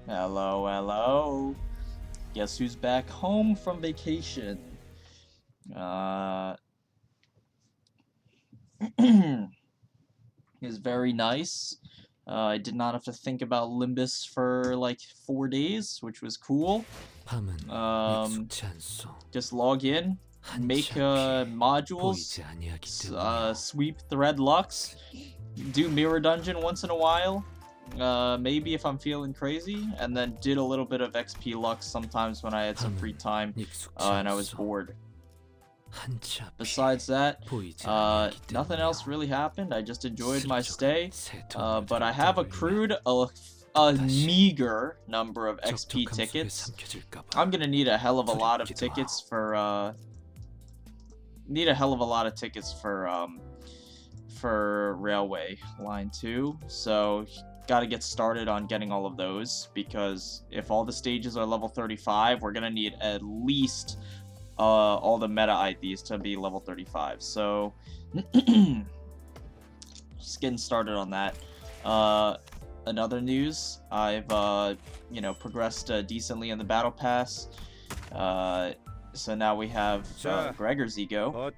Hello, hello. Guess who's back home from vacation? Is very nice. I did not have to think about Limbus for like 4 days, which was cool. Just log in, make modules, sweep thread lux, do mirror dungeon once in a while. Maybe if I'm feeling crazy, and then did a little bit of XP Lux sometimes when I had some free time and I was bored. Besides that, nothing else really happened. I just enjoyed my stay, but I have accrued a meager number of XP tickets. I'm gonna need a hell of a lot of tickets for for Railway Line 2, so gotta get started on getting all of those, because if all the stages are level 35, we're gonna need at least all the meta IDs to be level 35, so just getting started on that. Another news, I've progressed decently in the battle pass, so now we have Gregor's ego.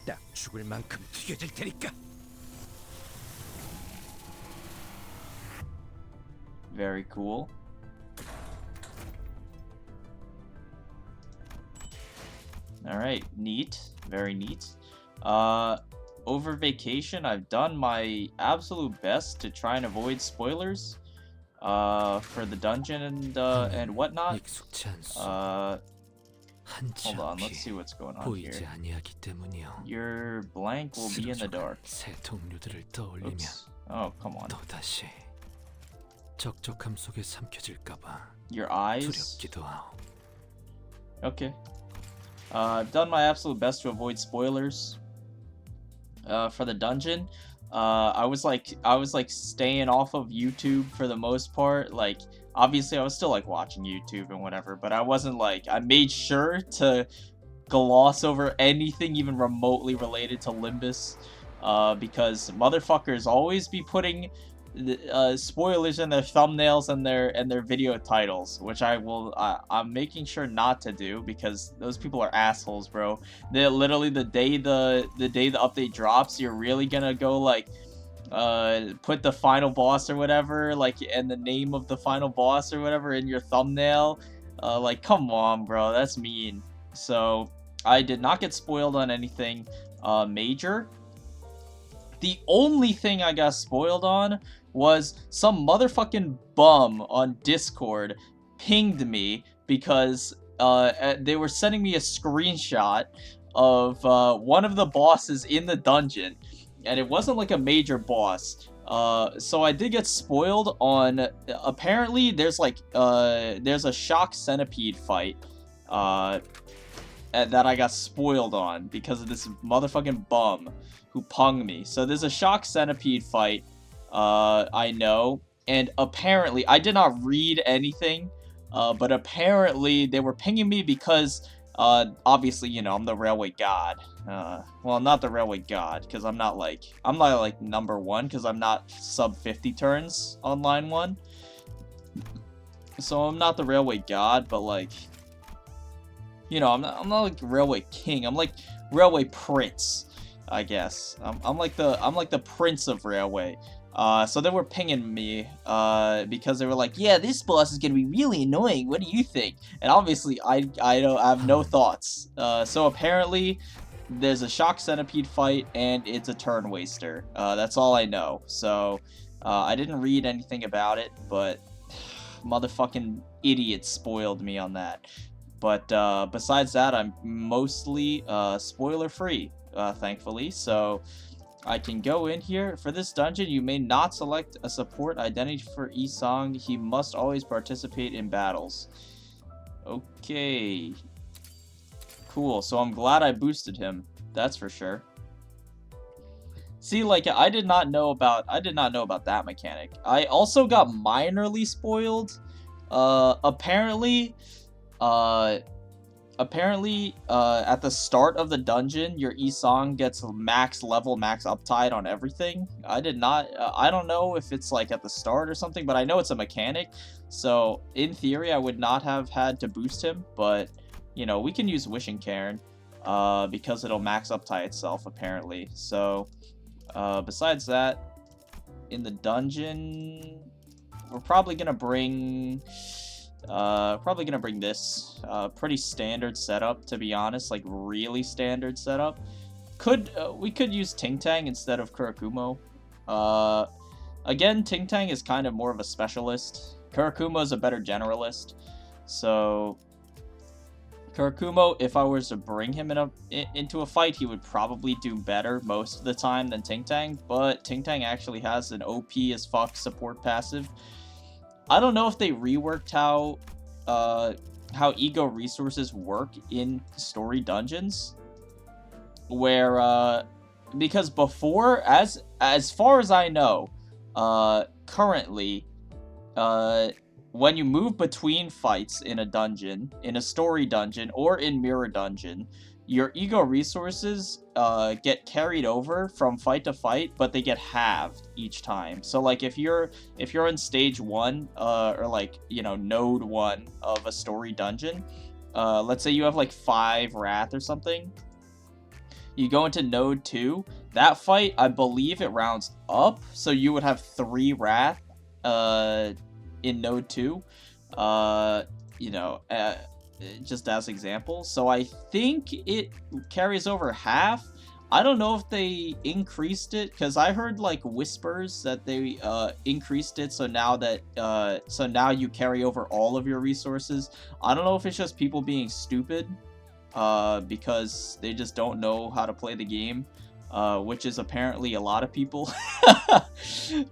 딱 죽을 만큼 튀겨질 테니까. Very cool. Alright, neat. Very neat. Over vacation, I've done my absolute best to try and avoid spoilers for the dungeon and whatnot. Hold on, let's see what's going on here. Your blank will be in the dark. Oops. Oh, come on. Your eyes? Okay. I've done my absolute best to avoid spoilers for the dungeon. I was like staying off of YouTube for the most part. Like, obviously I was still like watching YouTube and whatever, but I wasn't like, I made sure to gloss over anything even remotely related to Limbus, because motherfuckers always be putting spoilers in their thumbnails and their video titles, which I'm making sure not to do, because those people are assholes, bro. They literally, the day the update drops, you're really gonna go like put the final boss or whatever, like, and the name of the final boss or whatever in your thumbnail. Like, come on, bro, that's mean. So I did not get spoiled on anything major. The only thing I got spoiled on was some motherfucking bum on Discord pinged me because they were sending me a screenshot of one of the bosses in the dungeon, and it wasn't like a major boss. So I did get spoiled on, apparently there's a shock centipede fight that I got spoiled on because of this motherfucking bum who punged me. So there's a shock centipede fight, I know, and apparently, I did not read anything, but apparently they were pinging me because, obviously, you know, I'm the railway god. Well, not the railway god, because I'm not like number one, because I'm not sub 50 turns on line 1. So I'm not the railway god, but like, you know, I'm not like railway king. I'm like railway prince, I guess. I'm like the prince of railway. So they were pinging me, because they were like, yeah, this boss is gonna be really annoying, what do you think? And obviously, I have no thoughts. So apparently, there's a shock centipede fight, and it's a turn waster. That's all I know. So, I didn't read anything about it, but motherfucking idiots spoiled me on that. But, besides that, I'm mostly, spoiler-free, thankfully, so I can go in here. For this dungeon, you may not select a support identity for Isong. He must always participate in battles. Okay. Cool, so I'm glad I boosted him. That's for sure. See, like, I did not know about that mechanic. I also got minorly spoiled. Apparently, apparently, at the start of the dungeon, your Isong gets max level, max uptide on everything. I did not, I don't know if it's like at the start or something, but I know it's a mechanic. So in theory, I would not have had to boost him, but you know, we can use Wishing Cairn, because it'll max uptide itself apparently. So, besides that, in the dungeon, we're probably gonna bring this pretty standard setup, to be honest, like really standard setup. We could use Ting Tang instead of Kurakumo. Again, Ting Tang is kind of more of a specialist. Kurakumo is a better generalist. So Kurakumo, if I was to bring him into a fight, he would probably do better most of the time than Ting Tang, but Ting Tang actually has an OP as fuck support passive. I don't know if they reworked how ego resources work in story dungeons, where because before, as far as I know, currently, when you move between fights in a dungeon, in a story dungeon, or in mirror dungeon, your ego resources get carried over from fight to fight, but they get halved each time. So like if you're in stage 1, or like, you know, node 1 of a story dungeon, let's say you have like 5 wrath or something, you go into node 2, that fight, I believe it rounds up, so you would have 3 wrath in node 2, you know, just as example. So I think it carries over half. I don't know if they increased it, because I heard like whispers that they increased it, so now you carry over all of your resources. I don't know if it's just people being stupid, because they just don't know how to play the game, which is apparently a lot of people.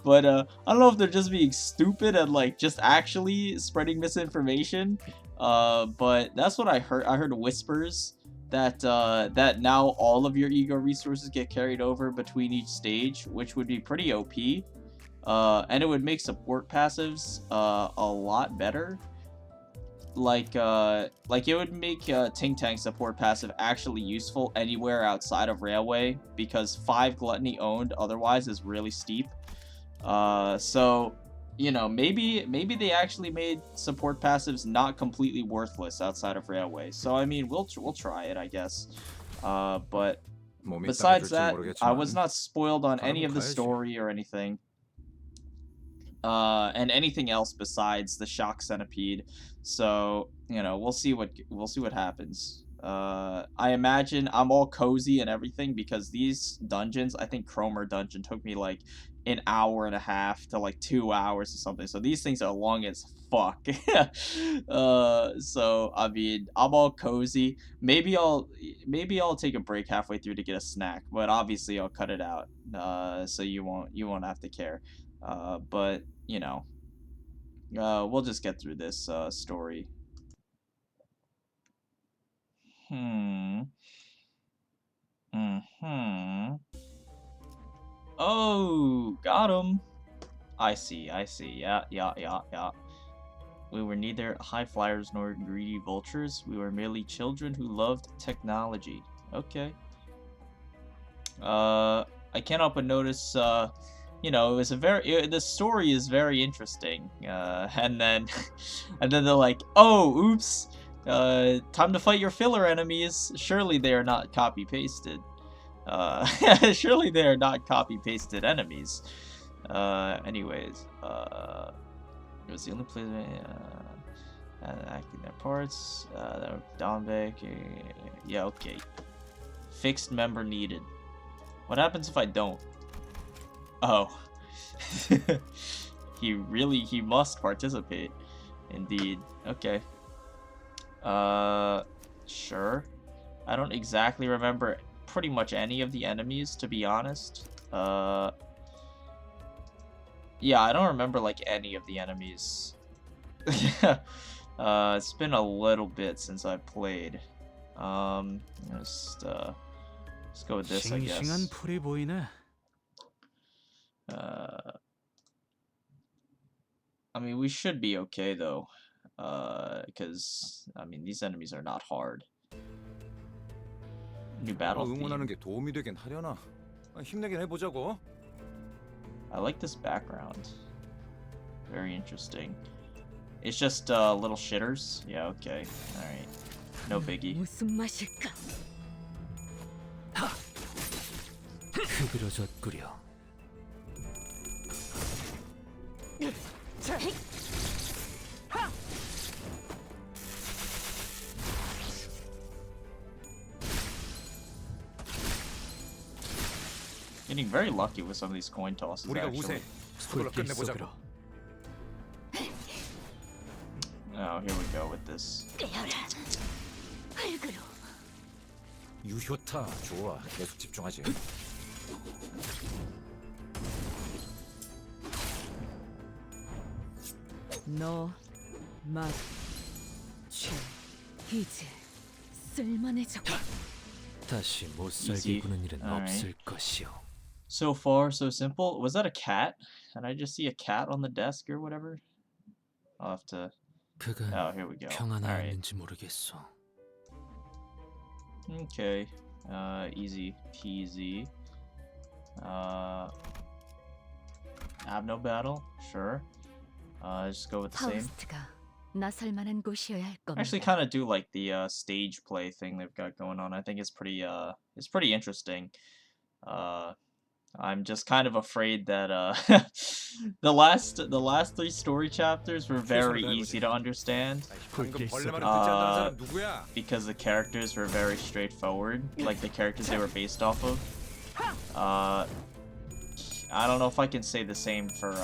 But I don't know if they're just being stupid and like just actually spreading misinformation. But that's what I heard. I heard whispers that that now all of your ego resources get carried over between each stage, which would be pretty OP. And it would make support passives a lot better. Like it would make Ting Tang support passive actually useful anywhere outside of Railway, because 5 Gluttony owned otherwise is really steep. So, you know, maybe they actually made support passives not completely worthless outside of Railway. So I mean, we'll try it, I guess. But besides that, I was not spoiled on any of the story or anything. And anything else besides the shock centipede. So, you know, we'll see what happens. I imagine I'm all cozy and everything, because these dungeons, I think Cromer dungeon took me like an hour and a half to like 2 hours or something. So these things are long as fuck. So I mean, I'm all cozy. Maybe I'll take a break halfway through to get a snack, but obviously I'll cut it out. So you won't have to care. But you know, we'll just get through this story. Hmm. Hmm. Oh, got him. I see. Yeah. We were neither high flyers nor greedy vultures. We were merely children who loved technology. Okay. I can't help but notice, you know, it was the story is very interesting. And then, and then they're like, oh, oops, time to fight your filler enemies. Surely they are not copy-pasted. Surely they are not copy-pasted enemies. Anyways, it was the only place, acting their parts, Dombeck, yeah, okay. Fixed member needed. What happens if I don't? Oh. He must participate. Indeed. Okay. Sure. I don't exactly remember pretty much any of the enemies, to be honest. Yeah, I don't remember, like, any of the enemies. It's been a little bit since I played. Let's go with this, I guess. I mean, we should be okay, though. Because, I mean, these enemies are not hard. New battle 응원하는 theme. 게 도움이 되긴 하려나. 힘내긴 해보자고. I like this background. Very interesting. It's just little shitters. Yeah, okay. Alright. No biggie. 무슨 맛일까? 흐드러졌구려. Getting very lucky with some of these coin tosses, 우리가 actually. 우세. 스스로 끝내보자고. Oh, here we go with this. 유효타 좋아. 계속 집중하지. 너 맛, 이제 쓸만해져. 다시 못 Easy. 살게 구는 일은 Alright. 없을 것이오. So far, so simple. Was that a cat? Did I just see a cat on the desk or whatever? I'll have to... 그가 Oh, here we go. Alright. 평안하였는지 모르겠어. Okay. Easy peasy. Have no battle? Sure. Just go with the same. 파우스트가 나설 만한 곳이어야 할 I actually 겁니다. kind of do like the stage play thing they've got going on. I think it's pretty interesting. I'm just kind of afraid that the last 3 story chapters were very easy to understand 방금 벌레만을 듣지 않는 Uh, 사람 누구야? because the characters were very straightforward, like the characters they were based off of. I don't know if I can say the same for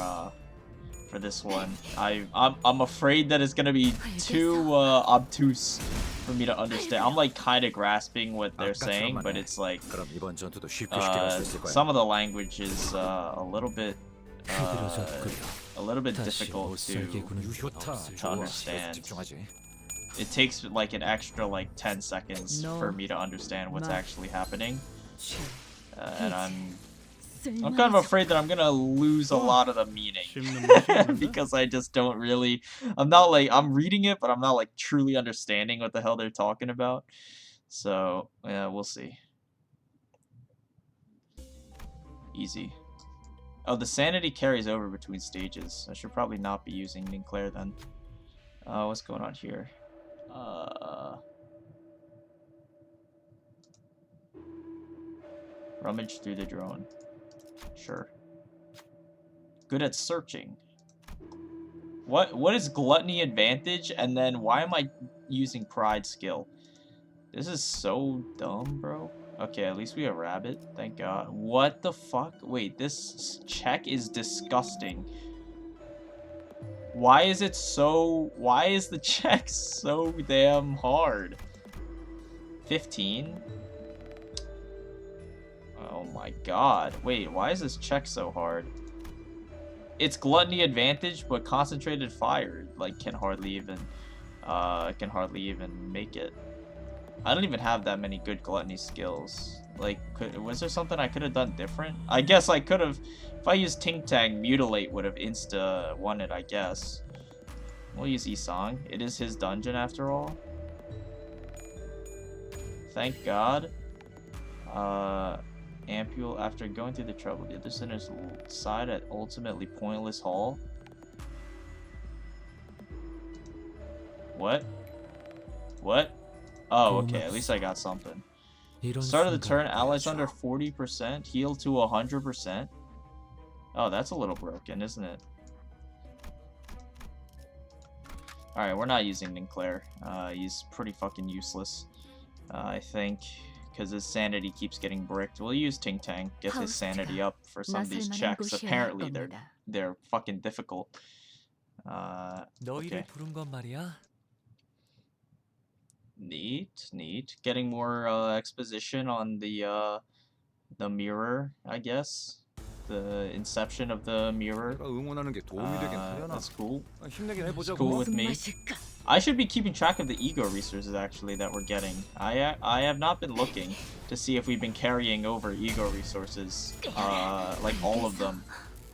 this one. I'm afraid that it's gonna be too obtuse for me to understand. I'm like kind of grasping what they're saying, but it's like 그럼 이번 전투도 쉽게 갈 수 있을 거야. some of the language is a little bit 흐드러졌구려. 다시 difficult 못 살게 to 구는 일은 없을 to 거야. understand. 계속 집중하지. It takes like an extra like 10 seconds No. for me to understand what's Ma. actually happening, 칠, and I'm kind of 쓸만해져. afraid that I'm gonna lose a lot of the meaning 씹는 맛이 있는데? because I just don't really. I'm not like I'm reading it, but I'm not like truly understanding what the hell they're talking about. So yeah, we'll see. Easy. Oh, the sanity carries over between stages. I should probably not be using Ninclair then. What's going on here? Rummage through the drone. Sure. Good at searching. What is gluttony advantage? And then why am I using pride skill? This is so dumb, bro. Okay, at least we have rabbit. Thank God. What the fuck? Wait, this check is disgusting. Why is it so... Why is the check so damn hard? 15? Oh my god. Wait, why is this check so hard? It's gluttony advantage, but concentrated fire like can hardly even make it. I don't even have that many good gluttony skills. Like, was there something I could have done different? I guess I could have. If I used Ting Tang, Mutilate would have insta won it, I guess. We'll use Isang. It is his dungeon after all. Thank God. Ampule, after going through the trouble, the other sinner's side at ultimately pointless hall. What? What? Oh, okay. At least I got something. Start of the turn, allies under 40%, heal to 100%. Oh, that's a little broken, isn't it? Alright, we're not using Ninclair. He's pretty fucking useless, I think, because his sanity keeps getting bricked. We'll use Ting Tang, get his sanity up for some of these checks. Apparently, they're fucking difficult. Okay. 부른 건 말이야. Neat. Getting more exposition on the mirror, I guess. The inception of the mirror. 내가 응원하는 게 도움이 되긴 하려나. That's cool. 힘내긴 It's 해보자고. cool with 무슨 me. 맛일까? I should be keeping track of the ego resources actually that we're getting. I have not been looking to see if we've been carrying over ego resources, like all of them,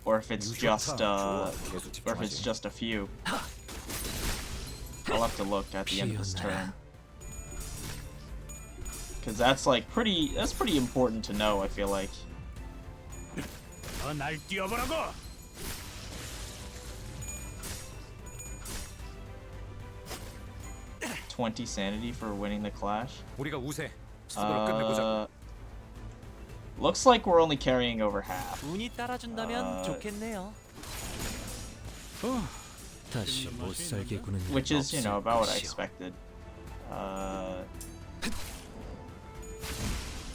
or if it's just a few. I'll have to look at the end of this turn. Because that's like pretty important to know, I feel like. 날 뛰어보라고. 20 sanity for winning the clash. 우리가 우세. 스스로 끝내보자. Looks like we're only carrying over half. 운이 따라준다면 좋겠네요. 다시 못 살게 구는 Which is, you know, about what I expected.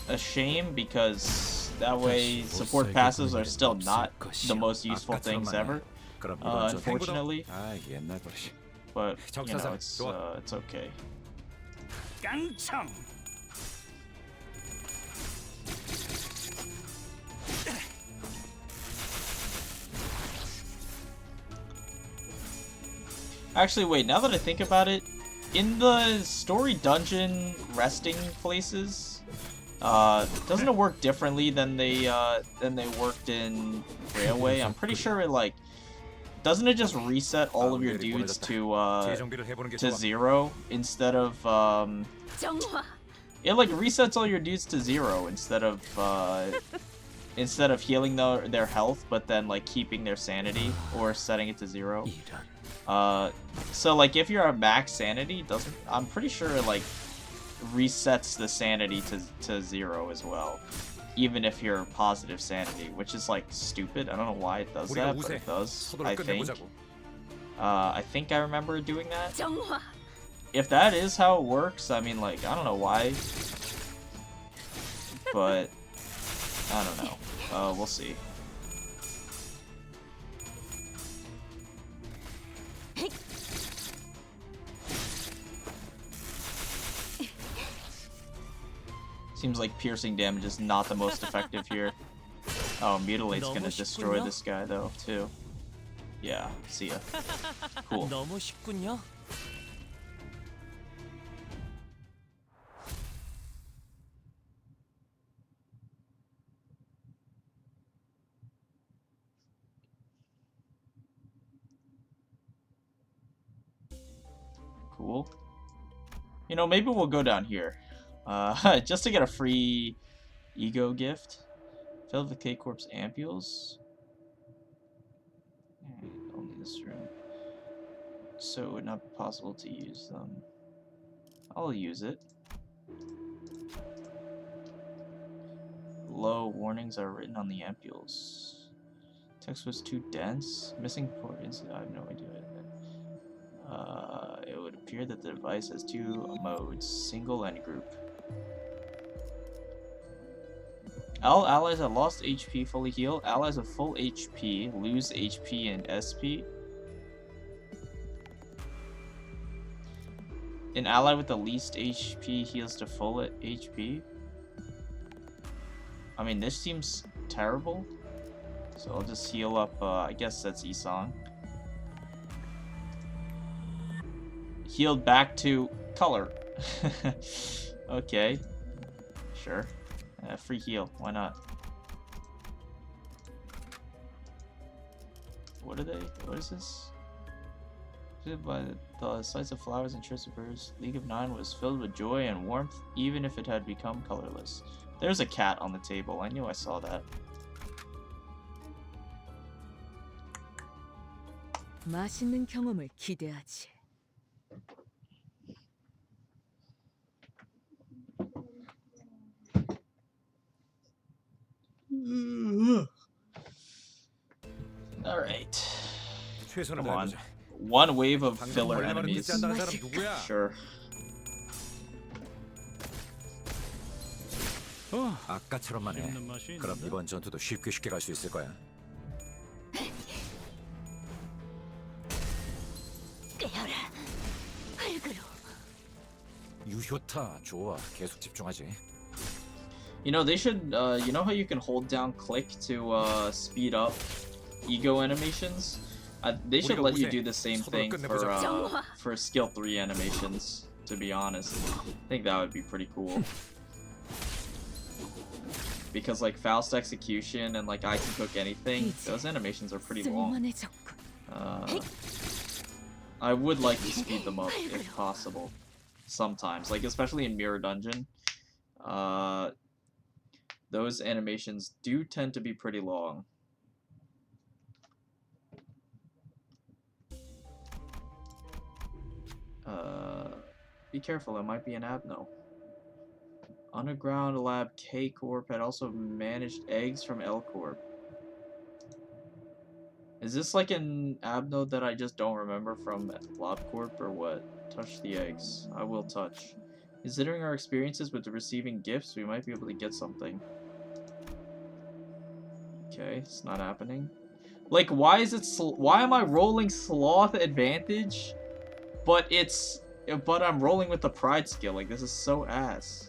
A shame because that way support passives are still not the most useful things ever. Unfortunately. But you know, it's okay. 깡총. Actually, wait, now that I think about it, in the story dungeon resting places, doesn't it work differently than they worked in Railway? I'm pretty sure it like doesn't it just reset all of your dudes to 0 instead of it like resets all your dudes to 0 instead of healing their health, but then like keeping their sanity or setting it to 0. So like if you're at max sanity, I'm pretty sure it like resets the sanity to 0 as well, even if you're positive sanity, which is like stupid. I don't know why it does that, but it does. I think I remember doing that. If that is how it works, I mean, like, I don't know why, but I don't know. We'll see. Seems like piercing damage is not the most effective here. Oh, Mutilate's gonna destroy this guy though, too. Yeah, see ya. Cool. 너무 쉽군요. Cool. You know, maybe we'll go down here. Just to get a free ego gift. Fill the K-Corp's ampules. Only this room. So it would not be possible to use them. I'll use it. Low warnings are written on the ampules. Text was too dense. Missing port I have no idea. It would appear that the device has two modes, single and group. All allies that lost HP fully heal. Allies of full HP lose HP and SP. An ally with the least HP heals to full HP. I mean, this seems terrible. So I'll just heal up, I guess that's Isong. Healed back to color. Okay. Sure. Free heal. Why not? What are they? What is this? By the sights of flowers and chirps of birds, League of Nine was filled with joy and warmth, even if it had become colorless. There's a cat on the table. I knew I saw that. 맛있는 경험을 기대하지. Alright. 최선을 Come on. 다해보자. One wave of 방금 filler 벌레만은 enemies. 믿지 않는 사람 누구야? Sure. 아까처럼만 해. 그럼 이번 전투도 쉽게 갈 수 있을 거야. 깨어라. 흙으로. 유효타 좋아. 계속 집중하지. You know, they should, you know how you can hold down click to speed up ego animations? They should let you do the same thing for skill 3 animations, to be honest. I think that would be pretty cool. Because like Faust Execution and like I Can Cook Anything, those animations are pretty long. I would like to speed them up if possible. Sometimes, like especially in Mirror Dungeon. Those animations do tend to be pretty long. Be careful, it might be an Abno. Underground Lab K Corp had also managed eggs from L Corp. Is this like an Abno that I just don't remember from Lab Corp or what? Touch the eggs. I will touch. Considering our experiences with receiving gifts, we might be able to get something. Okay, it's not happening. Like, why is it? Why am I rolling sloth advantage? But I'm rolling with the pride skill. Like, this is so ass.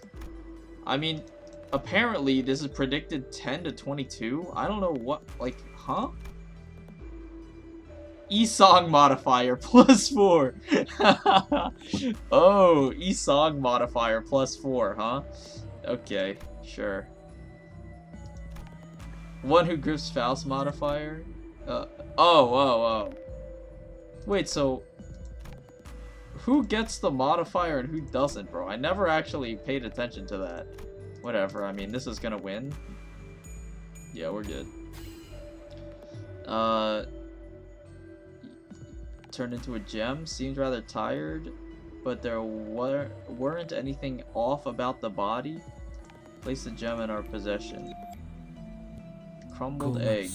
I mean, apparently this is predicted 10 to 22. I don't know what. Like, huh? E-song modifier +4. Oh, E-song modifier +4, huh? Okay, sure. One who grips Faust modifier? Oh. Wait, so who gets the modifier and who doesn't, bro? I never actually paid attention to that. Whatever, I mean, this is gonna win. Yeah, we're good. Turned into a gem. Seemed rather tired, but there weren't anything off about the body. Place the gem in our possession. Crumbled egg.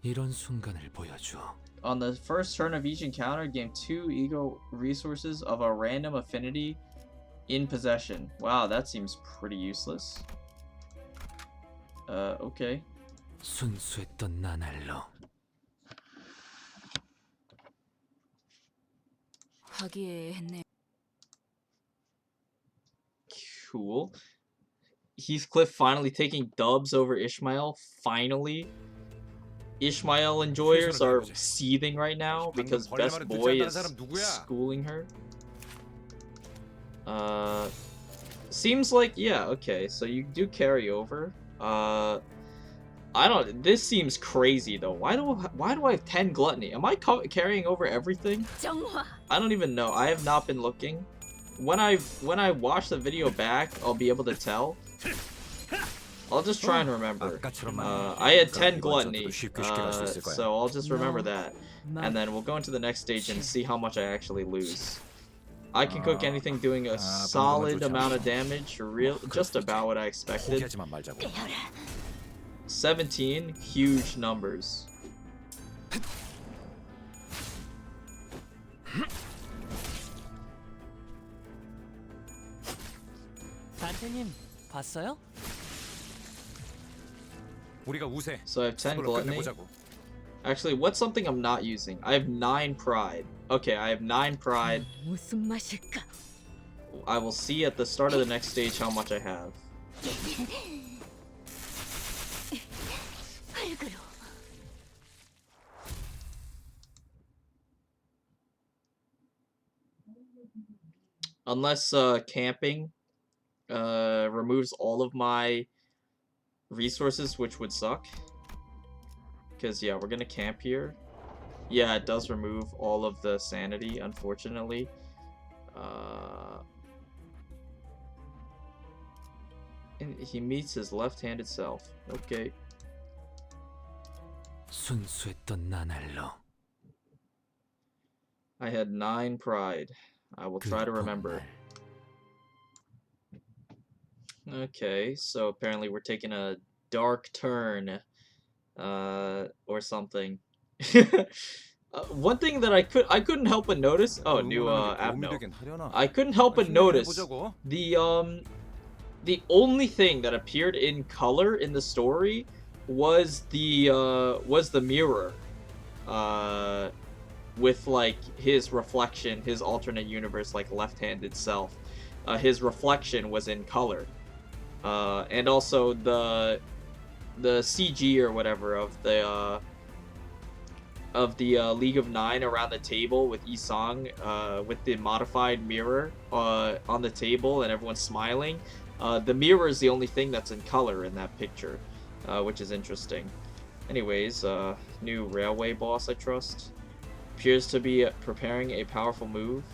이런 순간을 보여줘. On the first turn of each encounter, gain 2 ego resources of a random affinity in possession. Wow, that seems pretty useless. Okay. 순수했던 나날로. 화기애애했네. Cool. Heathcliff finally taking dubs over Ishmael. Finally. Ishmael enjoyers are seething right now because Best Boy is schooling her. Seems like, yeah, okay, so you do carry over. I don't, this seems crazy though. Why do I have 10 gluttony? Am I carrying over everything? I don't even know. I have not been looking. When I watch the video back, I'll be able to tell. I'll just try and remember. I had 10 gluttony, so I'll just remember that. And then we'll go into the next stage and see how much I actually lose. I can cook anything doing a solid amount of damage, just about what I expected. 17, huge numbers. 단테님 봤어요? 우리가 우세. So I have 10 gluttony. Actually, what's something I'm not using? I have 9 pride. Okay, I have 9 pride. 무슨 맛일까? I will see at the start of the next stage how much I have. Unless camping removes all of my resources, which would suck. Because, yeah, we're gonna camp here. Yeah, it does remove all of the sanity, unfortunately. And he meets his left-handed self. Okay. 순수했던 나날로. I had 9 pride. I will try to remember. Okay, so apparently we're taking a dark turn. Or something. One thing that I couldn't help but notice. Oh, new Abno. I couldn't help but notice the only thing that appeared in color in the story was the mirror. With like his reflection, his alternate universe, like left-handed self. His reflection was in color. And also the CG or whatever of the League of Nine around the table with Isong, with the modified mirror on the table and everyone's smiling. The mirror is the only thing that's in color in that picture, which is interesting. Anyways, new railway boss, I trust. Appears to be preparing a powerful move.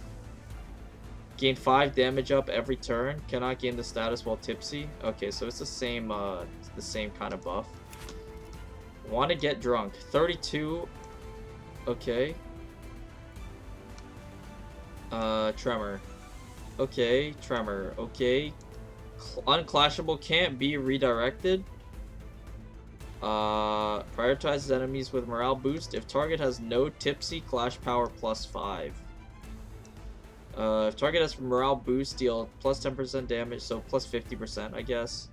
Gain 5 damage up every turn. Cannot gain the status while tipsy. Okay, so it's the same kind of buff. Want to get drunk. 32. Okay. Tremor. Okay, tremor. Okay. Unclashable can't be redirected. Prioritizes enemies with morale boost. If target has no tipsy, clash power +5. If target has morale boost, deal plus 10% damage, so plus 50%, I guess.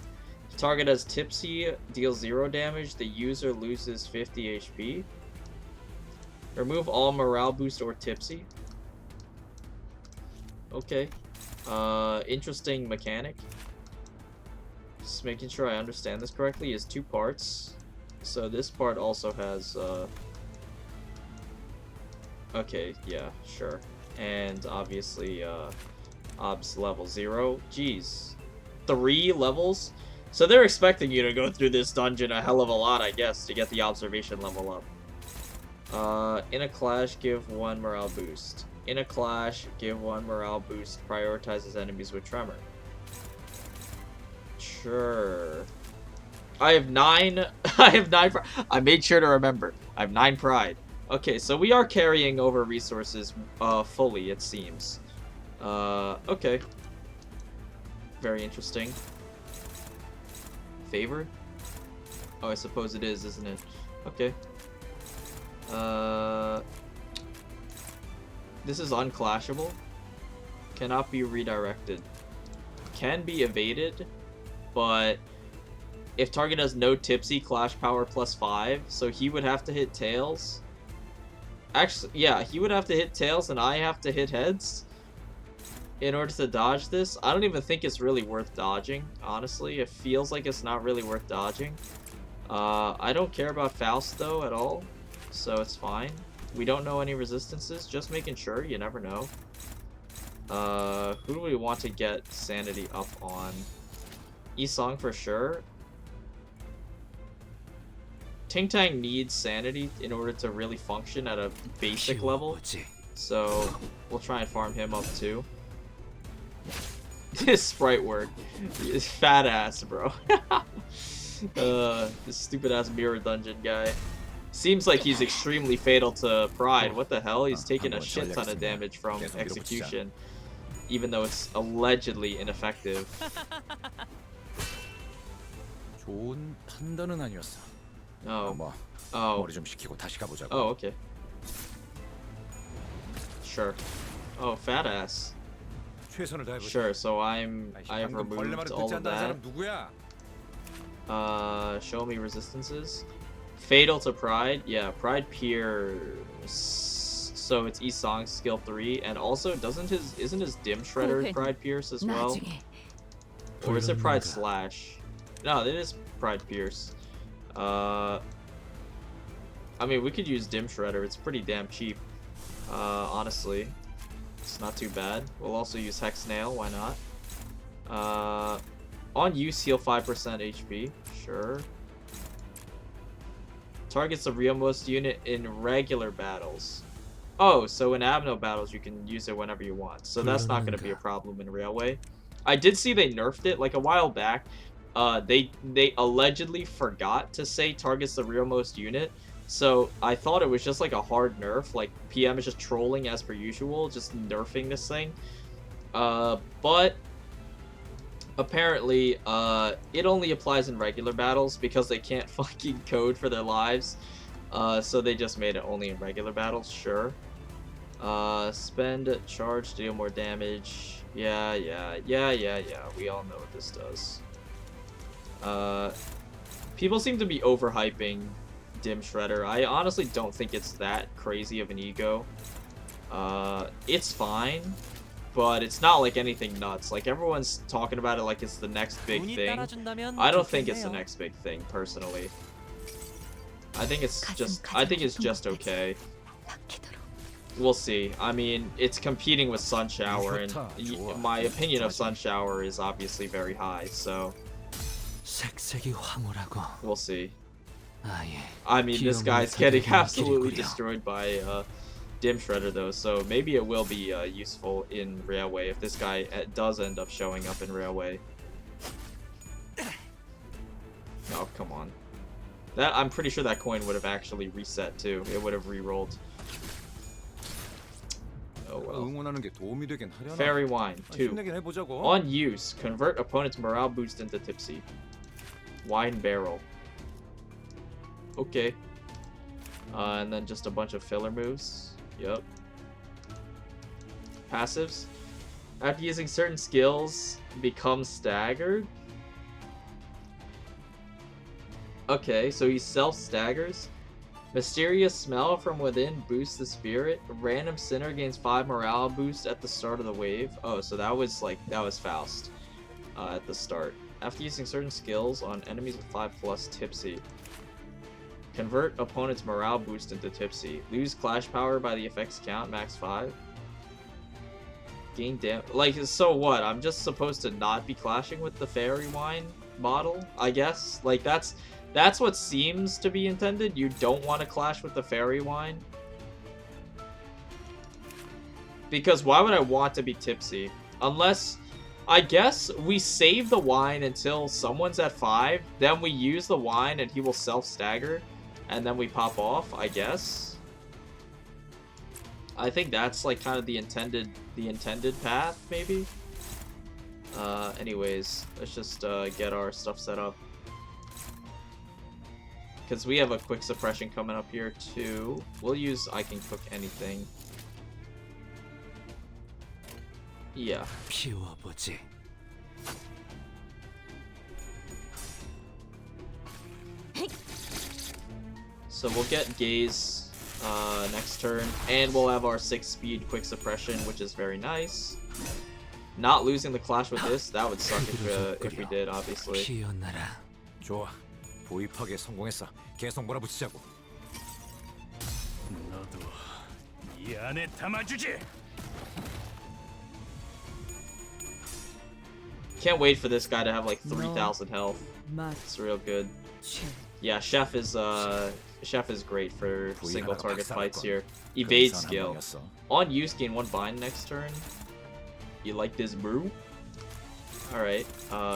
If target has tipsy, deal 0 damage, the user loses 50 HP. Remove all morale boost or tipsy. Okay. Interesting mechanic. Just making sure I understand this correctly, is 2 parts. So this part also has, okay, yeah, sure. And obviously, Obs level 0. Jeez. 3 levels? So they're expecting you to go through this dungeon a hell of a lot, I guess, to get the observation level up. In a clash, give 1 morale boost. In a clash, give 1 morale boost. Prioritizes enemies with tremor. Sure. I have 9. I have 9. I made sure to remember. I have 9 pride. Okay, so we are carrying over resources fully, it seems. Okay. Very interesting. Favored? Oh, I suppose it is, isn't it? Okay. This is unclashable. Cannot be redirected. Can be evaded, but if target has no tipsy, clash power +5, so he would have to hit tails. Actually, yeah, he would have to hit tails and I have to hit heads in order to dodge this. I don't even think it's really worth dodging, honestly. It feels like it's not really worth dodging. I don't care about Faust, though, at all, so it's fine. We don't know any resistances, just making sure, you never know. Who do we want to get sanity up on? Isong for sure. Ting Tang needs sanity in order to really function at a basic level, so we'll try and farm him up too. This sprite work is fat ass, bro. This stupid ass mirror dungeon guy. Seems like he's extremely fatal to Pride. What the hell? He's taking a shit ton of damage from execution, even though it's allegedly ineffective. 좋은 판단은 아니었어. Oh. 뭐, Oh. 머리 좀 식히고 다시 가보자고. Oh, okay. Sure. Oh, fat ass. 최선을 다해보자. Sure, so I have removed all of that. 누구야? Show me resistances. Fatal to Pride. Yeah, Pride Pierce. So it's Isong's skill 3, and also isn't his Dim Shredder Pride Pierce as well? Or is it Pride Slash? No, it is Pride Pierce. I mean, we could use Dim Shredder. It's pretty damn cheap. Honestly, it's not too bad. We'll also use Hex Nail. Why not? On use, heal 5% HP. Sure. Targets the realmost unit in regular battles. Oh, so in Abno battles you can use it whenever you want. So that's not going to be a problem in Railway. I did see they nerfed it like a while back. They allegedly forgot to say targets the realmost unit. So I thought it was just like a hard nerf. Like PM is just trolling as per usual, just nerfing this thing. But apparently, it only applies in regular battles because they can't fucking code for their lives. So they just made it only in regular battles, sure. Spend charge to deal more damage. Yeah. We all know what this does. People seem to be overhyping Dim Shredder. I honestly don't think it's that crazy of an ego. It's fine, but it's not like anything nuts. Like everyone's talking about it like it's the next big thing. I don't think it's the next big thing personally. I think it's just okay. We'll see. I mean, it's competing with Sun Shower, and my opinion of Sun Shower is obviously very high, so we'll see. I mean, this guy's getting absolutely destroyed by Dim Shredder though, so maybe it will be useful in Railway if this guy does end up showing up in Railway. Oh, come on. That I'm pretty sure that coin would have actually reset too. It would have re-rolled. Oh well. Fairy Wine 2. On use, convert opponent's morale boost into tipsy. Wine Barrel. Okay. And then just a bunch of filler moves. Yep. Passives. After using certain skills, become staggered. Okay, so he self-staggers. Mysterious smell from within boosts the spirit. Random sinner gains 5 morale boost at the start of the wave. Oh, so that was Faust at the start. After using certain skills on enemies with 5+ tipsy. Convert opponent's morale boost into tipsy. Lose clash power by the effects count, max 5. Gain damage. Like, so what? I'm just supposed to not be clashing with the Fairy Wine model, I guess? Like, that's what seems to be intended. You don't want to clash with the Fairy Wine. Because why would I want to be tipsy? Unless, I guess, we save the wine until someone's at 5, then we use the wine and he will self-stagger, and then we pop off, I guess. I think that's like kind of the intended path, maybe. Anyways, let's just get our stuff set up. Because we have a quick suppression coming up here too. We'll use I can cook anything. Yeah. So we'll get Gaze next turn, and we'll have our 6-speed quick suppression, which is very nice. Not losing the clash with this, that would suck if we did, obviously. 좋아. 보입하게 성공했어. 계속 몰아붙이자고. 너도 이 안에 담아주지. Can't wait for this guy to have like 3,000 health. It's real good. Yeah, Chef is great for single target fights here. Evade skill. On use, gain 1 bind next turn. You like this brew? Alright,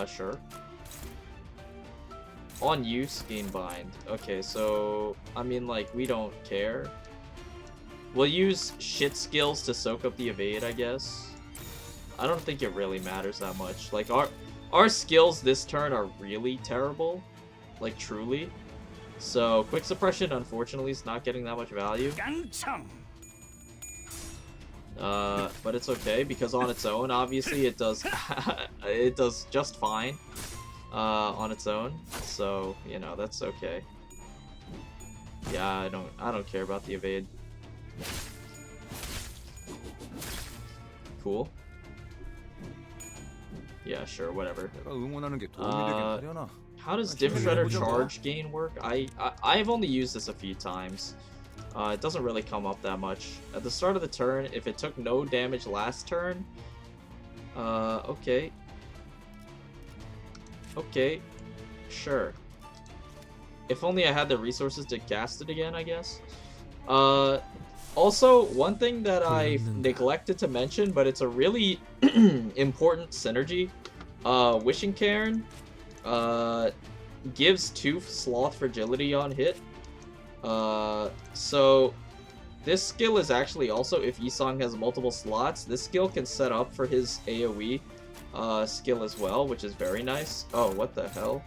sure. On use, gain bind. Okay, so, I mean, like, we don't care. We'll use shit skills to soak up the evade, I guess. I don't think it really matters that much. Like, our skills this turn are really terrible. Like, truly. So, quick suppression, unfortunately, is not getting that much value. But it's okay, because on its own, obviously, it does it does just fine on its own. So, you know, that's okay. Yeah, I don't care about the evade. Cool. Yeah, sure, whatever. How does Dim Shredder charge gain work? I've only used this a few times. It doesn't really come up that much. At the start of the turn, if it took no damage last turn, okay. Okay, sure. If only I had the resources to cast it again, I guess. Also, one thing that I neglected to mention, but it's a really important synergy. Wishing Cairn gives 2 Sloth Fragility on hit. So this skill is actually also, if Yisong has multiple slots, this skill can set up for his AoE skill as well, which is very nice. Oh, what the hell?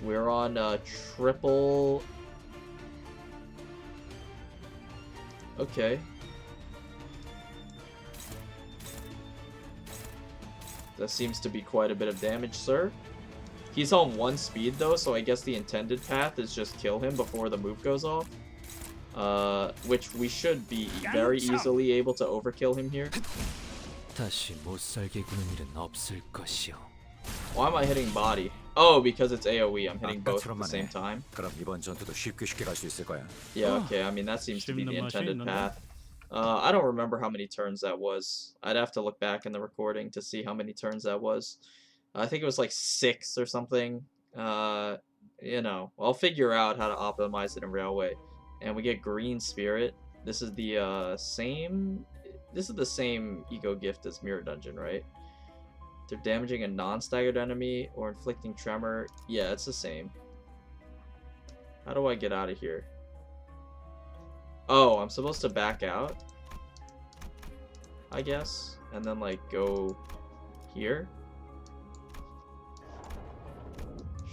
We're on triple... Okay. That seems to be quite a bit of damage, sir. He's on 1 speed though, so I guess the intended path is just kill him before the move goes off. Which we should be very easily able to overkill him here. Why am I hitting body? Oh, because it's AoE. I'm hitting both at the same time. Yeah, okay. I mean, that seems to be the intended path. I don't remember how many turns that was. I'd have to look back in the recording to see how many turns that was. I think it was like 6 or something. You know, I'll figure out how to optimize it in Railway. And we get green spirit. This is the same. This is the same eco gift as Mirror Dungeon, right? They're damaging a non-staggered enemy or inflicting tremor. Yeah, it's the same. How do I get out of here? Oh, I'm supposed to back out, I guess, and then like go here.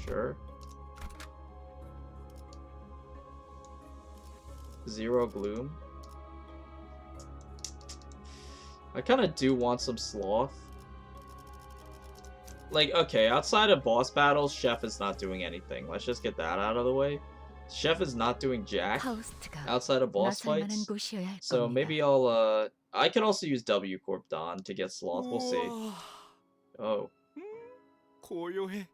Sure. 0 gloom. I kind of do want some sloth. Like, okay, outside of boss battles, Chef is not doing anything. Let's just get that out of the way. Chef is not doing jack outside of boss fights. So maybe I'll, I could also use W Corp Don to get sloth. We'll see. Oh. 고요해.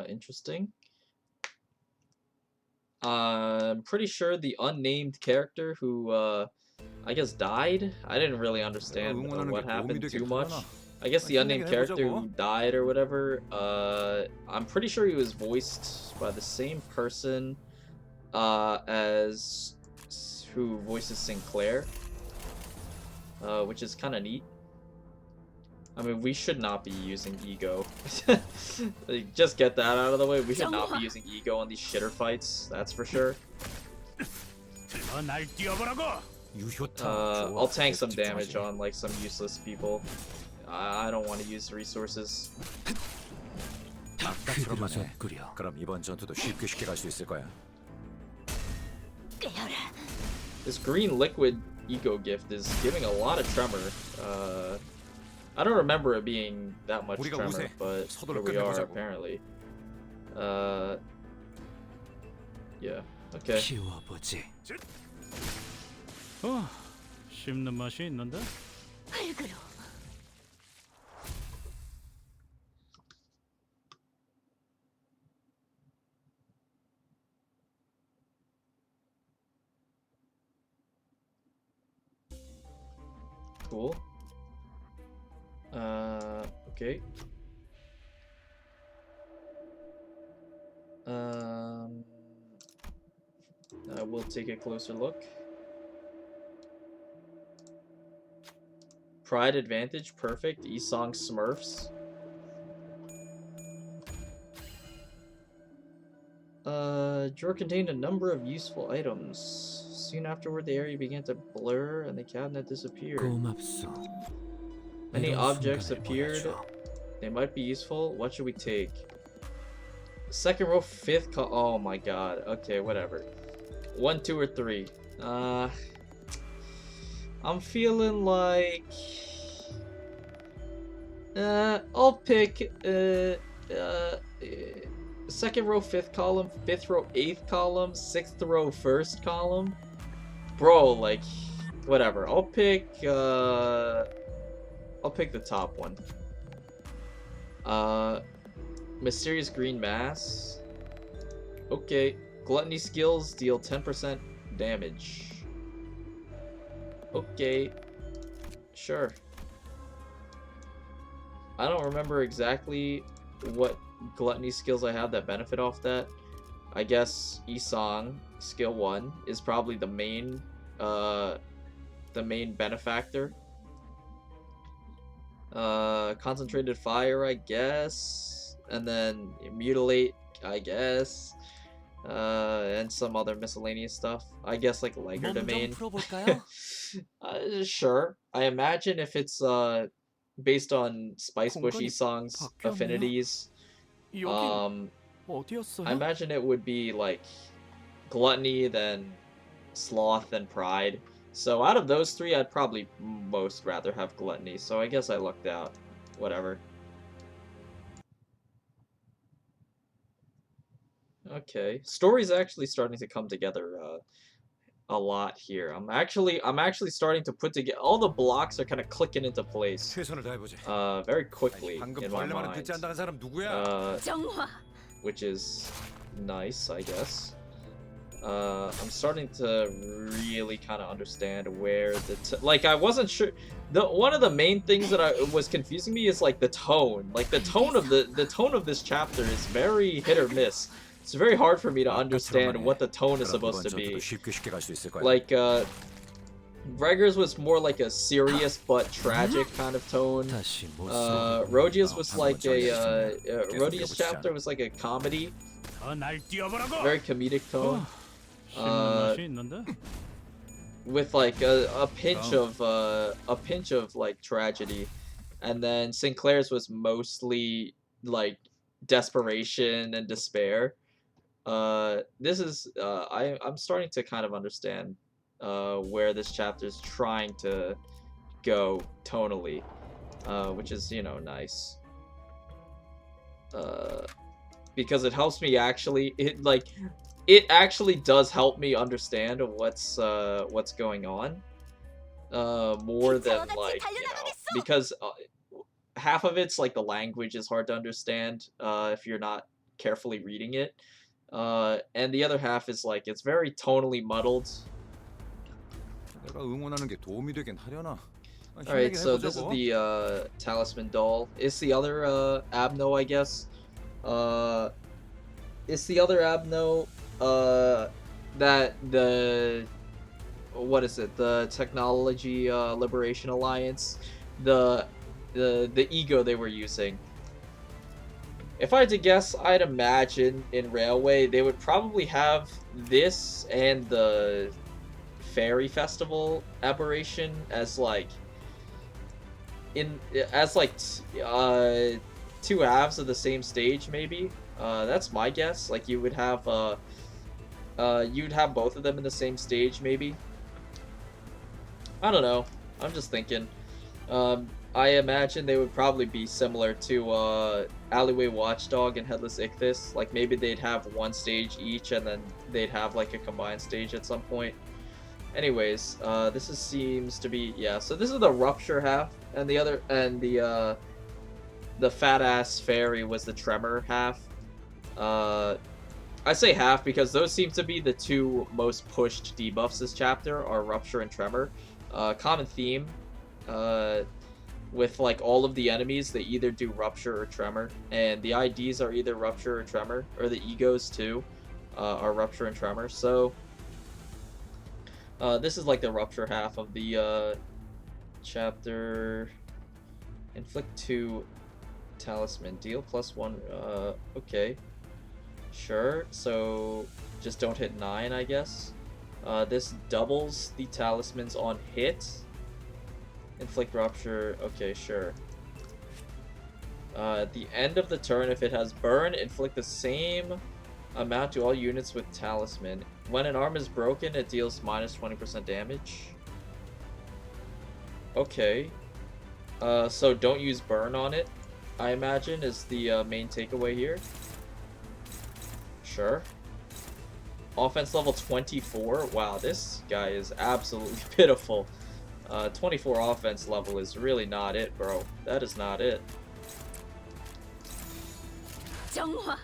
Interesting. I'm pretty sure the unnamed character who, I guess died? I didn't really understand what happened too much. I guess the unnamed character who died or whatever, I'm pretty sure he was voiced by the same person as who voices Sinclair, which is kind of neat. I mean, we should not be using ego. Like, just get that out of the way. We should not be using ego on these shitter fights, that's for sure. I'll tank some damage on like some useless people. I don't want to use resources. 그럼 이번 전투도 쉽게 갈 수 있을 거야. This green liquid ego gift is giving a lot of tremor. I don't remember it being that much tremor, but here we are apparently. Yeah. Okay. 씹는 맛이 있는데? Cool. Okay. I will take a closer look. Pride advantage, perfect. Esong Smurfs. Drawer contained a number of useful items. Soon afterward, the area began to blur and the cabinet disappeared. Many objects appeared. They might be useful. What should we take? Second row, 5th col- oh my god. Okay, whatever. 1, 2, or 3. I'm feeling like... I'll pick... second row, 5th column, 5th row, 8th column, 6th row, 1st column. Bro, like... whatever. I'll pick the top one. Mysterious green mass. Okay. Gluttony skills deal 10% damage. Okay. Sure. I don't remember exactly what gluttony skills I have that benefit off that. I guess Isong skill 1 is probably the main benefactor. Concentrated fire, I guess, and then mutilate, I guess, and some other miscellaneous stuff. I guess like Liger domain. Sure. I imagine if it's based on Spice Bush Isong's affinities, I imagine it would be like gluttony, then sloth, then pride. So out of those 3, I'd probably most rather have gluttony, so I guess I lucked out. Whatever. Okay. Story's actually starting to come together a lot here. I'm actually starting to put together, all the blocks are kind of clicking into place very quickly in my mind. Which is nice, I guess. I'm starting to really kind of understand where the like I wasn't sure. One of the main things that was confusing me is like the tone. Like the tone of this chapter is very hit or miss. it's very hard for me to 아까처럼 understand 말해. what the tone is 그럼 supposed 이번 to be. 전투도 쉽게 쉽게 갈 수 있을 거야. Like, Gregor's was more like a serious but tragic kind of tone. 다시 못 Rodia's was 방금은 like a, 계속 Rodia's 밀어붙이자. chapter was like a comedy, 더 날 뛰어보라고. very comedic tone, 씹는 맛이 있는데. with like a pinch of like tragedy. And then Sinclair's was mostly like desperation and despair. This is I'm starting to kind of understand where this chapter is trying to go tonally, which is, you know, nice. Because it helps me actually, it actually does help me understand what's going on, more than, like, you know, because half of it's like the language is hard to understand if you're not carefully reading it, and the other half is like it's very tonally muddled. 내가 응원하는 게 도움이 되긴 하려나? Alright, so this is the talisman doll. It's the other Abno, I guess. It's the other Abno that the, what is it? The Technology Liberation Alliance, the ego they were using. If I had to guess, I'd imagine in Railway they would probably have this and the Fairy Festival aberration as like two halves of the same stage, maybe. That's my guess. Like you would have you'd have both of them in the same stage, maybe. I don't know. I'm just thinking. I imagine they would probably be similar to Alleyway Watchdog and Headless Ichthys. Like maybe they'd have one stage each, and then they'd have like a combined stage at some point. Anyways, seems to be, yeah. So this is the Rupture half, and the fat ass fairy was the Tremor half. I say half because those seem to be the two most pushed debuffs this chapter, are Rupture and Tremor. Common theme, with like all of the enemies, they either do Rupture or Tremor, and the IDs are either Rupture or Tremor, or the egos too are Rupture and Tremor. So this is like the Rupture half of the chapter. Inflict 2 talisman, deal +1. Okay, sure. So just don't hit 9, I guess. This doubles the talismans on hit. Inflict Rupture. Okay, sure. At the end of the turn, if it has burn, inflict the same amount to all units with talisman. When an arm is broken, it deals -20% damage. Okay. So don't use burn on it, I imagine, is the main takeaway here. Sure. Offense level 24. Wow, this guy is absolutely pitiful. 24 offense level is really not it, bro. That is not it. 정화.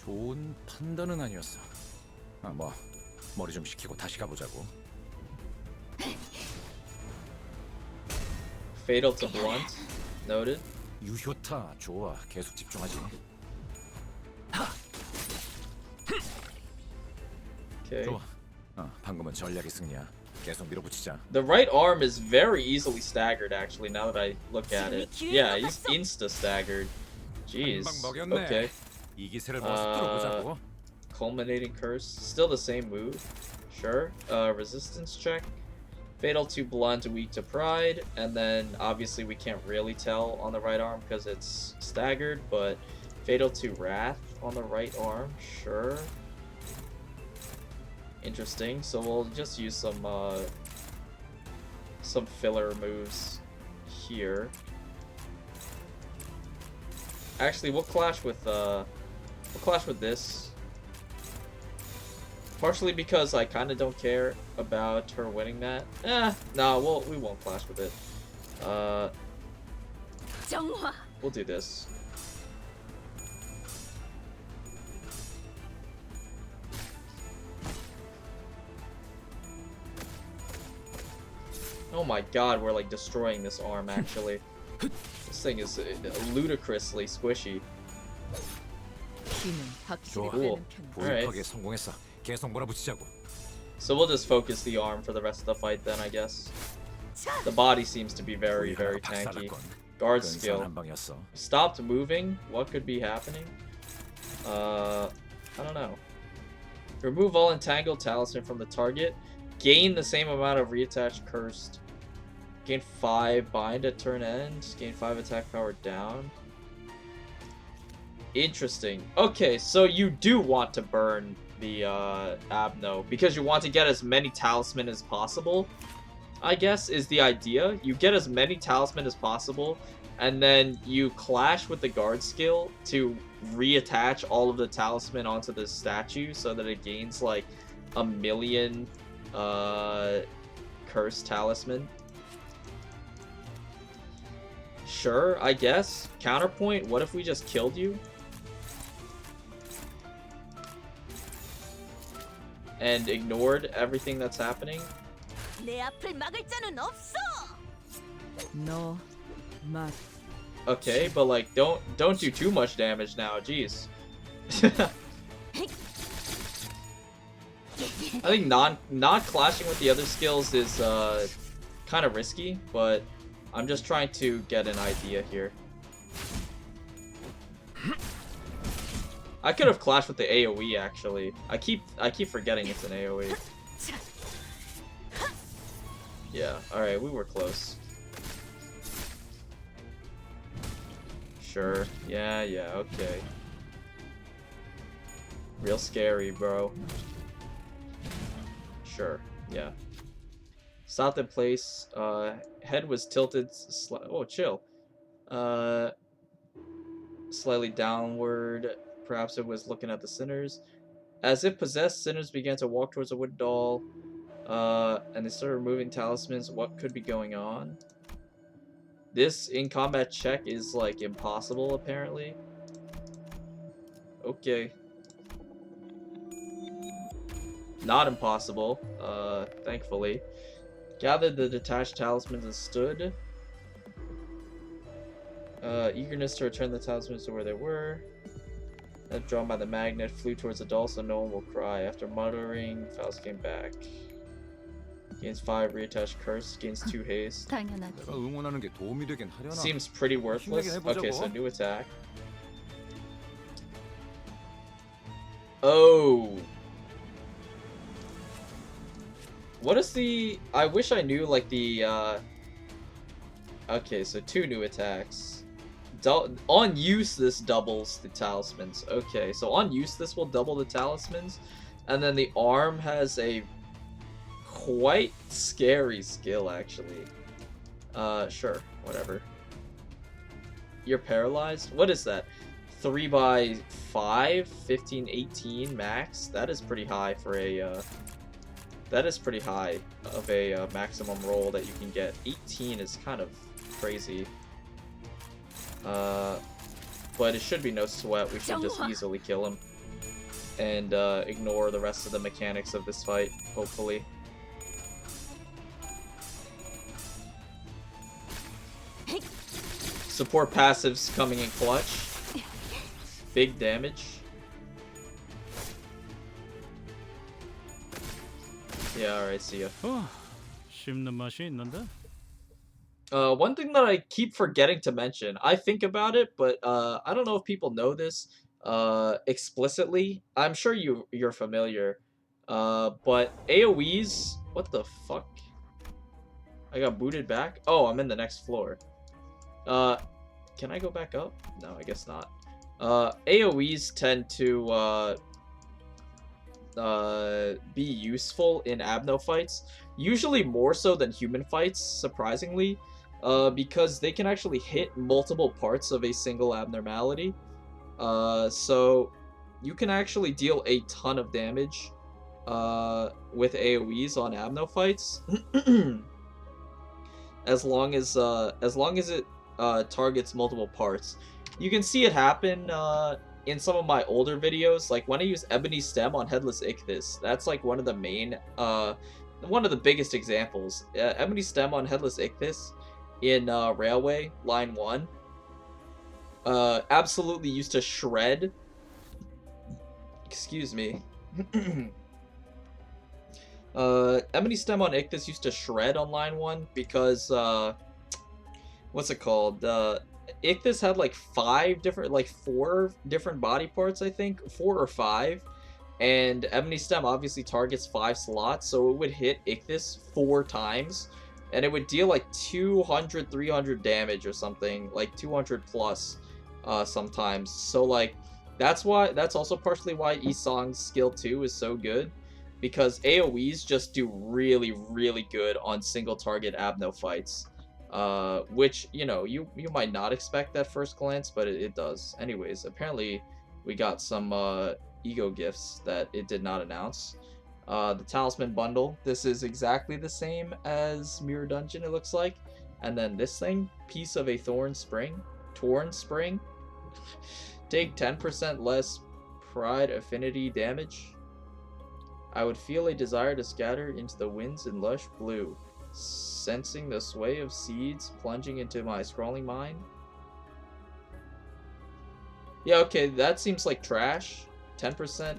좋은 판단은 아니었어. 뭐 머리 좀 식히고 다시 가보자고. Fatal to blunt. Noted. 유효타 좋아. 계속 집중하지. Okay. 좋아. 방금은 전략의 승리야. 계속 밀어붙이자. The right arm is very easily staggered, actually, now that I look at it. Yeah, he's insta-staggered. Jeez. Okay. 이 기세를 풀어보자고. Culminating Curse. Still the same move. Sure. Resistance check. Fatal to Blunt, weak to Pride. And then, obviously, we can't really tell on the right arm because it's staggered, but Fatal to Wrath on the right arm. Sure. Interesting. So we'll just use some filler moves here. Actually, we'll clash with this. Partially because I kind of don't care about her winning that. No, we won't clash with it. We'll do this. Oh my god, we're like destroying this arm actually. This thing is ludicrously squishy. 귀는 확실히 좋아. Cool. 빼는 편. 보육하게 성공했어. 계속 몰아붙이자고. So we'll just focus the arm for the rest of the fight then, I guess. The body seems to be very, very tanky. Guard skill. 한 방이었어. Stopped moving? What could be happening? I don't know. Remove all entangled talisman from the target. Gain the same amount of reattached cursed. Gain 5 bind at turn end. Gain 5 attack power down. Interesting. Okay, so you do want to burn the Abno because you want to get as many talisman as possible, I guess, is the idea. You get as many talisman as possible, and then you clash with the guard skill to reattach all of the talisman onto the statue so that it gains like 1,000,000 cursed talisman. Sure, I guess. Counterpoint, what if we just killed you? And ignored everything that's happening? 내 앞을 막을 자는 없어. 너 막. Okay, but like don't do too much damage now, jeez. I think not clashing with the other skills is kind of risky, but I'm just trying to get an idea here. I could have clashed with the AoE actually. I keep forgetting it's an AoE. Yeah, alright, we were close. Sure. Yeah, okay. Real scary, bro. Sure, yeah. Stopped in place. Head was tilted. Oh, chill. Slightly downward. Perhaps it was looking at the sinners. As if possessed, sinners began to walk towards a wooden doll. And they started removing talismans. What could be going on? This in-combat check is, like, impossible, apparently. Okay. Not impossible, thankfully. Gathered the detached talismans and stood. Eagerness to return the talismans to where they were. Drawn by the magnet, flew towards the doll so no one will cry. After muttering, Faust came back. Gains 5 reattached curse, gains 2 haste. 당연하지. 내가 응원하는 게 도움이 되긴 하려나? Seems pretty worthless. Okay, so new attack. Oh. What is the... I wish I knew, like, the, Okay, so 2 new attacks. On use, this doubles the talismans. Okay, so on use, this will double the talismans. And then the arm has a quite scary skill, actually. Sure, whatever. You're paralyzed? What is that? 3 by 5? 15, 18 max? That is pretty high for a, that is pretty high of a maximum roll that you can get. 18 is kind of crazy. But it should be no sweat. We should just easily kill him. And ignore the rest of the mechanics of this fight, hopefully. Support passives coming in clutch. Big damage. Yeah, alright, see ya. 씹는 맛이 있는데? One thing that I keep forgetting to mention, I think about it, but I don't know if people know this explicitly. I'm sure you're familiar. But AoEs, what the fuck? I got booted back? Oh, I'm in the next floor. Can I go back up? No, I guess not. AoEs tend to be useful in Abno fights, usually more so than human fights, surprisingly, because they can actually hit multiple parts of a single abnormality. So you can actually deal a ton of damage with AoEs on Abno fights, as long as it targets multiple parts. You can see it happen in some of my older videos, like when I use Ebony Stem on Headless Ichthys. That's like one of the main one of the biggest examples. Ebony Stem on Headless Ichthys in Railway Line 1 absolutely used to shred. Excuse me. Ebony Stem on Ichthys used to shred on Line 1 because, what's it called? Ichthys had like 4 different body parts, I think. 4 or 5. And Ebony Stem obviously targets 5 slots, so it would hit Ichthys 4 times. And it would deal like 200, 300 damage or something. Like 200 plus sometimes. So like, that's also partially why Isong's skill 2 is so good. Because AoEs just do really, really good on single target Abno fights. Which, you know, you might not expect at first glance, but it does. Anyways, apparently we got some ego gifts that it did not announce. The Talisman Bundle, this is exactly the same as Mirror Dungeon, it looks like. And then this thing, Piece of a Torn Spring. Take 10% less Pride Affinity damage. I would feel a desire to scatter into the winds in lush blue, sensing the sway of seeds plunging into my scrawling mind. Yeah, okay, that seems like trash. 10%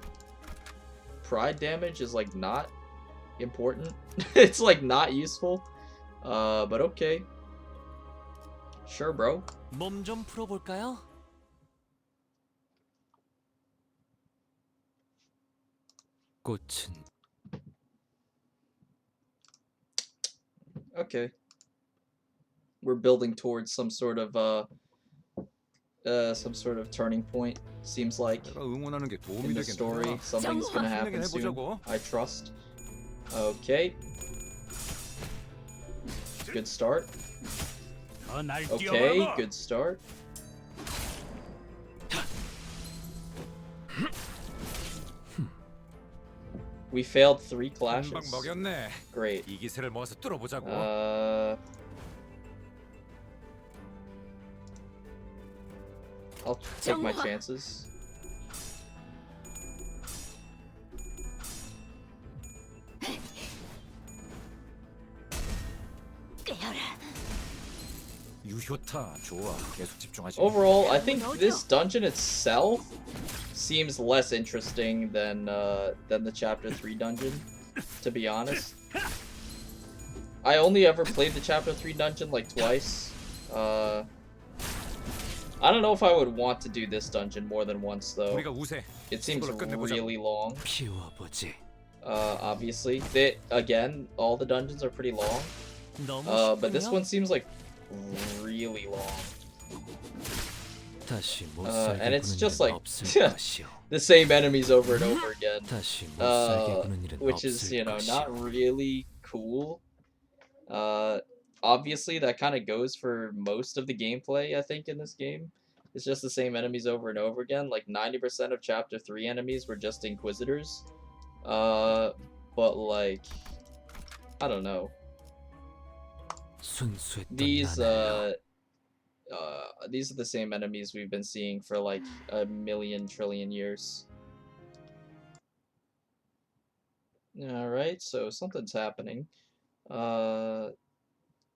pride damage is like not important. It's like not useful. But okay. Sure, bro. 몸 좀 풀어볼까요? 꽃은 Okay. We're building towards some sort of turning point. Seems like 내가 응원하는 게 도움이 in the story, 되겠구나. something's gonna happen soon. 해보자고. I trust. Okay. Good start. 더날 Okay, 뛰어보라고. good start. We failed 3 한방 clashes. 먹였네. Great. 이 기세를 모아서 뚫어보자고. I'll take my chances. 유효타 좋아. 계속 집중하지. Overall, I think this dungeon itself seems less interesting than the Chapter 3 dungeon, to be honest. I only ever played the Chapter 3 dungeon like twice. I don't know if I would want to do this dungeon more than once though. 우리가 우세. It seems 스스로 끝내보자고. really long. 피워보지. Obviously. Again, all the dungeons are pretty long. 너무 But this 쉽군요. one seems like really long. 다시 못 And it's 살게 just 구는 like 일은 없을 것이오. the same enemies over and over again. 다시 못 살게 구는 일은 Which is, 없을 you know, 것이오. not really cool. Obviously, that kind of goes for most of the gameplay, I think, in this game. It's just the same enemies over and over again. Like, 90% of Chapter 3 enemies were just Inquisitors. But, like, I don't know. 순수했던 These 나날로 are the same enemies we've been seeing for, like, a million trillion years. Alright, so something's happening.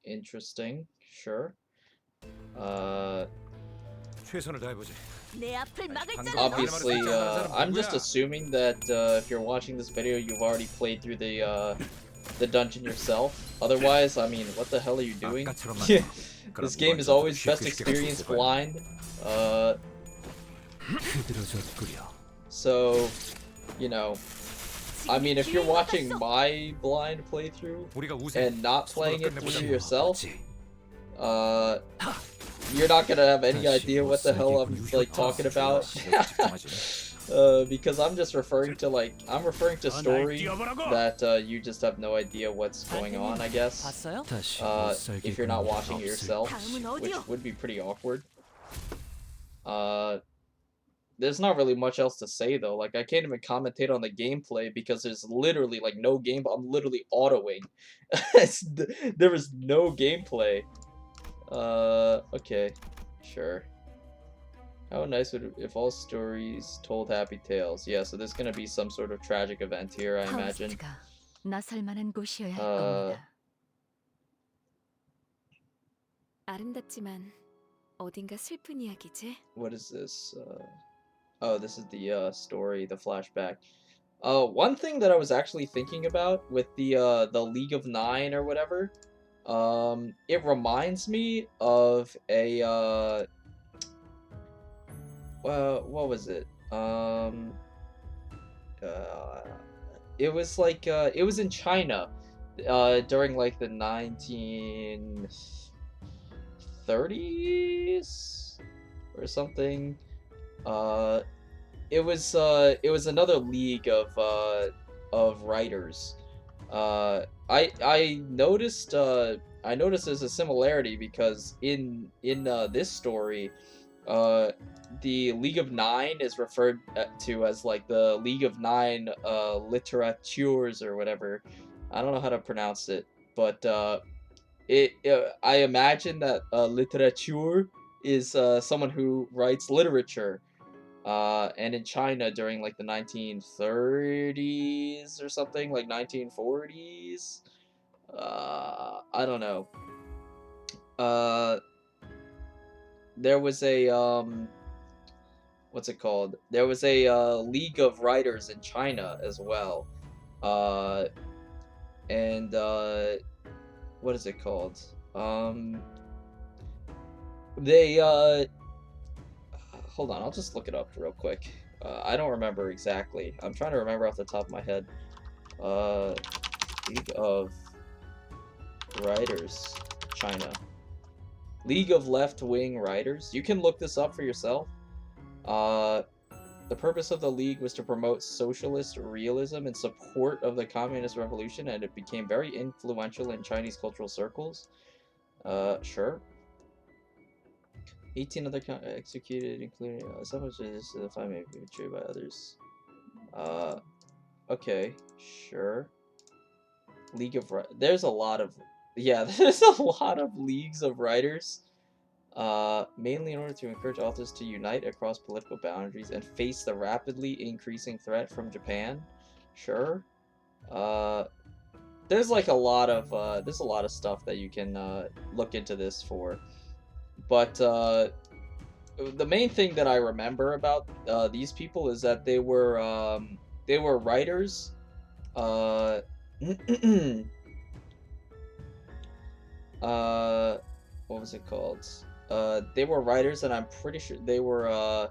Interesting. Sure. 최선을 다해보지. 내 앞을 막을 자는 Obviously, 없어. I'm just assuming that if you're watching this video, you've already played through the dungeon yourself. Otherwise, I mean, what the hell are you doing? 아까처럼만. This game is always best experienced blind. 흐드러졌구려. So, you know, I mean, if you're watching my blind playthrough 우리가 우세. and not playing it through 끝내보자고. yourself, 피워보지. you're not gonna have any idea what the hell I'm like talking about. Because I'm just referring to story that you just have no idea what's going on, I guess. 봤어요? 다시 못 살게 If you're not 구는 일은 watching it 없을 yourself, 다음은 which 어디요? would be pretty awkward. There's not really much else to say though. Like I can't even commentate on the gameplay because there's literally like no game. I'm literally autoing. There is no gameplay. Okay, sure. How nice would it if all stories told happy tales? Yeah, so there's gonna be some sort of tragic event here, I imagine. 파우스트가 나설 만한 곳이어야 할 어. 겁니다. 아름답지만 어딘가 슬픈 이야기지? What is this? Oh, this is the story, the flashback. One thing that I was actually thinking about with the League of Nine or whatever, it reminds me of a what was it? It was like it was in China, during like the 1930s or something. It was another league of writers. I noticed there's a similarity because in this story, the League of Nine is referred to as like the League of Nine Literatures or whatever. I don't know how to pronounce it, but I imagine that literature is someone who writes literature. And in China during like the 1930s or something, like 1940s. I don't know. There was a what's it called? There was a League of Writers in China as well. And what is it called? They hold on, I'll just look it up real quick. I don't remember exactly. I'm trying to remember off the top of my head. League of Writers, China. League of Left-Wing Writers. You can look this up for yourself. The purpose of the League was to promote socialist realism in support of the Communist Revolution, and it became very influential in Chinese cultural circles. Sure. 18 other executed, including some of this the five may be betrayed by others. Okay, sure. League of there's a lot of there's a lot of leagues of writers. Mainly in order to encourage authors to unite across political boundaries and face the rapidly increasing threat from Japan. Sure. There's like a lot of stuff that you can look into this for. But the main thing that I remember about these people is that they were writers. What was it called? They were writers, and I'm pretty sure they were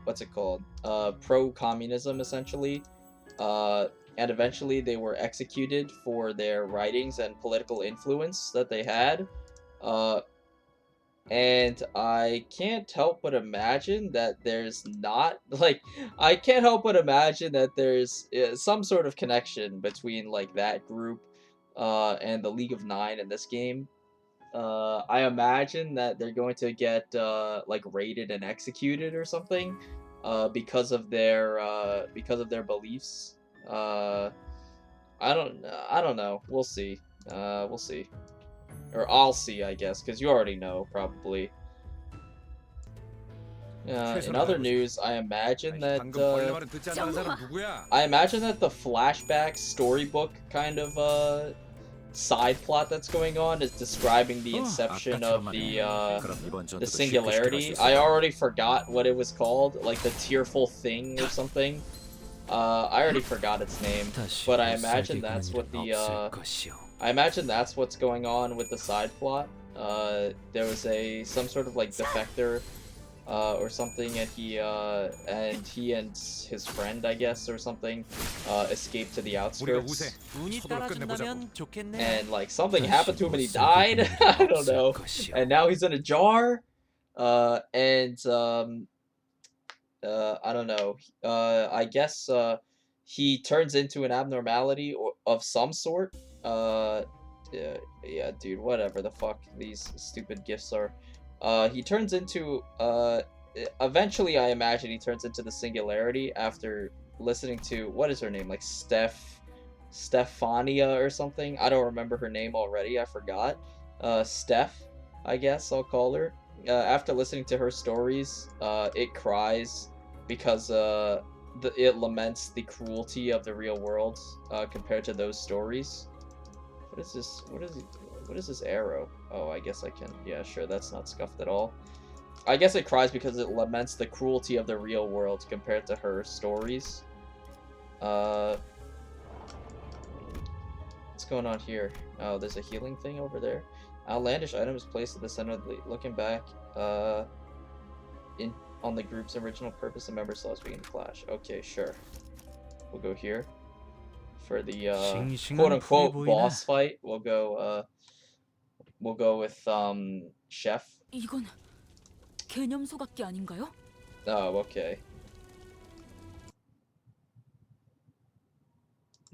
what's it called? Pro-communism, essentially. And eventually they were executed for their writings and political influence that they had. And I can't help but imagine that there's not, like, I can't help but imagine that there's some sort of connection between, like, that group and the League of Nine in this game. I imagine that they're going to get, like, raided and executed or something because of their beliefs. I don't know. We'll see. We'll see. Or I'll see, I guess, because you already know, probably. In other news, I imagine that the flashback storybook kind of side plot that's going on is describing the inception of the singularity. I already forgot what it was called, like the tearful thing or something. I already forgot its name, but I imagine that's what that's what's going on with the side plot. There was some sort of like defector or something, and he and his friend, I guess, or something, escaped to the outskirts. And like something happened to him and he died. I don't know. And now he's in a jar. I don't know. I guess he turns into an abnormality of some sort. Yeah, dude, whatever the fuck these stupid gifts are. He turns into eventually I imagine he turns into the singularity after listening to, what is her name, like Stephania or something. I don't remember her name already. I forgot. Steph, I guess I'll call her. After listening to her stories, it cries because it laments the cruelty of the real world compared to those stories. What is this? What is this arrow? Oh, I guess I can. Yeah, sure. That's not scuffed at all. I guess it cries because it laments the cruelty of the real world compared to her stories. What's going on here? Oh, there's a healing thing over there. Outlandish item is placed at the center of the looking back. On the group's original purpose, the member slots begin to clash. Okay, sure. We'll go here. For the quote-unquote boss fight, we'll go with Chef. 이건 개념 소각기 아닌가요? Oh, okay.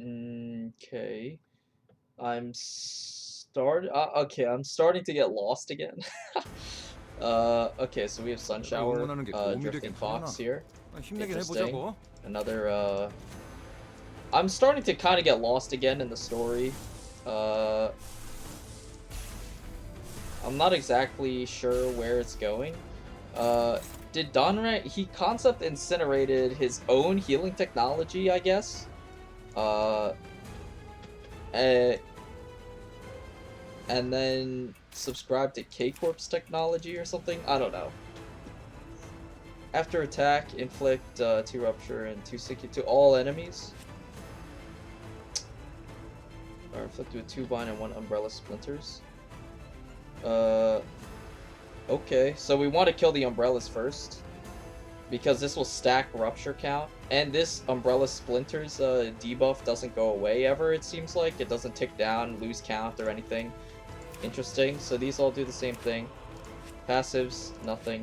Okay. I'm starting to get lost again. Okay, so we have Sunshower, Drifting Fox here. Interesting. Another, I'm starting to kind of get lost again in the story. I'm not exactly sure where it's going. Did Dongrang, he concept incinerated his own healing technology, I guess? And then subscribe to K-Corp's technology or something? I don't know. After attack, inflict 2 rupture and 2 sicky to all enemies. Or inflict with 2 bind and 1 umbrella splinters. Okay, so we want to kill the umbrellas first, because this will stack rupture count, and this umbrella splinters debuff doesn't go away ever, it seems like. It doesn't tick down, lose count, or anything. Interesting. So these all do the same thing. Passives, nothing.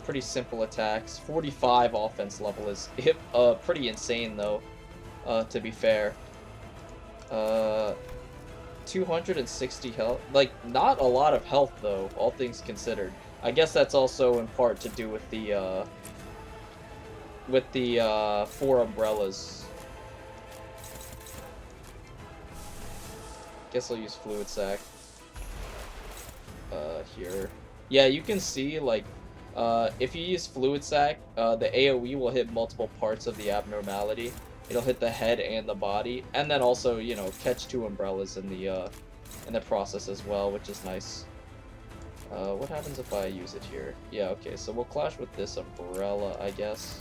Pretty simple attacks. 45 offense level is pretty insane though, to be fair. 260 health. Like, not a lot of health though, all things considered. I guess that's also in part to do with the 4 umbrellas. Guess I'll use Fluid Sac. Here. Yeah, you can see, like, if you use Fluid Sac, the AoE will hit multiple parts of the abnormality. It'll hit the head and the body, and then also, you know, catch 2 umbrellas in the process as well, which is nice. What happens if I use it here? Yeah, okay, so we'll clash with this umbrella, I guess.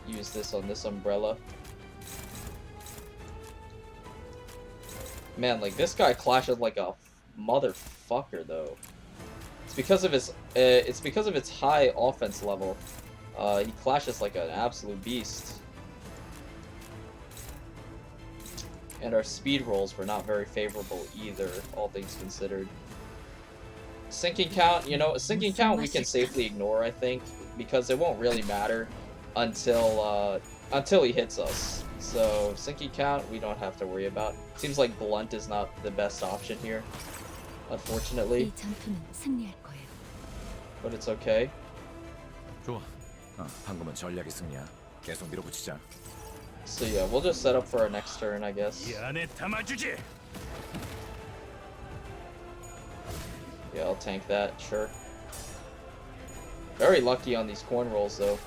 Use this on this umbrella. Man, like, this guy clashes like a motherfucker, though. It's because of its high offense level. He clashes like an absolute beast. And our speed rolls were not very favorable either, all things considered. Sinking count, you know, a sinking count we can safely ignore, I think, because it won't really matter until he hits us. So, sinking count, we don't have to worry about. Seems like Blunt is not the best option here, unfortunately. But it's okay. 좋아. 방금은 전략의 승리야. 계속 밀어붙이자. So yeah, we'll just set up for our next turn, I guess. 이 안에 담아주지. Yeah, I'll tank that, sure. Very lucky on these corn rolls, though.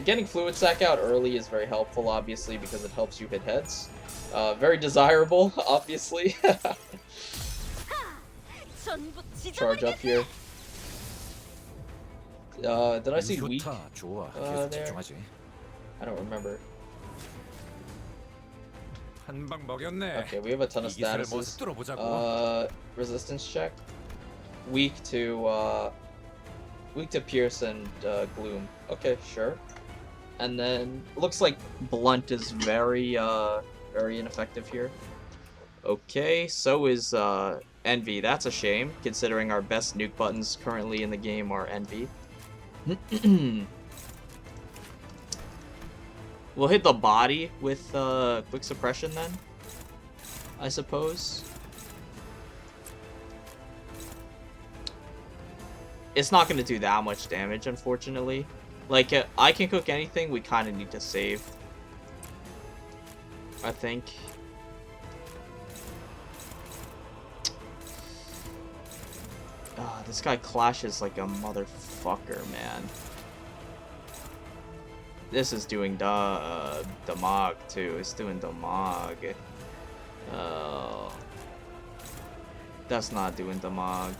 Getting Fluid Sac out early is very helpful, obviously, because it helps you hit heads. Very desirable, obviously. Charge up here. Did I see weak? There? I don't remember. Okay, we have a ton of statuses. Resistance check. Weak to Pierce and Gloom. Okay, sure. And then looks like Blunt is very ineffective here. Okay, so is Envy. That's a shame, considering our best nuke buttons currently in the game are Envy. We'll hit the body with quick suppression then, I suppose. It's not going to do that much damage, unfortunately. Like, I can cook anything, we kind of need to save, I think. This guy clashes like a motherfucker, man. This is doing damage too. It's doing damage. That's not doing damage.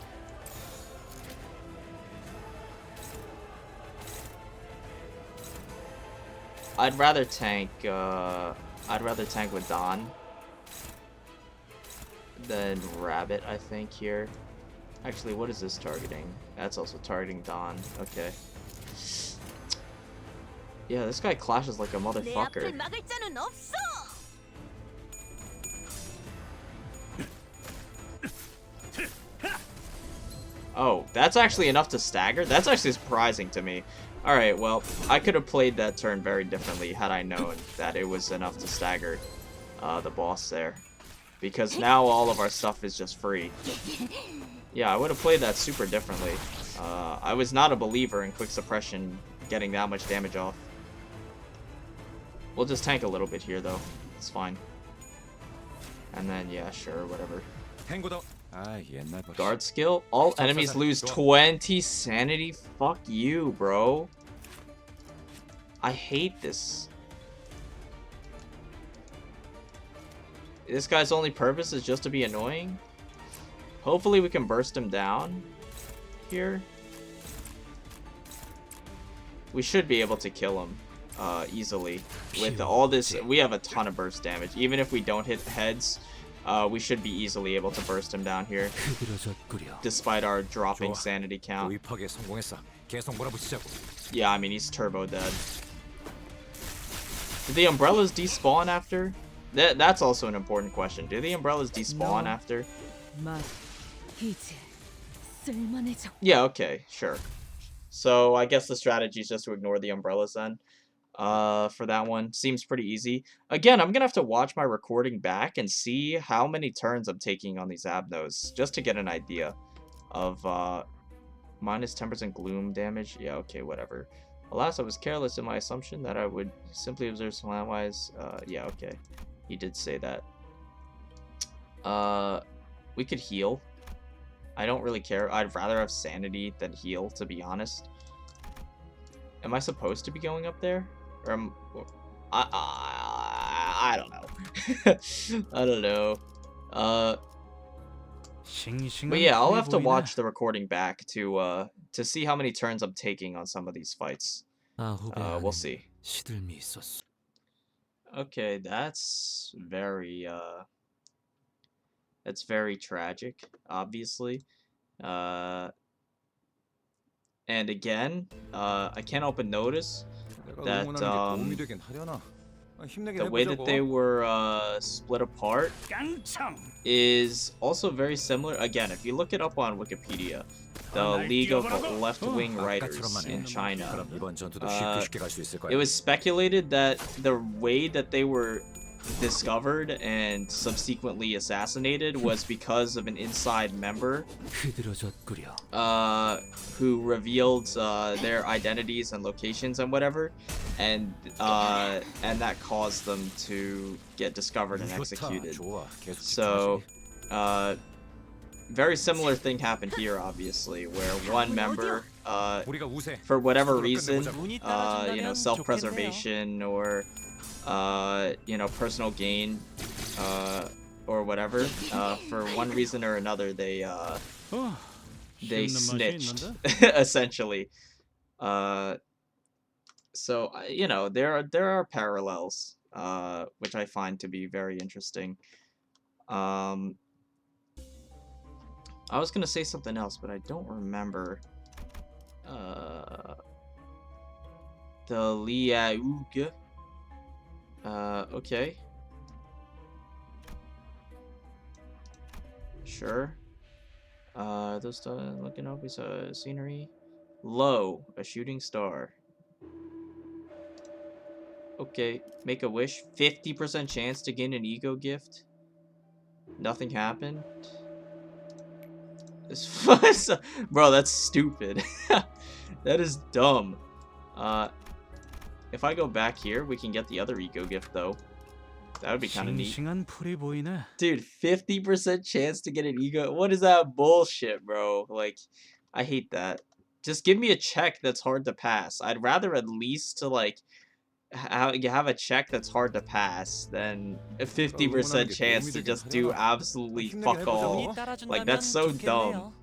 I'd rather tank with Don than Rabbit, I think, here. Actually, what is this targeting? That's also targeting Don. Okay. Yeah, this guy clashes like a motherfucker. Oh, that's actually enough to stagger? That's actually surprising to me. Alright, well, I could have played that turn very differently had I known that it was enough to stagger the boss there. Because now all of our stuff is just free. Yeah, I would have played that super differently. I was not a believer in quick suppression getting that much damage off. We'll just tank a little bit here, though. It's fine. And then, yeah, sure, whatever. Guard skill? All enemies lose 20 sanity? Fuck you, bro. I hate this. This guy's only purpose is just to be annoying? Hopefully we can burst him down here. We should be able to kill him easily. With all this, we have a ton of burst damage. Even if we don't hit heads, we should be easily able to burst him down here. Despite our dropping sanity count. Yeah, I mean, he's turbo dead. Did the umbrellas despawn after? That's also an important question. Do the umbrellas despawn after? Yeah, okay, sure. So I guess the strategy is just to ignore the umbrellas then. For that one. Seems pretty easy. Again, I'm gonna have to watch my recording back and see how many turns I'm taking on these Abnos, just to get an idea of minus 10% gloom damage. Yeah, okay, whatever. Alas, I was careless in my assumption that I would simply observe slant-wise. Yeah, okay. He did say that. We could heal. I don't really care. I'd rather have sanity than heal, to be honest. Am I supposed to be going up there? Or I don't know. I don't know. But yeah, I'll have to watch the recording back to see how many turns I'm taking on some of these fights. We'll see. Okay, that's very tragic, obviously. And again, I can't help but notice that the way that they were split apart is also very similar. Again, if you look it up on Wikipedia, the League of Left-Wing Writers in China, it was speculated that the way that they were discovered and subsequently assassinated was because of an inside member who revealed their identities and locations and whatever, and that caused them to get discovered and executed. So very similar thing happened here, obviously, where one member for whatever reason, you know, self-preservation or you know, personal gain, or whatever, for one reason or another, they snitched, essentially. So, you know, there are parallels, which I find to be very interesting. I was gonna say something else, but I don't remember. The Liaoug. Okay. Sure. Those looking up is scenery. Low, a shooting star. Okay, make a wish. 50% chance to gain an ego gift. Nothing happened. This was, bro, that's stupid. That is dumb. If I go back here, we can get the other ego gift, though. That would be kind of neat. Dude, 50% chance to get an ego. What is that bullshit, bro? Like, I hate that. Just give me a check that's hard to pass. I'd rather at least to, like, you have a check that's hard to pass than a 50% chance to just do absolutely fuck all. Like, that's so dumb.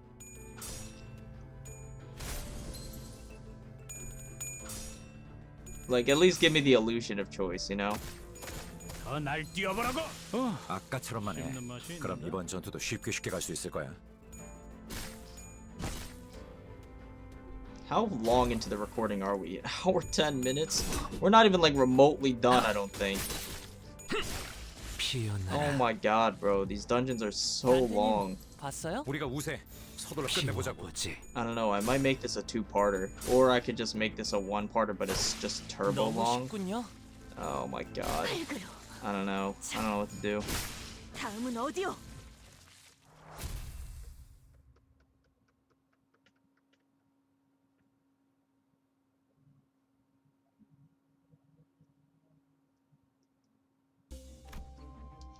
Like, at least give me the illusion of choice, you know? 날 뛰어보라고. 아까처럼만 해. 씹는 맛이 그럼 있는데? 이번 전투도 쉽게 갈 수 있을 거야. How long into the recording are we? An hour 10 minutes? We're not even like remotely done, I don't think. Oh my god, bro. These dungeons are so long. 봤어요? 우리가 우세. 서둘러 끝내보자고. I don't know, I might make this a two-parter. Or I could just make this a one-parter, but it's just turbo 너무 long. 쉽군요. Oh my god. I don't know. I don't know what to do. 다음은 어디요?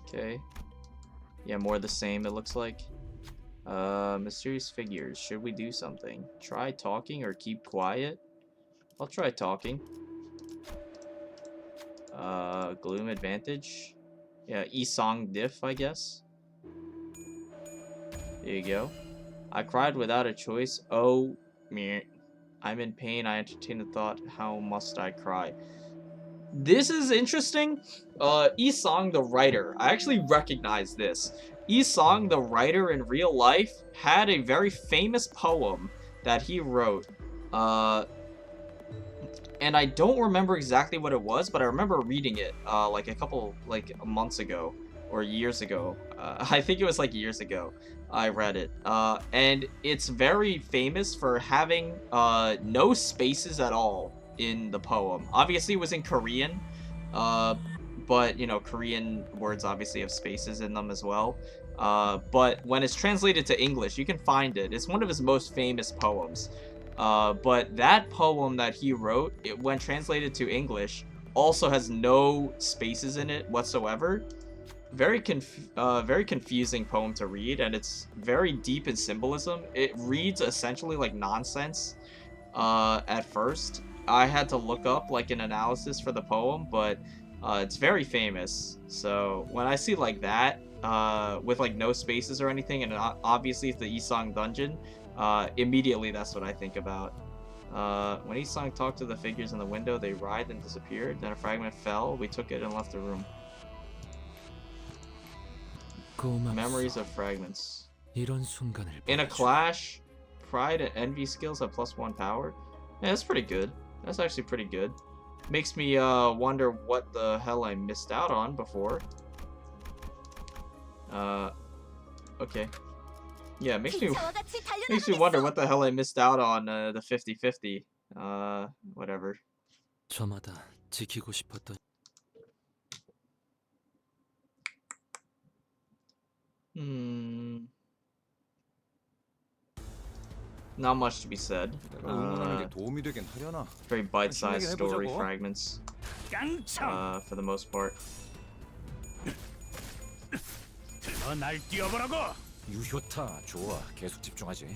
Okay. Yeah, more of the same, it looks like. Mysterious figures. Should we do something? Try talking or keep quiet? I'll try talking. Gloom advantage. Yeah, Isong diff, I guess. There you go. I cried without a choice. Oh, meh. I'm in pain. I entertain the thought, how must I cry? This is interesting. Isong the writer. I actually recognize this. Isong the writer in real life had a very famous poem that he wrote. And I don't remember exactly what it was, but I remember reading it like a couple months ago or years ago. I think it was like years ago I read it. And it's very famous for having no spaces at all in the poem. Obviously it was in Korean, but you know, Korean words obviously have spaces in them as well. But when it's translated to English, you can find it. It's one of his most famous poems. But that poem that he wrote, when translated to English, also has no spaces in it whatsoever. Very confusing poem to read, and it's very deep in symbolism. It reads essentially like nonsense at first. I had to look up like an analysis for the poem, but it's very famous. So when I see like that, with like no spaces or anything, and obviously it's the Isong dungeon, immediately that's what I think about. When Isong talked to the figures in the window, they writhed and disappeared. Then a fragment fell. We took it and left the room. Memories of fragments. In a clash, pride and envy skills have +1 power. Yeah, that's pretty good. That's actually pretty good. Makes me wonder what the hell I missed out on before. Okay. Yeah, it makes me wonder what the hell I missed out on the 50-50. Whatever. 저마다 지키고 싶었던 Not much to be said. 응원하는 게 도움이 되긴 하려나. Very bite-sized story 해보자고. fragments. 깡총. For the most part. 날 뛰어보라고. 유효타 좋아. 계속 집중하지.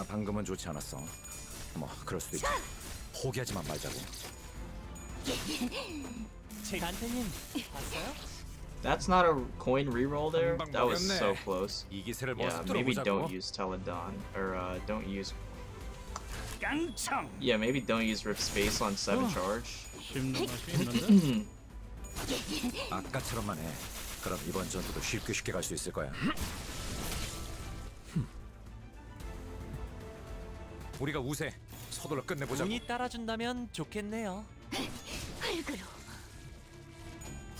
방금은 좋지 않았어. 뭐 그럴 수도 있지. 포기하지만 말자고. 간태님 봤어요? That's not a coin reroll there. That was so close. 이 기세를 Yeah, 먼저 maybe 들어보자고. don't use Teledon, or don't use. 깡총. Yeah, maybe don't use Rip Space on 7 charge. 씹는 맛이 있는데? 아까처럼만 해. 그럼 이번 전투도 쉽게 갈 수 있을 거야. 우리가 우세. 서둘러 끝내보자고. 운이 따라준다면 좋겠네요.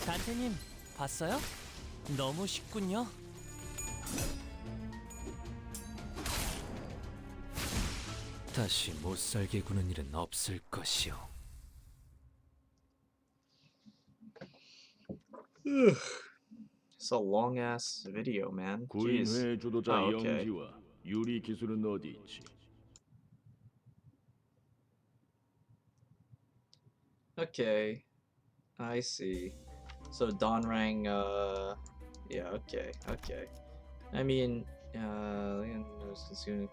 간태님 봤어요? 너무 쉽군요. 다시 못 살게 구는 일은 없을 것이요. It's a long ass video, man. 구인 Jeez. 회 주도자 아, 오케이. 영지와 유리 기술은 어디 있지? Okay, I see. So Dongrang, yeah, okay. I mean, Leon was consumed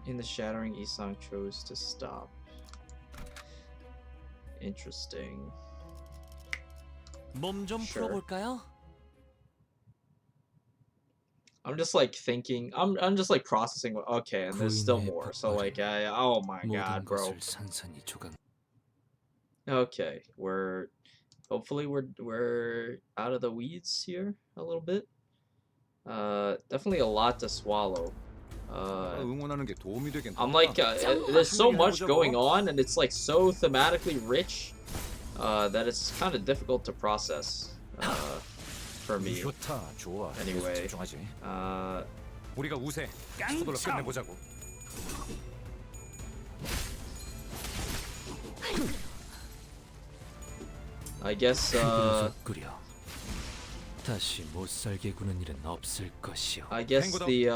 in the shattering, Isang chose to stop. Interesting. 몸 좀 Sure. 풀어볼까요? I'm just like thinking. I'm just like processing. Okay, and there's still 부인의 more. So 폭발이 like, oh my 모든 god, bro. 것을 산산이 조각. Okay, hopefully we're out of the weeds here a little bit. Definitely a lot to swallow. 응원하는 게 도움이 되겠다. I'm like, there's so much going on, and it's like so thematically rich that it's kind of difficult to process for me. 좋다, 좋아. Anyway, 집중하지. 우리가 우세. 서둘러 깡총. 끝내보자고. I guess 끓여. 다시 못 살게 구는 일은 없을 것이요. I guess the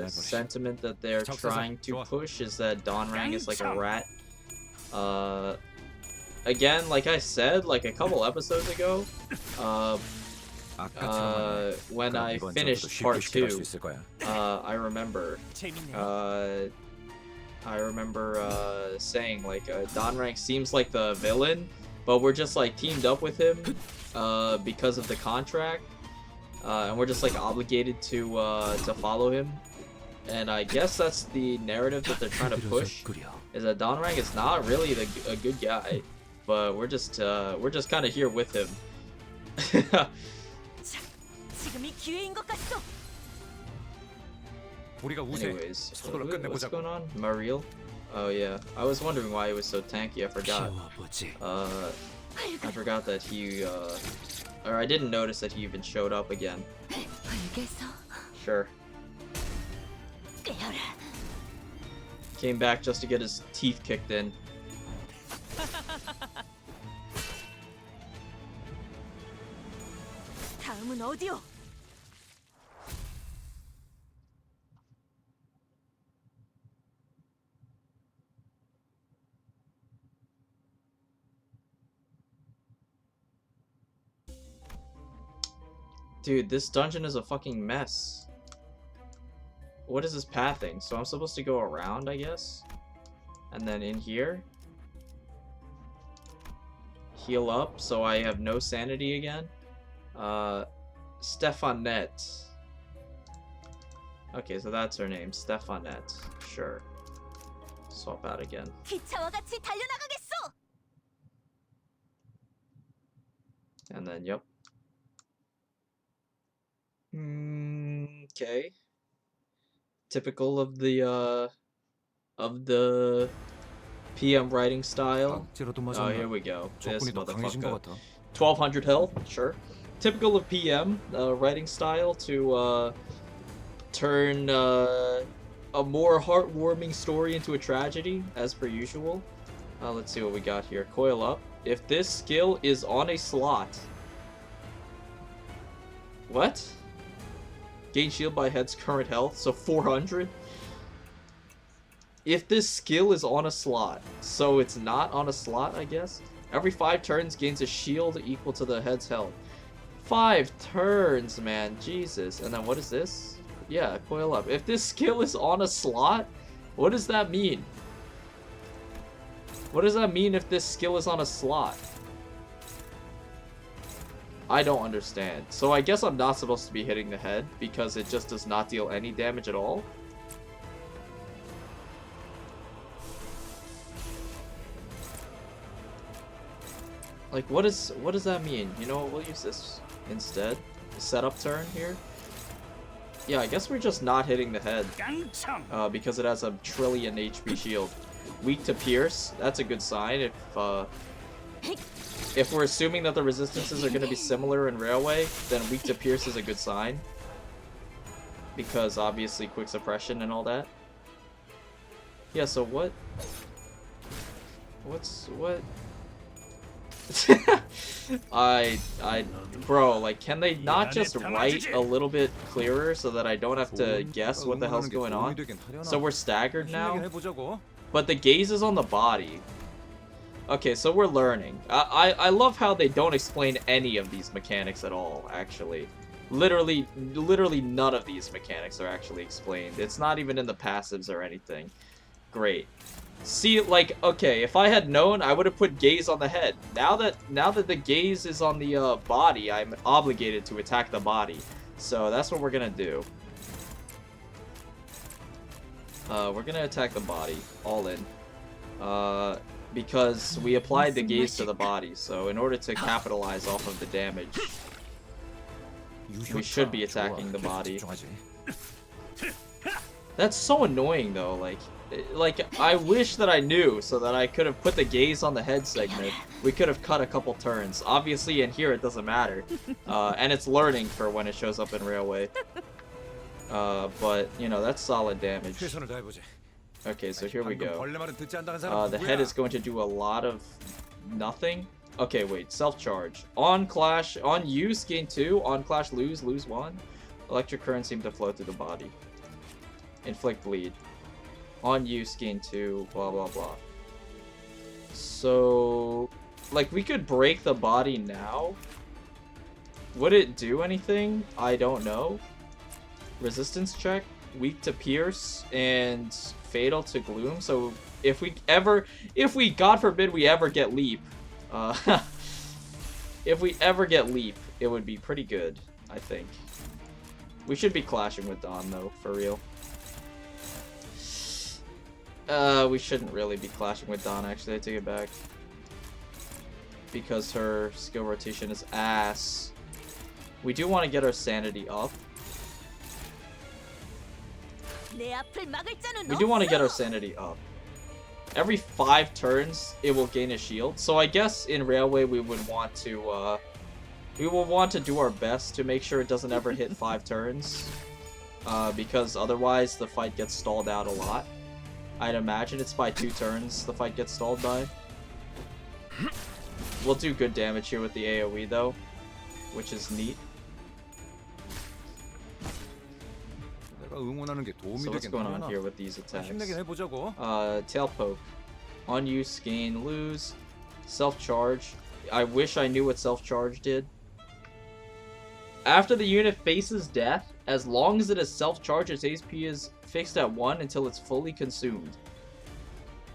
sentiment that they're trying to push is that Dongrang is like a rat. Again, like I said, like a couple episodes ago, when I finished part 2, I remember saying like Dongrang seems like the villain, but we're just like teamed up with him because of the contract, and we're just like obligated to follow him. And I guess that's the narrative that they're trying to push, is that Dongrang is not really a good guy, but we're just kind of here with him. 지금이 기회인 것 같소. 우리가 우세. Anyways, 서둘러 what's 끝내보자고. going on? Mariel? Oh yeah, I was wondering why he was so tanky. I forgot. 키워보지. I forgot that he or I didn't notice that he even showed up again. 알겠어. Sure. 깨어라. Came back just to get his teeth kicked in. 다음은 어디요? Dude, this dungeon is a fucking mess. What is this pathing? So I'm supposed to go around, I guess? And then in here? Heal up so I have no sanity again? Stefanette. Okay, so that's her name, Stefanette. Sure. Swap out again. 기차와 같이 달려나가겠소. And then, yep. Okay. Typical of the PM writing style. Oh, here we go. This motherfucker. 1200 health, sure. Typical of PM writing style to turn a more heartwarming story into a tragedy, as per usual. Let's see what we got here. Coil up. If this skill is on a slot. What? Gain shield by head's current health, so 400? If this skill is on a slot, so it's not on a slot, I guess? Every 5 turns gains a shield equal to the head's health. 5 turns, man, Jesus. And then what is this? Yeah, coil up. If this skill is on a slot, what does that mean? What does that mean if this skill is on a slot? I don't understand. So I guess I'm not supposed to be hitting the head because it just does not deal any damage at all. Like, what does that mean? You know what, we'll use this instead. Setup turn here. Yeah, I guess we're just not hitting the head. Because it has a trillion HP shield. Weak to pierce, that's a good sign. If we're assuming that the resistances are going to be similar in Railway, then weak to pierce is a good sign. Because obviously quick suppression and all that. Yeah, so what? What? Bro, like, can they not just write a little bit clearer so that I don't have to guess what the hell's going on? So we're staggered now? But the gaze is on the body. Okay, so we're learning. I love how they don't explain any of these mechanics at all, actually. Literally none of these mechanics are actually explained. It's not even in the passives or anything. Great. See, like, okay, if I had known, I would have put gaze on the head. Now that the gaze is on the body, I'm obligated to attack the body. So that's what we're gonna do. We're gonna attack the body, all in. Because we applied the gaze to the body, so in order to capitalize off of the damage, we should be attacking the body. That's so annoying though, like I wish that I knew so that I could have put the gaze on the head segment. We could have cut a couple turns. Obviously in here it doesn't matter. And it's learning for when it shows up in Railway. But, you know, that's solid damage. Okay, so here we go. The head is going to do a lot of nothing. Okay, wait, self-charge. On Clash, on use, gain 2. On Clash, lose 1. Electric current seems to flow through the body. Inflict bleed. On use, gain 2, blah, blah, blah. So, like, we could break the body now. Would it do anything? I don't know. Resistance check, weak to pierce, and fatal to gloom. So if we, God forbid, we ever get leap, if we ever get leap, it would be pretty good, I think. We should be clashing with Dawn though, for real. We shouldn't really be clashing with Dawn, actually, I take it back. Because her skill rotation is ass. We do want to get our sanity up. We do want to get our sanity up. Every 5 turns, it will gain a shield. So I guess in Railway we would want to, do our best to make sure it doesn't ever hit 5 turns. Because otherwise the fight gets stalled out a lot. I'd imagine it's by 2 turns the fight gets stalled by. We'll do good damage here with the AoE though, which is neat. So what's going on here with these attacks? Tail poke. On use, gain, lose. Self-charge. I wish I knew what self-charge did. After the unit faces death, as long as it is self-charged, its HP is fixed at 1 until it's fully consumed.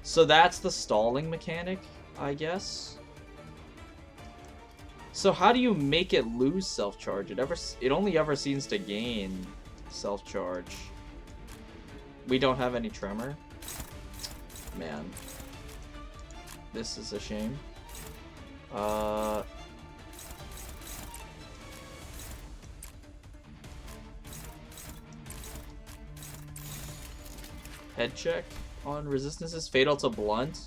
So that's the stalling mechanic, I guess. So how do you make it lose self-charge? It only ever seems to gain self-charge. We don't have any tremor. Man. This is a shame. Head check on resistances. Fatal to blunt.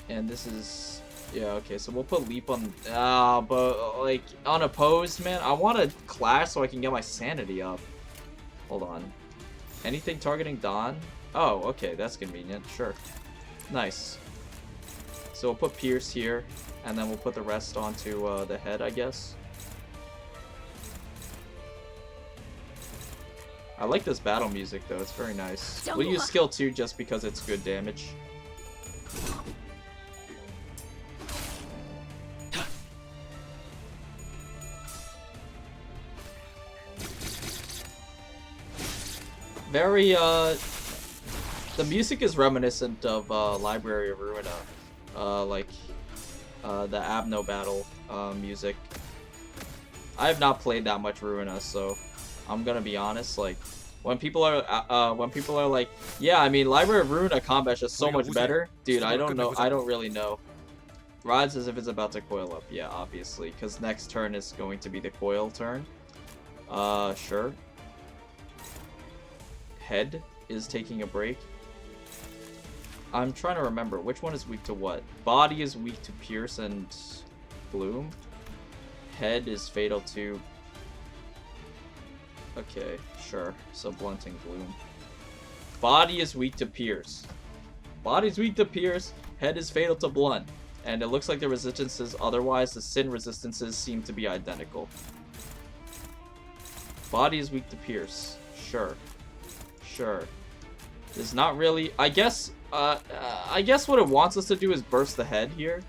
And this is... Yeah, okay, so we'll put leap on... but, like, unopposed, man. I want to clash so I can get my sanity up. Hold on. Anything targeting Dawn? Oh, okay, that's convenient. Sure. Nice. So we'll put Pierce here, and then we'll put the rest onto the head, I guess. I like this battle music, though. It's very nice. We'll use skill 2 just because it's good damage. Very, the music is reminiscent of, Library of Ruina. Like, the Abno battle, music. I have not played that much Ruina, so I'm gonna be honest, like, when people are like, yeah, I mean, Library of Ruina combat is just so much better. Dude, I don't know, I don't really know. Rides as if it's about to coil up. Yeah, obviously, because next turn is going to be the coil turn. Sure. Head is taking a break. I'm trying to remember which one is weak to what. Body is weak to pierce and gloom. Head is fatal to... Okay, sure. So blunt and gloom. Body is weak to pierce. Body's weak to pierce. Head is fatal to blunt. And it looks like the resistances, otherwise the sin resistances seem to be identical. Body is weak to pierce. Sure. Sure. There's not really... I guess what it wants us to do is burst the head here.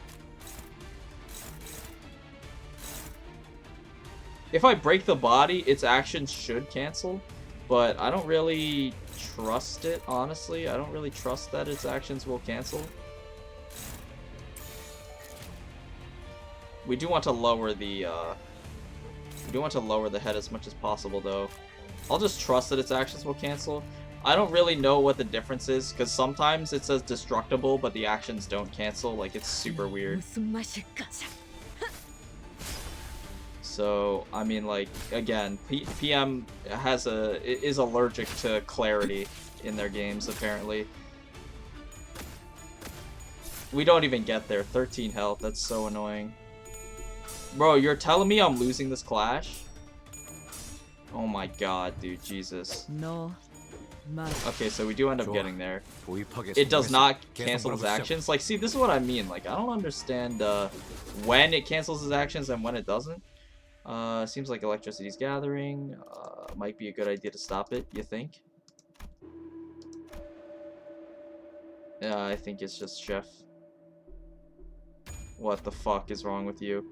If I break the body, its actions should cancel. But I don't really trust it, honestly. I don't really trust that its actions will cancel. We do want to lower the head as much as possible, though. I'll just trust that its actions will cancel. I don't really know what the difference is, because sometimes it says destructible, but the actions don't cancel. Like, it's super weird. So, I mean, like, again, PM is allergic to clarity in their games, apparently. We don't even get there. 13 health, that's so annoying. Bro, you're telling me I'm losing this clash? Oh my god, dude, Jesus. No. Okay, so we do end up getting there. It does not cancel his actions. Like, see, this is what I mean. Like, I don't understand when it cancels his actions and when it doesn't. Seems like electricity's gathering. Might be a good idea to stop it, you think? Yeah, I think it's just Chef. What the fuck is wrong with you?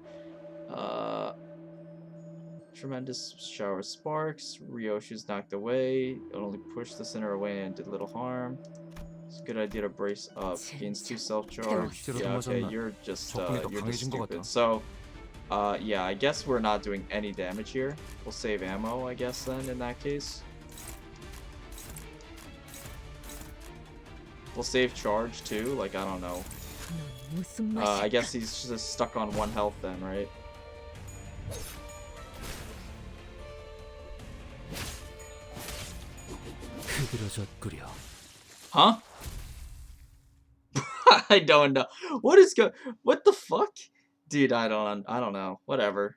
Tremendous shower of sparks. Ryoshi's knocked away. It only pushed the center away and did little harm. It's a good idea to brace up. Gains 2 self-charge. Yeah, okay, you're just stupid. So, yeah, I guess we're not doing any damage here. We'll save ammo, I guess, then, in that case. We'll save charge, too. Like, I don't know. I guess he's just stuck on 1 health then, right? Huh? I don't know. What the fuck? Dude, I don't know. Whatever.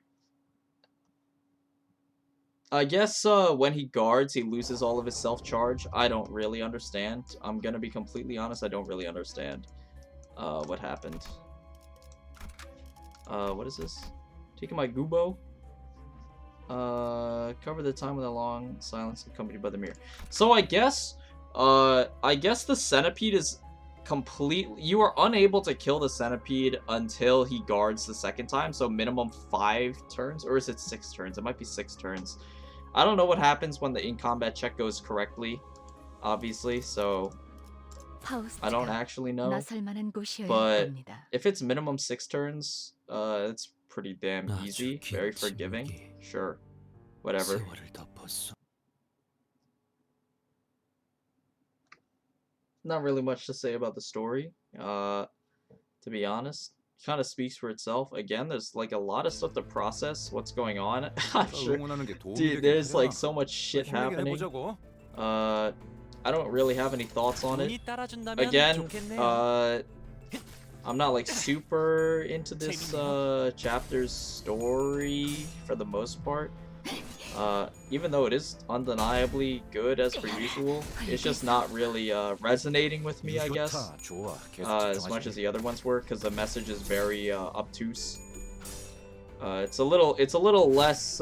I guess when he guards, he loses all of his self-charge. I don't really understand. I'm gonna be completely honest, I don't really understand what happened. What is this? Taking my Gubo. Cover the time with a long silence accompanied by the mirror. So I guess the centipede is completely... You are unable to kill the centipede until he guards the second time, so minimum 5 turns, or is it 6 turns? It might be 6 turns. I don't know what happens when the in-combat check goes correctly, obviously, so I don't actually know. But if it's minimum 6 turns, it's pretty damn easy, very forgiving. Sure, whatever. Not really much to say about the story, to be honest. Kind of speaks for itself. Again, there's like a lot of stuff to process what's going on. I'm sure, dude, there's like so much shit happening. I don't really have any thoughts on it. Again, I'm not like super into this chapter's story for the most part. Even though it is undeniably good as per usual, it's just not really resonating with me, I guess, as much as the other ones were, because the message is very obtuse. It's a little less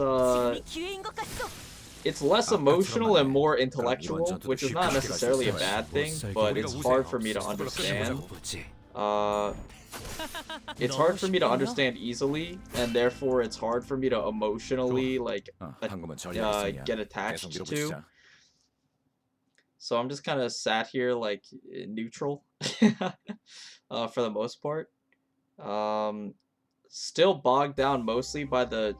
it's less emotional and more intellectual, which is not necessarily a bad thing, but it's hard for me to understand. It's hard for me to understand easily, and therefore it's hard for me to emotionally like get attached to. So I'm just kind of sat here like neutral for the most part. Still bogged down mostly by the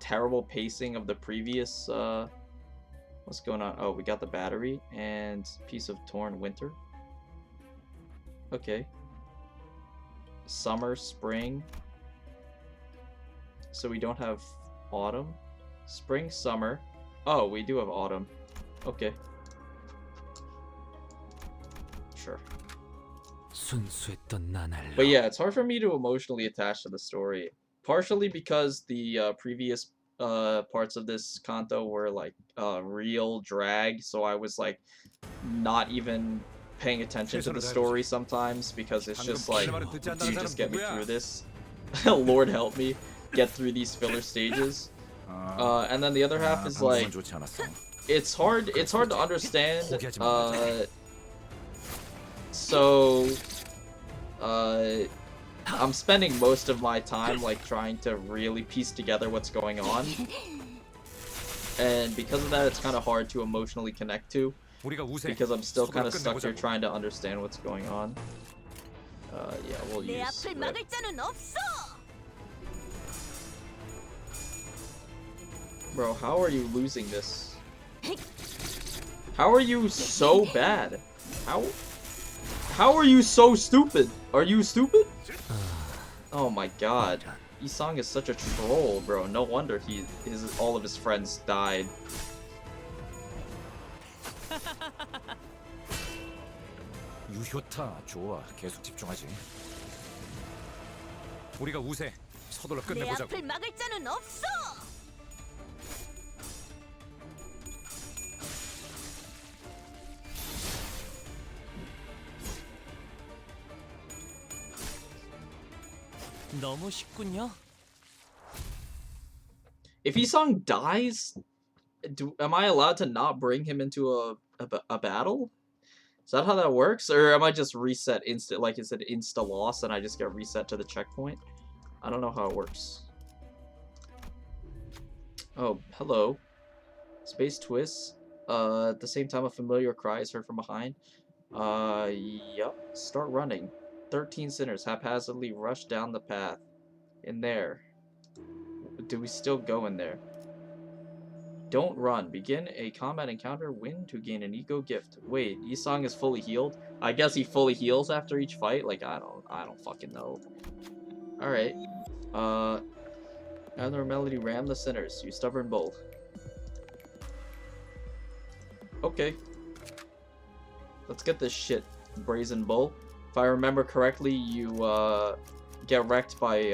terrible pacing of the previous. What's going on? Oh, we got the battery and piece of torn winter. Okay. Summer, spring. So we don't have autumn. Spring, summer. Oh, we do have autumn. Okay. Sure. But yeah, it's hard for me to emotionally attach to the story. Partially because the previous parts of this Canto were like real drag, so I was like not even paying attention to the story sometimes, because it's just like, dude, just get me through this. Lord help me get through these filler stages. And then the other half is like, it's hard to understand. So I'm spending most of my time like trying to really piece together what's going on, and because of that it's kind of hard to emotionally connect to, because I'm still kind of stuck here trying to understand what's going on. Yeah, we'll 내 use 앞을 막을 자는 없어. Bro, how are you losing this? How are you so bad? How are you so stupid? Are you stupid? Oh my god. Isang is such a troll, bro. No wonder all of his friends died. 유효타 좋아. 계속 집중하지. 우리가 우세. 서둘러 내 끝내보자고. 앞을 막을 자는 없어. 너무 쉽군요. If Isang dies, am I allowed to not bring him into a battle? Is that how that works? Or am I just reset instant, like is it insta loss and I just get reset to the checkpoint? I don't know how it works. Oh, hello. Space twist. At the same time a familiar cry is heard from behind. Yup. Start running. 13 sinners haphazardly rush down the path. In there. Do we still go in there? Don't run. Begin a combat encounter. Win to gain an ego gift. Wait, Isang is fully healed? I guess he fully heals after each fight? Like, I don't fucking know. Alright. Another melody ram the sinners. You stubborn bull. Okay. Let's get this shit, brazen bull. If I remember correctly, you get wrecked by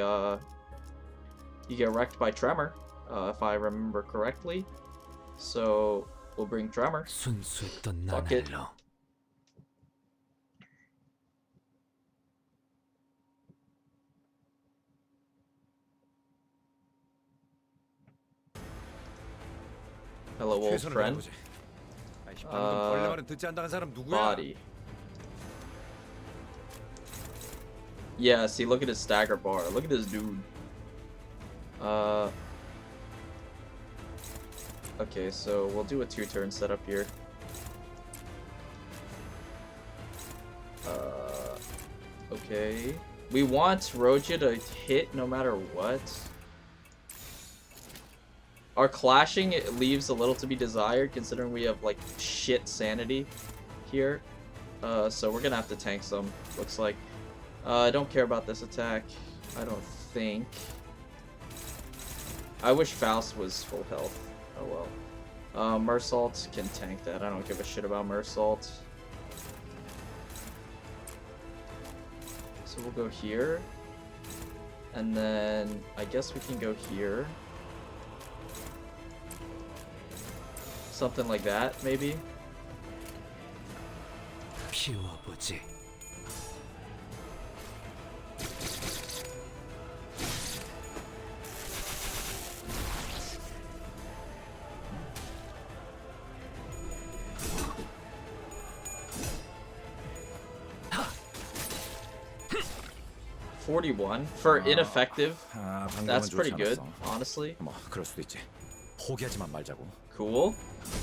Tremor. If I remember correctly. So we'll bring Tremor. 순수했던 Fuck it. 나날로. Hello, old 최선을 friend. 다해보지. 방금 벌레 말은 듣지 않다는 사람 누구야? Body. Yeah, see, look at his stagger bar. Look at this dude. Okay, so we'll do a 2-turn setup here. Okay. We want Roja to hit no matter what. Our clashing, it leaves a little to be desired, considering we have, like, shit sanity here. So we're gonna have to tank some, looks like. I don't care about this attack. I don't think. I wish Faust was full health. Oh well. Mersault can tank that. I don't give a shit about Mersault. So we'll go here. And then I guess we can go here. Something like that, maybe. 피워보지. 41 for ineffective. 방금은 That's 좋지 pretty good, 않았어. honestly. 뭐 그럴 수도 있지. 포기하지만 말자고. Cool.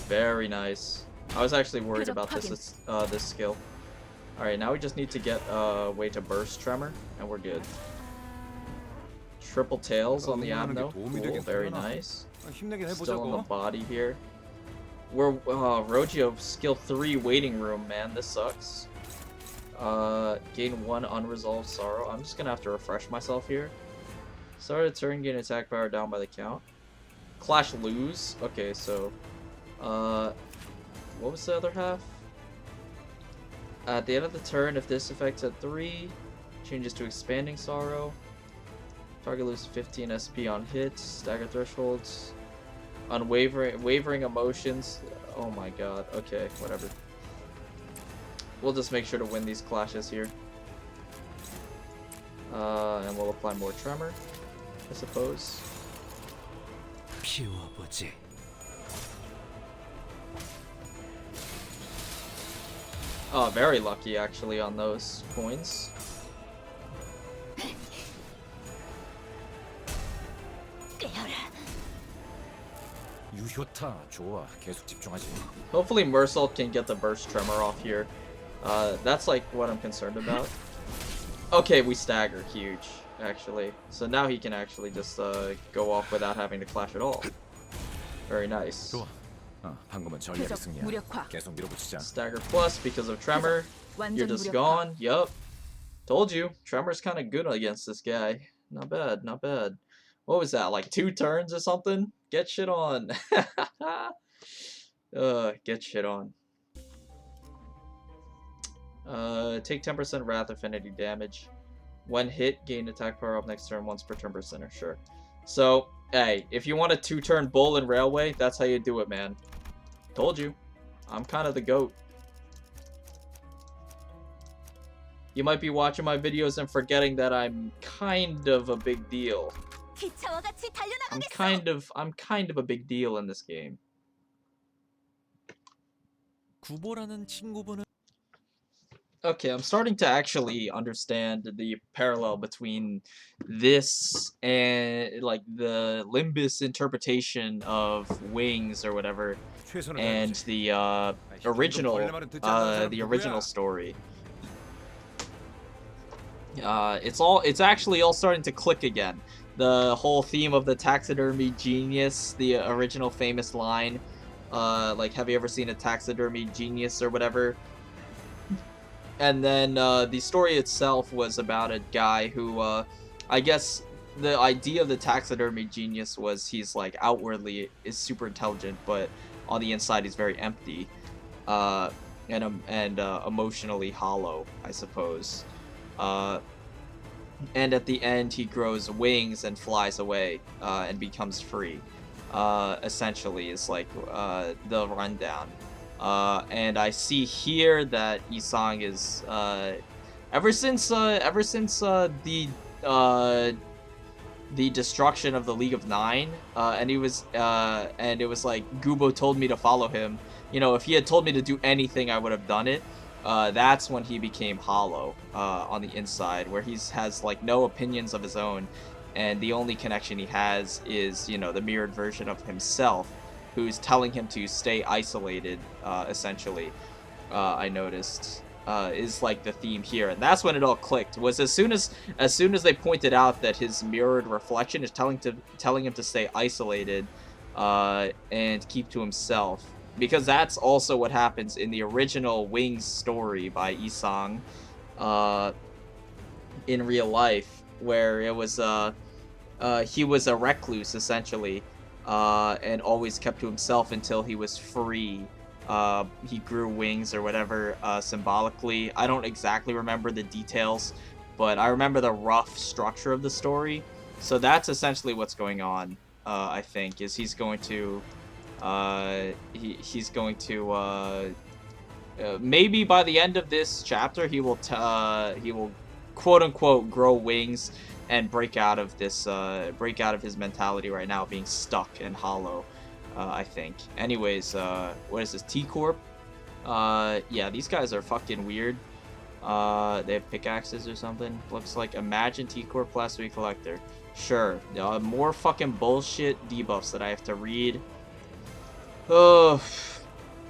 Very nice. I was actually worried about this skill. Alright, now we just need to get a way to burst Tremor, and we're good. Triple tails on the Abno. Cool, very nice. 힘내긴 Still in the 해보자고. body here. We're Rogio skill 3 waiting room, man. This sucks. Gain 1 unresolved sorrow. I'm just gonna have to refresh myself here. Start a turn, gain attack power down by the count. Clash lose. Okay, so what was the other half? At the end of the turn, if this affects at 3, changes to expanding sorrow. Target loses 15 SP on hits. Stagger thresholds. Wavering emotions. Oh my god. Okay, whatever. We'll just make sure to win these clashes here. And we'll apply more Tremor, I suppose. 피워보지. Oh, very lucky actually on those coins. 유효타 좋아. 계속 집중하지. Hopefully Mersault can get the burst tremor off here. That's like what I'm concerned about. Okay, we stagger. Huge, actually. So now he can actually just go off without having to clash at all. Very nice. 좋아. 방금은 전략의 승리야. 무력화. 계속 밀어붙이자. Stagger plus because of tremor. You're 완전 just 무력화. gone. Yup. Told you. Tremor's kind of good against this guy. Not bad, not bad. What was that, like 2 turns or something? Get shit on. Get shit on. Take 10% Wrath Affinity damage. When hit, gain attack power up next turn once per turn per center. Sure. So, hey, if you want a 2-turn bull in Railway, that's how you do it, man. Told you. I'm kind of the GOAT. You might be watching my videos and forgetting that I'm kind of a big deal. 기차와 같이 I'm 달려나가겠어. kind of a big deal in this game. 구보라는 친구분은 Okay, I'm starting to actually understand the parallel between this and like the Limbus interpretation of wings or whatever 최선을 and 다해야지. the original story. It's actually all starting to click again. The whole theme of the taxidermy genius, the original famous line, like, have you ever seen a taxidermy genius or whatever? And then the story itself was about a guy who, I guess the idea of the taxidermy genius was he's like outwardly is super intelligent, but on the inside he's very empty, and emotionally hollow, I suppose. And at the end he grows wings and flies away, and becomes free. Essentially, is like the rundown. And I see here that Isang is ever since the destruction of the League of Nine, and it was like Gubo told me to follow him. You know, if he had told me to do anything, I would have done it. That's when he became hollow on the inside, where he has like no opinions of his own, and the only connection he has is, you know, the mirrored version of himself, who's telling him to stay isolated, essentially. I noticed is like the theme here, and that's when it all clicked. Was as soon as they pointed out that his mirrored reflection is telling him to stay isolated, and keep to himself, because that's also what happens in the original Wings story by Isang, in real life, where it was he was a recluse essentially. And always kept to himself until he was free. He grew wings or whatever, symbolically. I don't exactly remember the details, but I remember the rough structure of the story. So that's essentially what's going on, I think, is he's going to maybe by the end of this chapter he will quote unquote grow wings and break out of his mentality right now being stuck and hollow, I think. Anyways, what is this, T-Corp? Yeah, these guys are fucking weird. They have pickaxes or something. Looks like Imagine T-Corp Plastic Collector. Sure, more fucking bullshit debuffs that I have to read. Oh,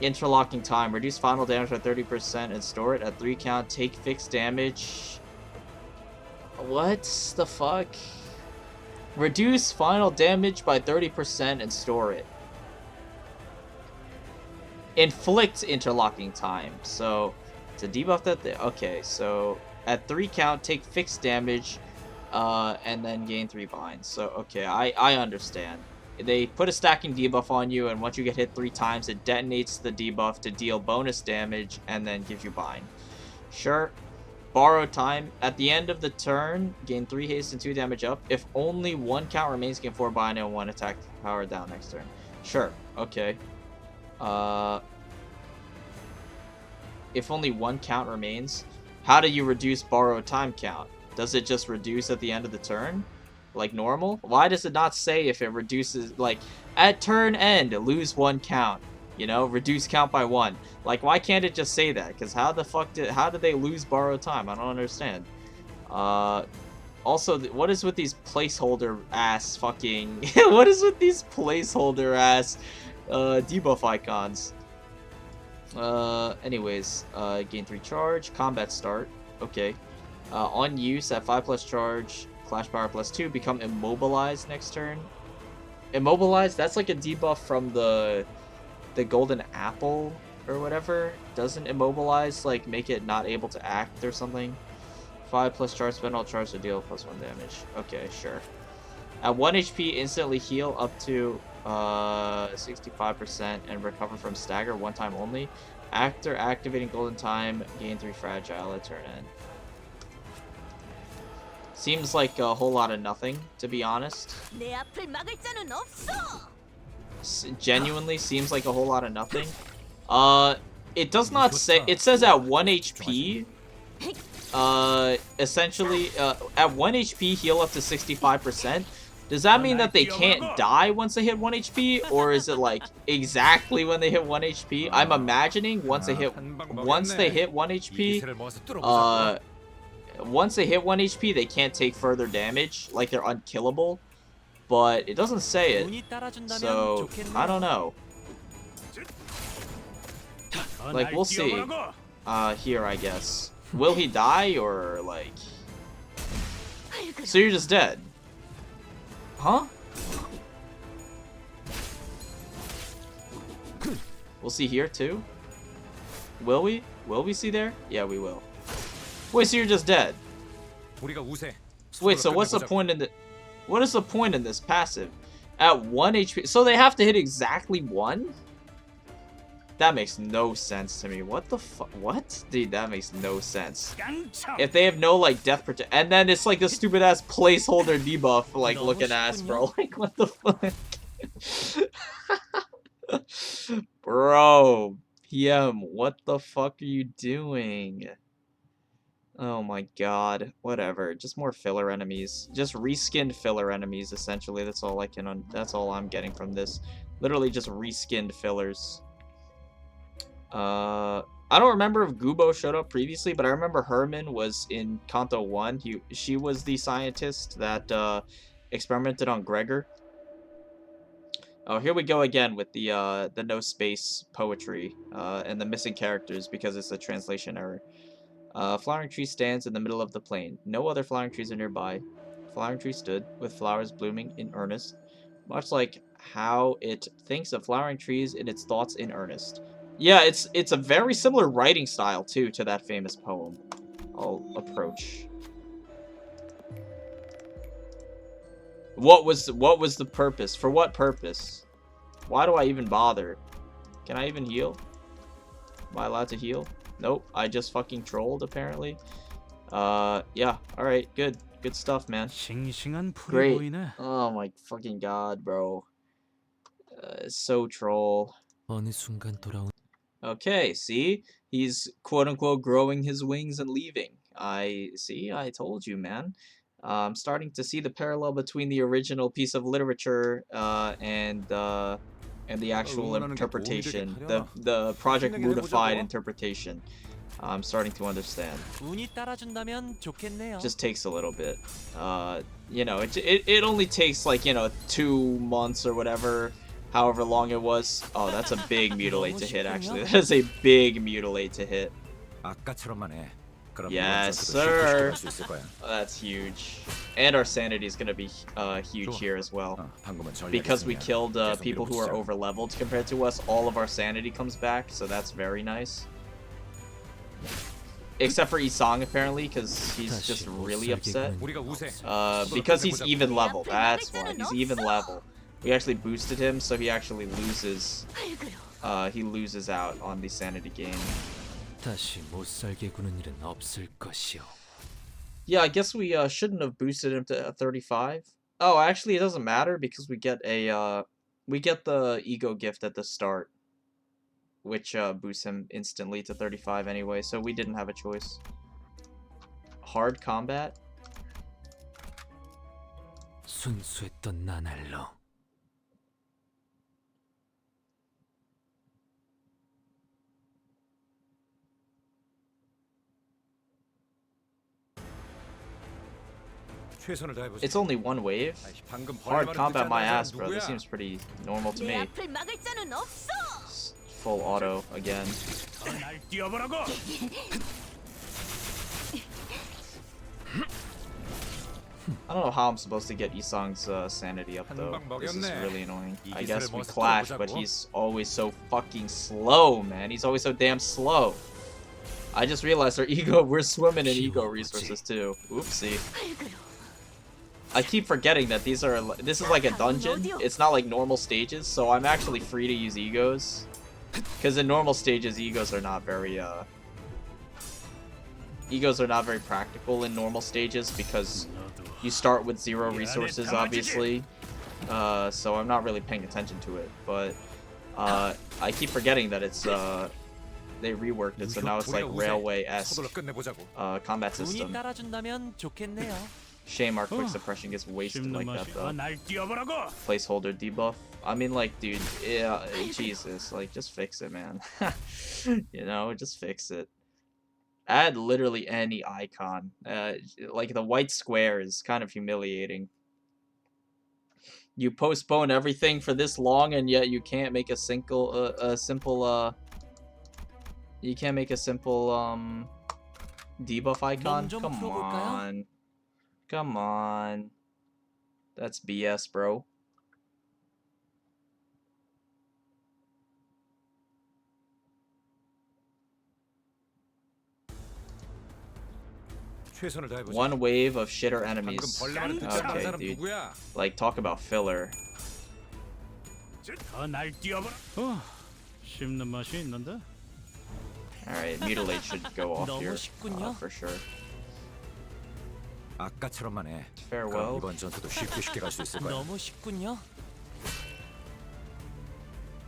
interlocking time. Reduce final damage by 30% and store it at 3 count. Take fixed damage. What the fuck? Reduce final damage by 30% and store it. Inflict interlocking time. So, it's a debuff that okay, so at 3 count, take fixed damage, and then gain 3 binds. So, okay, I understand. They put a stacking debuff on you, and once you get hit 3 times, it detonates the debuff to deal bonus damage, and then gives you bind. Sure. Borrow time. At the end of the turn, gain 3 haste and 2 damage up. If only 1 count remains, gain 4 bind and 1 attack power down next turn. Sure. Okay. If only 1 count remains, how do you reduce borrow time count? Does it just reduce at the end of the turn? Like normal? Why does it not say if it reduces, like, at turn end, lose 1 count? You know, reduce count by 1. Like, why can't it just say that? Because how did they lose borrowed time? I don't understand. Also, what is with these placeholder ass fucking... what is with these placeholder ass debuff icons? Anyways, gain 3 charge, combat start. Okay. On use at 5+ charge, clash power +2, become immobilized next turn. Immobilized, that's like a debuff from the golden apple or whatever. Doesn't immobilize like make it not able to act or something? 5+ charge, spend all charge to deal +1 damage. Okay, sure. At 1 HP, instantly heal up to 65% and recover from stagger 1 time only. After activating golden time, gain 3 fragile at turn end. Seems like a whole lot of nothing, to be honest. 내 앞을 막을 자는 없어. Genuinely seems like a whole lot of nothing. It does not say. It says at 1 HP. Essentially, at 1 HP, heal up to 65%. Does that mean that they can't die once they hit 1 HP, or is it like exactly when they hit 1 HP? I'm imagining once they hit 1 HP. Once they hit 1 HP, they can't take further damage, like they're unkillable. But it doesn't say it, so I don't know. Like, we'll see. Here, I guess. Will he die, or like... So you're just dead? Huh? We'll see here, too? Will we? Will we see there? Yeah, we will. Wait, so you're just dead? Wait, so what's the point in the... What is the point in this passive? At 1 HP... So they have to hit exactly 1? That makes no sense to me. What the fuck? What? Dude, that makes no sense. If they have no, like, death protection... And then it's like a stupid-ass placeholder debuff, like, looking ass, bro. Like, what the fuck? Bro. PM, what the fuck are you doing? Oh my god. Whatever. Just more filler enemies. Just reskinned filler enemies, essentially. That's all I can... That's all I'm getting from this. Literally just reskinned fillers. I don't remember if Gubo showed up previously, but I remember Herman was in Canto 1. She was the scientist that experimented on Gregor. Oh, here we go again with the no space poetry and the missing characters because it's a translation error. Flowering tree stands in the middle of the plain. No other flowering trees are nearby. Flowering tree stood, with flowers blooming in earnest, much like how it thinks of flowering trees in its thoughts in earnest. Yeah, it's a very similar writing style, too, to that famous poem. I'll approach. What was the purpose? For what purpose? Why do I even bother? Can I even heal? Am I allowed to heal? Nope, I just fucking trolled, apparently. Yeah, alright, good. Good stuff, man. Great. Oh my fucking god, bro. So troll. Okay, see? He's quote-unquote growing his wings and leaving. I told you, man. I'm starting to see the parallel between the original piece of literature and the actual interpretation, the Project Modified interpretation. I'm starting to understand. Just takes a little bit. You know, it only takes like, you know, 2 months or whatever, however long it was. Oh, that's a big mutilate to hit, actually. That is a big mutilate to hit. Yes, sir. Oh, that's huge. And our sanity is going to be huge here as well. Because we killed people who are over-leveled compared to us, all of our sanity comes back, so that's very nice. Except for Isang, apparently, because he's just really upset. Because he's even level, that's why. He's even level. We actually boosted him, so he actually loses. He loses out on the sanity gain. Yeah, I guess we shouldn't have boosted him to 35. Oh, actually, it doesn't matter because we get a we get the ego gift at the start, which boosts him instantly to 35 anyway. So we didn't have a choice. Hard combat. 최선을 다해보자. It's only one wave. 아이, 방금 Hard 벌레 combat 말은 my 듣지 않는 ass, 사람 bro. This 누구야? seems pretty normal to 내 me. 앞을 막을 자는 없어. Full auto again. 날 뛰어보라고. I don't know how I'm supposed to get Isang's sanity up though. This is really annoying. I guess we clash, but he's always so fucking slow, man. He's always so damn slow. I just realized our ego, we're swimming in ego resources too. Oopsie. I keep forgetting that this is like a dungeon. It's not like normal stages, so I'm actually free to use egos. Because in normal stages, egos are not very practical in normal stages because you start with 0 resources, obviously. So I'm not really paying attention to it, but I keep forgetting that it's they reworked it, so now it's like railway-esque combat system. Shame our quick suppression gets wasted like that though. 날 뛰어보라고. Placeholder debuff. I mean, like, dude, yeah, Jesus, like, just fix it, man. You know, just fix it. Add literally any icon. Like the white square is kind of humiliating. You postpone everything for this long, and yet you can't make a simple, you can't make a simple debuff icon. Come on. Come on. That's BS, bro. 최선을 다해보자. One wave of shitter 방금 enemies. 벌레 말은 듣지 않는 Okay, 사람 dude. 누구야? Like, talk about filler. 날 뛰어보라. 씹는 맛이 있는데. Alright, mutilate should go off here. For sure. 아까처럼만 해. 그럼 Farewell. 이번 전투도 쉽게 갈 수 있을 거야. 너무 쉽군요.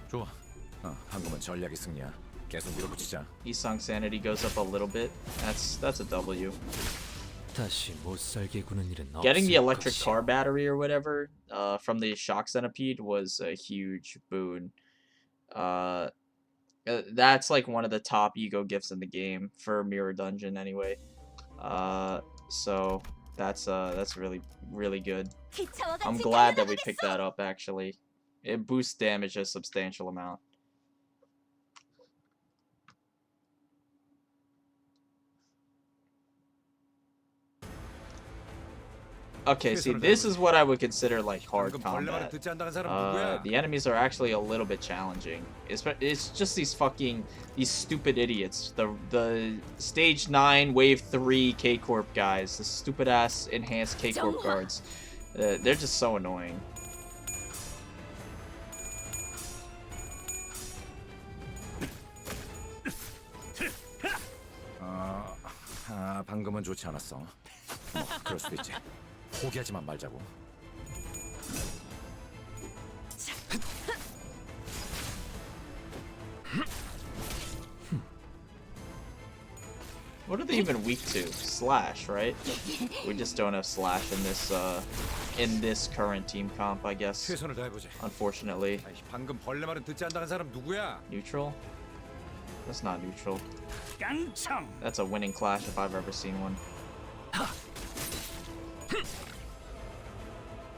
좋아. 방금은 전략의 승리야. 계속 밀어붙이자. Isang sanity goes up a little bit. That's a W. 다시 못 살게 구는 일은 Getting the 없을 electric 것이야. car battery or whatever from the shock centipede was a huge boon. That's like one of the top ego gifts in the game for Mirror Dungeon anyway. So that's really good. I'm glad that we picked that up actually. It boosts damage a substantial amount. Okay, see, this is what I would consider like hard 방금 벌레 말은 combat. 듣지 않는 사람 누구야? The enemies are actually a little bit challenging. It's just these stupid idiots. The stage 9 wave 3 K Corp guys, the stupid ass enhanced K Corp guards. They're just so annoying. 방금은 좋지 않았어. 뭐 그럴 수도 있지. 포기하지만 말자고. What are they even weak to? Slash, right? We just don't have slash in this current team comp, I guess. 최선을 다해보자. Unfortunately. 아이, 방금 벌레 말은 듣지 않는 사람 누구야? Neutral? That's not neutral. 깡총. That's a winning clash if I've ever seen one.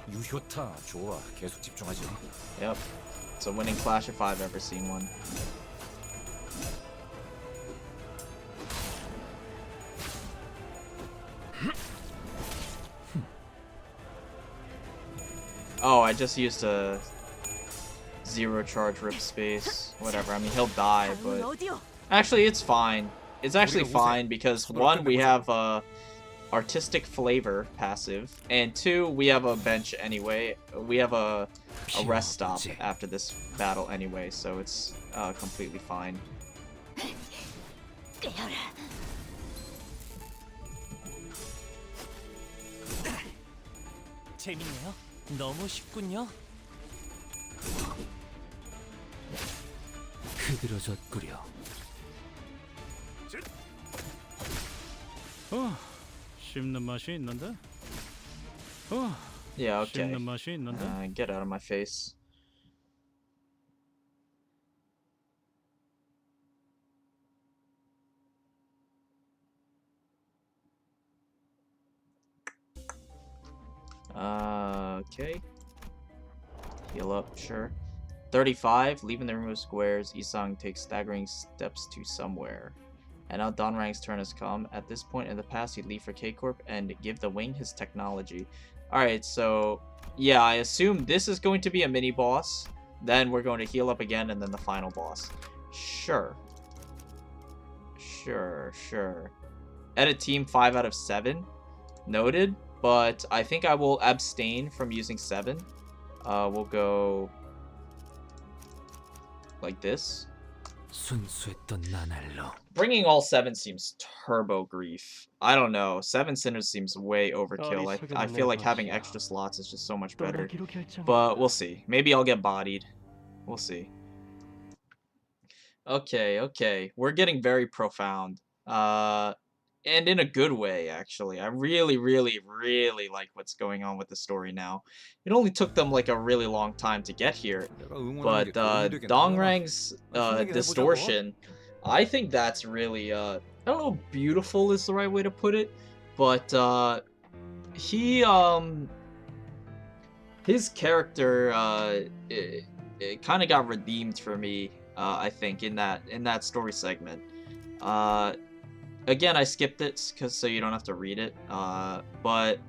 유효타 좋아. 계속 집중하지. Yep. It's a winning clash if I've ever seen one. Oh, I just used a 0 charge rip space. Whatever. I mean, he'll die, but actually, it's fine. It's actually fine because 1, we have artistic flavor passive, and 2, we have a bench anyway. We have a rest stop after this battle anyway, so it's completely fine. 재밌네요. 너무 쉽군요. 흐드러졌구려. 씹는 맛이 있는데. Yeah, okay. 씹는 맛이 있는데. Get out of my face. Okay. Heal up, sure. 35, leaving the removed squares. Isang takes staggering steps to somewhere. And now Dongrang's turn has come. At this point in the past, he'd leave for K-Corp and give the wing his technology. Alright, so yeah, I assume this is going to be a mini-boss. Then we're going to heal up again, and then the final boss. Sure. Sure. Edit team 5 out of 7. Noted, but I think I will abstain from using 7. We'll go like this. 순수했던 나날로 Bringing all 7 seems turbo grief. I don't know. 7 sinners seems way overkill. I feel like having extra slots is just so much better. But we'll see. Maybe I'll get bodied. We'll see. Okay. We're getting very profound. And in a good way, actually. I really like what's going on with the story now. It only took them like a really long time to get here. But Dongrang's distortion, I think that's really, I don't know if beautiful is the right way to put it, but his character, it kind of got redeemed for me, I think, in that story segment. Again, I skipped it so you don't have to read it. But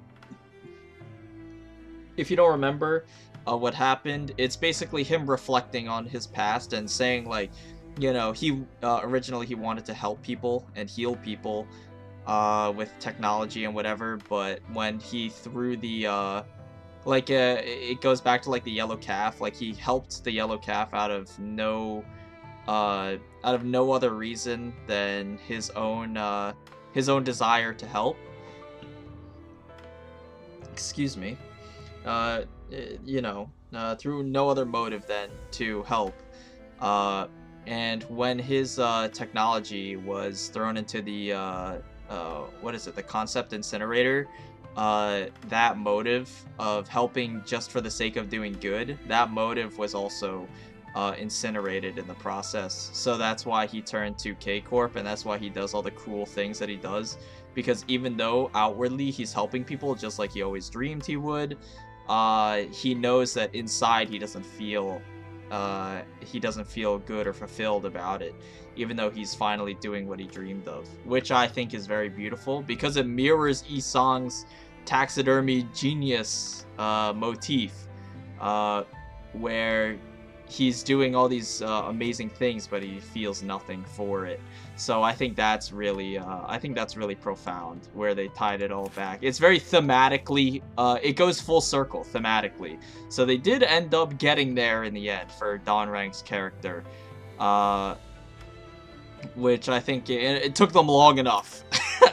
if you don't remember what happened, it's basically him reflecting on his past and saying, like, you know, he originally he wanted to help people and heal people with technology and whatever, but when he threw the it goes back to like the yellow calf, like he helped the yellow calf out of no other reason than his own desire to help. Excuse me. You know, through no other motive than to help. And when his technology was thrown into the what is it? The concept incinerator. That motive of helping just for the sake of doing good, that motive was also incinerated in the process. So that's why he turned to K-Corp, and that's why he does all the cruel things that he does. Because even though outwardly he's helping people just like he always dreamed he would, he knows that inside he doesn't feel good or fulfilled about it, even though he's finally doing what he dreamed of, which I think is very beautiful because it mirrors Isang's taxidermy genius motif, where he's doing all these amazing things, but he feels nothing for it. So I think that's really profound, where they tied it all back. It's very thematically, it goes full circle thematically. So they did end up getting there in the end for Dongrang's character, which I think it took them long enough,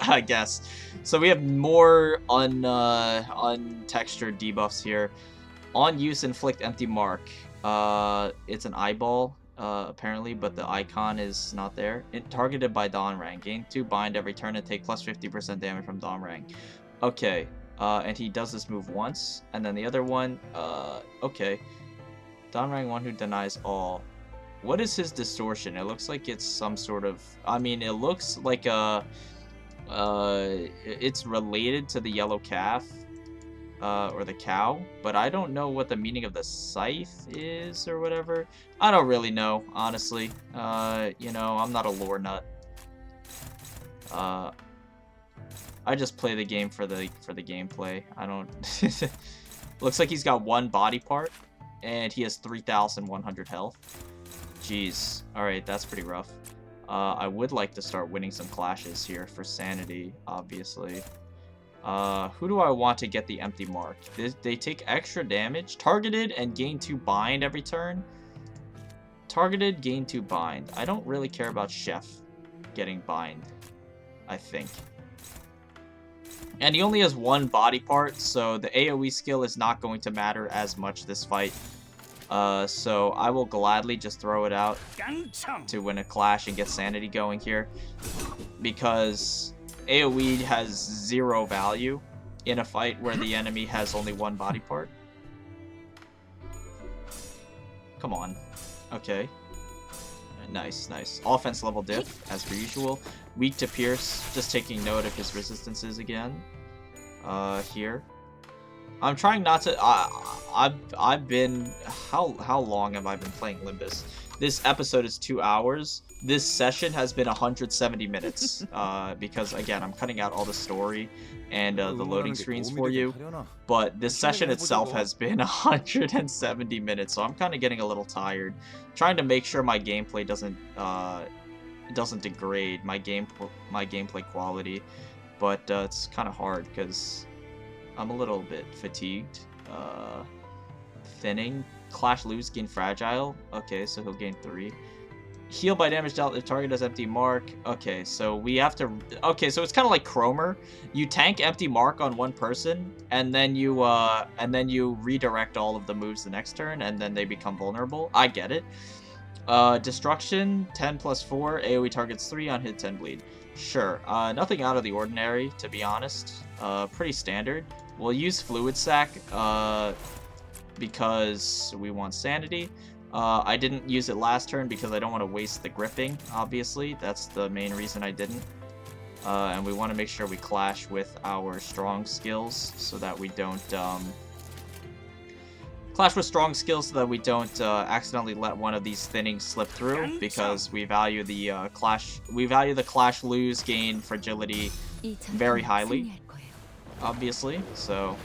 I guess. So we have more untextured debuffs here. On use, inflict empty mark. It's an eyeball, apparently, but the icon is not there. Targeted by Dongrang. Gain 2 bind every turn and take plus 50% damage from Dongrang. Okay, and he does this move once, and then the other one, okay. Dongrang, one who denies all. What is his distortion? It looks like it's some sort of, I mean, it looks like it's related to the yellow calf. Or the cow, but I don't know what the meaning of the scythe is or whatever. I don't really know, honestly. You know, I'm not a lore nut. I just play the game for the gameplay. I don't. Looks like he's got 1 body part, and he has 3,100 health. Jeez. All right, that's pretty rough. I would like to start winning some clashes here for sanity, obviously. Who do I want to get the empty mark? They take extra damage. Targeted and gain 2 bind every turn. Targeted, gain 2 bind. I don't really care about Chef getting bind, I think. And he only has 1 body part, so the AoE skill is not going to matter as much this fight. So I will gladly just throw it out to win a clash and get sanity going here. Because AoE has 0 value in a fight where the enemy has only 1 body part. Come on. Okay. Nice. Offense level diff, as per usual. Weak to pierce, just taking note of his resistances again. Here. I'm trying not to. I've been. How long have I been playing Limbus? This episode is 2 hours. This session has been 170 minutes. Because again, I'm cutting out all the story and the loading screens for you. But this session itself has been 170 minutes, so I'm kind of getting a little tired. Trying to make sure my gameplay doesn't degrade my gameplay quality, but it's kind of hard because I'm a little bit fatigued. Thinning. Clash lose, gain fragile. Okay, so he'll gain 3. Heal by damage dealt if target does empty mark. Okay, so we have to... Okay, so it's kind of like Cromer. You tank empty mark on one person, and then you redirect all of the moves the next turn, and then they become vulnerable. I get it. Destruction, 10 plus 4. AoE targets 3 on hit, 10 bleed. Sure. Nothing out of the ordinary, to be honest. Pretty standard. We'll use Fluid Sac, because we want sanity. I didn't use it last turn because I don't want to waste the gripping, obviously. That's the main reason I didn't. And we want to make sure we clash with our strong skills so that we don't... accidentally let one of these thinnings slip through, because we value the clash lose gain fragility very highly, obviously, so...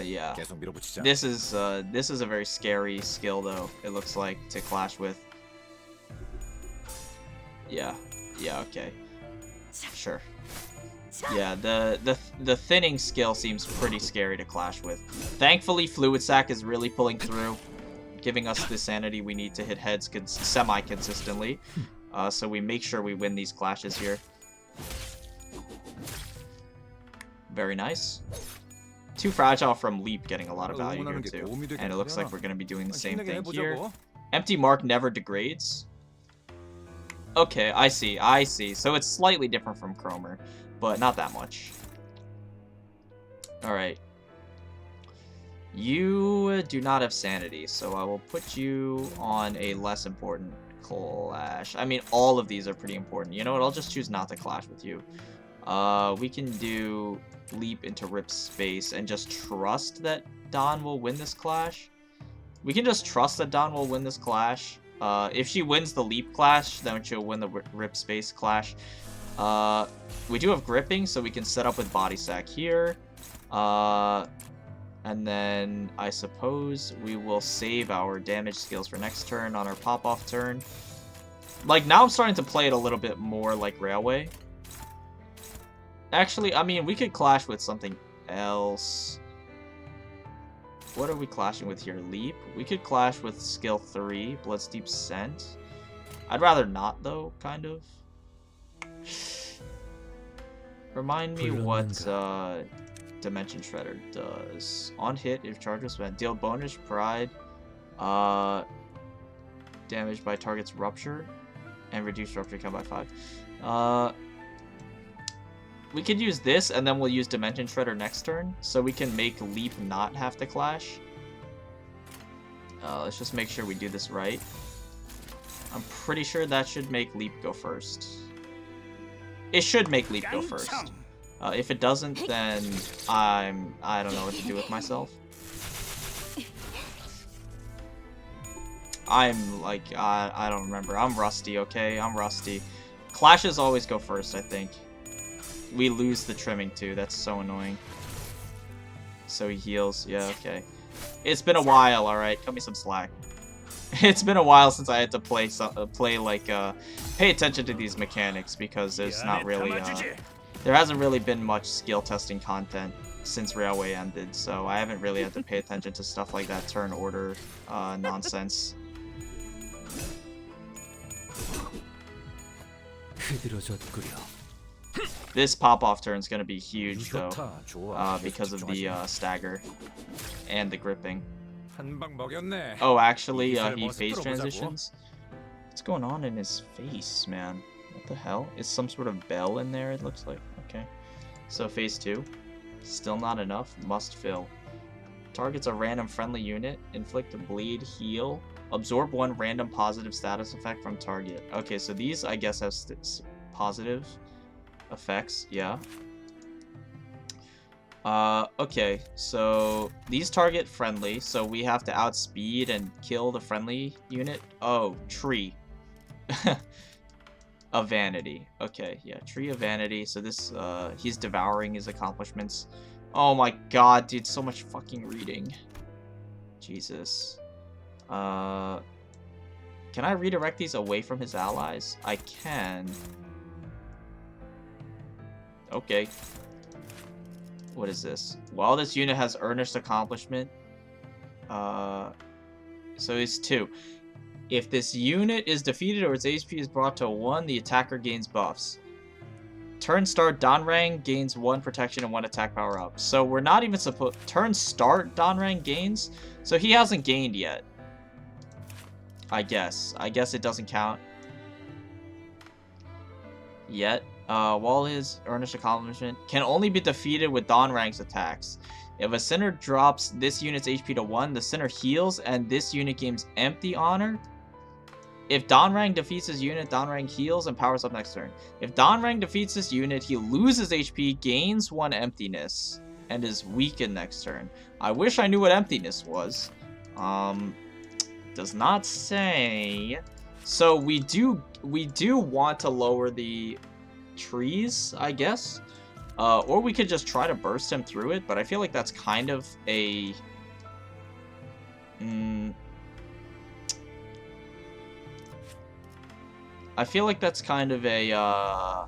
yeah. This is a very scary skill, though, it looks like, to clash with. Yeah, okay. Sure. Yeah, the thinning skill seems pretty scary to clash with. Thankfully, Fluid Sac is really pulling through, giving us the sanity we need to hit heads semi-consistently. So we make sure we win these clashes here. Very nice. Too fragile from Leap getting a lot of value here too. And it looks like we're going to be doing the same thing here. Empty Mark never degrades. Okay, I see. So it's slightly different from Cromer, but not that much. Alright. You do not have sanity, so I will put you on a less important clash. I mean, all of these are pretty important. You know what? I'll just choose not to clash with you. We can do Leap into Rip Space and just trust that Dawn will win this clash. We can just trust that Dawn will win this clash. If she wins the Leap clash, then she'll win the Rip Space clash. We do have Gripping, so we can set up with Body Sack here. And then I suppose we will save our damage skills for next turn on our pop-off turn. Like, now I'm starting to play it a little bit more like Railway. Actually, I mean, we could clash with something else. What are we clashing with here? Leap? We could clash with skill 3, Bloodsteep Scent. I'd rather not, though, kind of. Remind me what Dimension Shredder does. On hit, if charge was spent, deal bonus pride, damage by target's rupture, and reduce rupture count by 5. We could use this, and then we'll use Dimension Shredder next turn, so we can make Leap not have to clash. Let's just make sure we do this right. I'm pretty sure that should make Leap go first. It should make Leap go first. If it doesn't, then I don't know what to do with myself. I'm like, I don't remember. I'm rusty, okay? I'm rusty. Clashes always go first, I think. We lose the trimming too. That's so annoying. So he heals. Yeah, okay. It's been a while, alright? Cut me some slack. It's been a while since I had to pay attention to these mechanics, because there's not really, there hasn't really been much skill testing content since Railway ended, so I haven't really had to pay attention to stuff like that turn order nonsense. This pop-off turn is going to be huge, though, because of the stagger and the gripping. Oh, actually, he phase transitions? What's going on in his face, man? What the hell? Is some sort of bell in there, it looks like? Okay. So, phase 2. Still not enough. Must fill. Targets a random friendly unit. Inflict a bleed. Heal. Absorb 1 random positive status effect from target. Okay, so these, I guess, have positive effects, yeah. Okay, so these target friendly, so we have to outspeed and kill the friendly unit. Oh, tree. Of vanity. Okay, yeah, tree of vanity. So this, he's devouring his accomplishments. Oh my god, dude, so much fucking reading. Jesus. Can I redirect these away from his allies? I can. Okay. What is this? While this unit has earnest accomplishment, so it's 2. If this unit is defeated or its HP is brought to 1, the attacker gains buffs. Turn start, Dongrang gains 1 protection and 1 attack power up. So we're not even supposed... Turn start, Dongrang gains? So he hasn't gained yet. I guess. I guess it doesn't count. Yet. While his earnest accomplishment can only be defeated with Dongrang's attacks. If a center drops this unit's HP to 1, the center heals and this unit gains empty honor. If Dongrang defeats his unit, Dongrang heals and powers up next turn. If Dongrang defeats this unit, he loses HP, gains 1 emptiness, and is weakened next turn. I wish I knew what emptiness was. Does not say. So we do want to lower the trees, I guess. Or we could just try to burst him through it, but I feel like that's kind of a... I feel like that's kind of a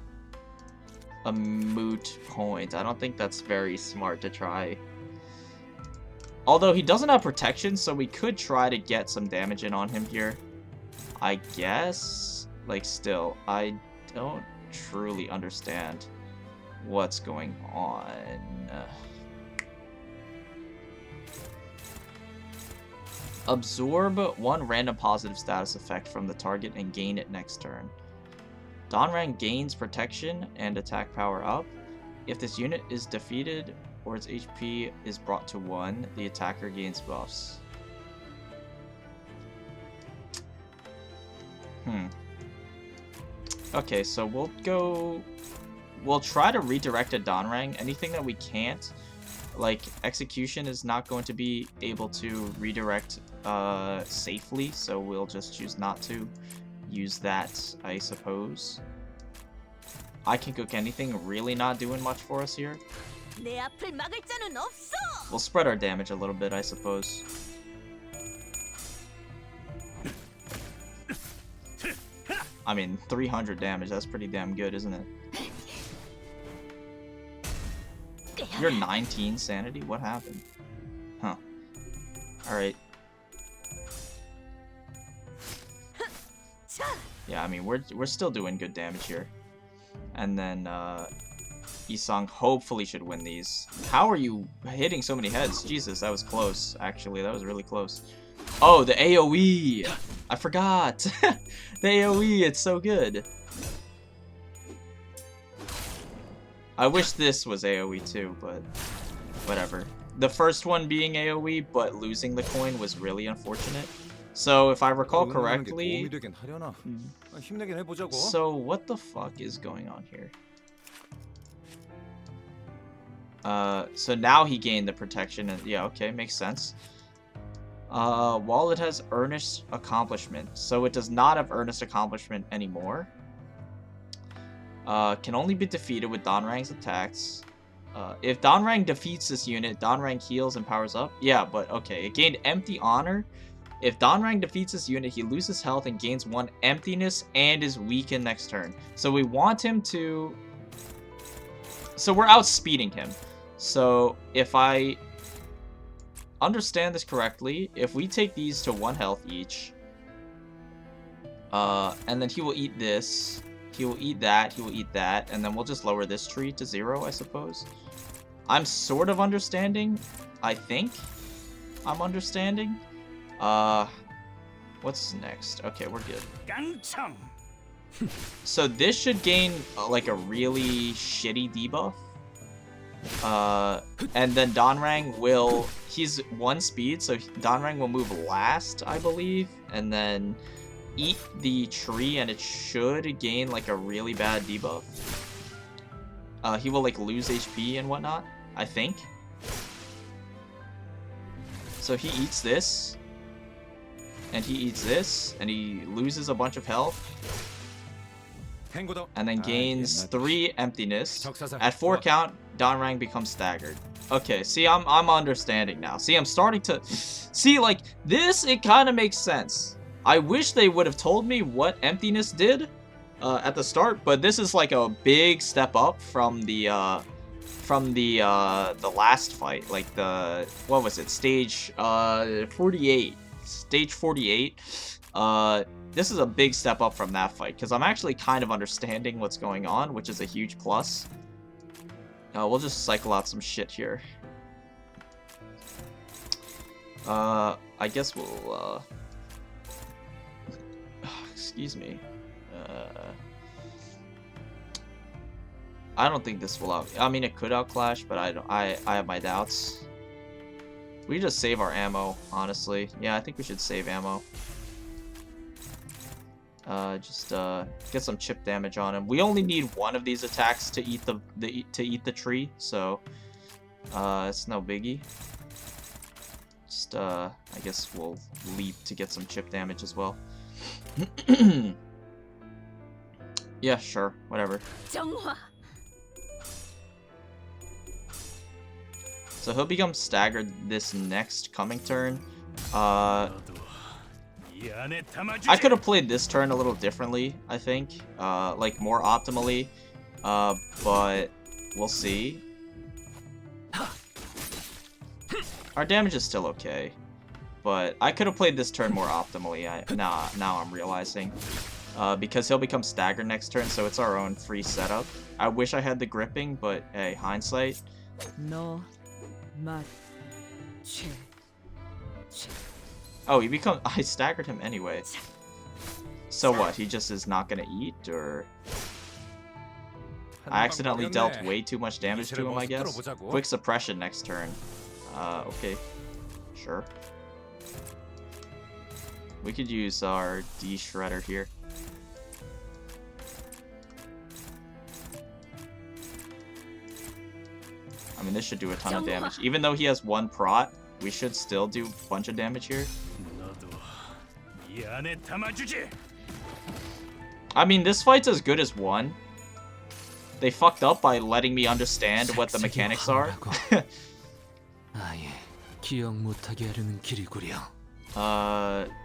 moot point. I don't think that's very smart to try. Although he doesn't have protection, so we could try to get some damage in on him here. I guess. Like, still, I don't truly understand what's going on. Absorb 1 random positive status effect from the target and gain it next turn. Dongrang gains protection and attack power up. If this unit is defeated or its HP is brought to 1, the attacker gains buffs. Okay, so we'll try to redirect a Dongrang. Anything that we can't, like execution is not going to be able to redirect safely, so we'll just choose not to use that, I suppose. I can cook anything, really not doing much for us here. 내 앞을 막을 자는 없어. We'll spread our damage a little bit, I suppose. I mean, 300 damage, that's pretty damn good, isn't it? You're 19 sanity? What happened? Huh. Alright. Yeah, I mean, we're still doing good damage here. And then, Isang hopefully should win these. How are you hitting so many heads? Jesus, that was close, actually. That was really close. Oh, the AoE! I forgot! The AoE, it's so good. I wish this was AoE too, but whatever. The first one being AoE, but losing the coin was really unfortunate. So, if I recall correctly... So, what the fuck is going on here? So now he gained the protection, and yeah, okay, makes sense. While it has earnest accomplishment, so it does not have earnest accomplishment anymore. Can only be defeated with Dongrang's attacks. If Dongrang defeats this unit, Dongrang heals and powers up. Yeah, but okay, it gained empty honor. If Dongrang defeats this unit, he loses health and gains 1 emptiness and is weakened next turn. So we want him to... So we're outspeeding him. So if I understand this correctly, if we take these to 1 health each, and then he will eat this, he will eat that, he will eat that, and then we'll just lower this tree to 0, I suppose. I'm sort of understanding. I think I'm understanding. What's next? Okay, we're good. 깡총. So this should gain like a really shitty debuff. And then Dongrang will... He's 1 speed, so Dongrang will move last, I believe. And then eat the tree, and it should gain like a really bad debuff. He will like lose HP and whatnot. I think. So he eats this. And he eats this. And he loses a bunch of health. And then gains 3 emptiness. At 4 count, Dongrang becomes staggered. Okay, see, I'm understanding now. See, I'm starting to... See, like, this, it kind of makes sense. I wish they would have told me what emptiness did at the start, but this is like a big step up from the last fight. Like the... What was it? Stage 48. Stage 48. This is a big step up from that fight, because I'm actually kind of understanding what's going on, which is a huge plus. We'll just cycle out some shit here. I guess we'll, excuse me. I don't think this will out... I mean, it could outclash, but I have my doubts. We just save our ammo, honestly. Yeah, I think we should save ammo. Just get some chip damage on him. We only need one of these attacks to eat the tree, so it's no biggie. Just I guess we'll leap to get some chip damage as well. Yeah, sure, whatever. So he'll become staggered this next coming turn. I could have played this turn a little differently, I think. Like, more optimally. But we'll see. Our damage is still okay. But I could have played this turn more optimally. Now I'm realizing. Because he'll become staggered next turn, so it's our own free setup. I wish I had the gripping, but hey, hindsight. No. Oh, I staggered him anyway. So what? He just is not gonna eat, or... I accidentally dealt way too much damage to him, I guess. Quick suppression next turn. Okay. Sure. We could use our D-Shredder here. I mean, this should do a ton of damage. Even though he has 1 prot, we should still do a bunch of damage here. I mean, this fight's as good as 1. They fucked up by letting me understand what the mechanics are.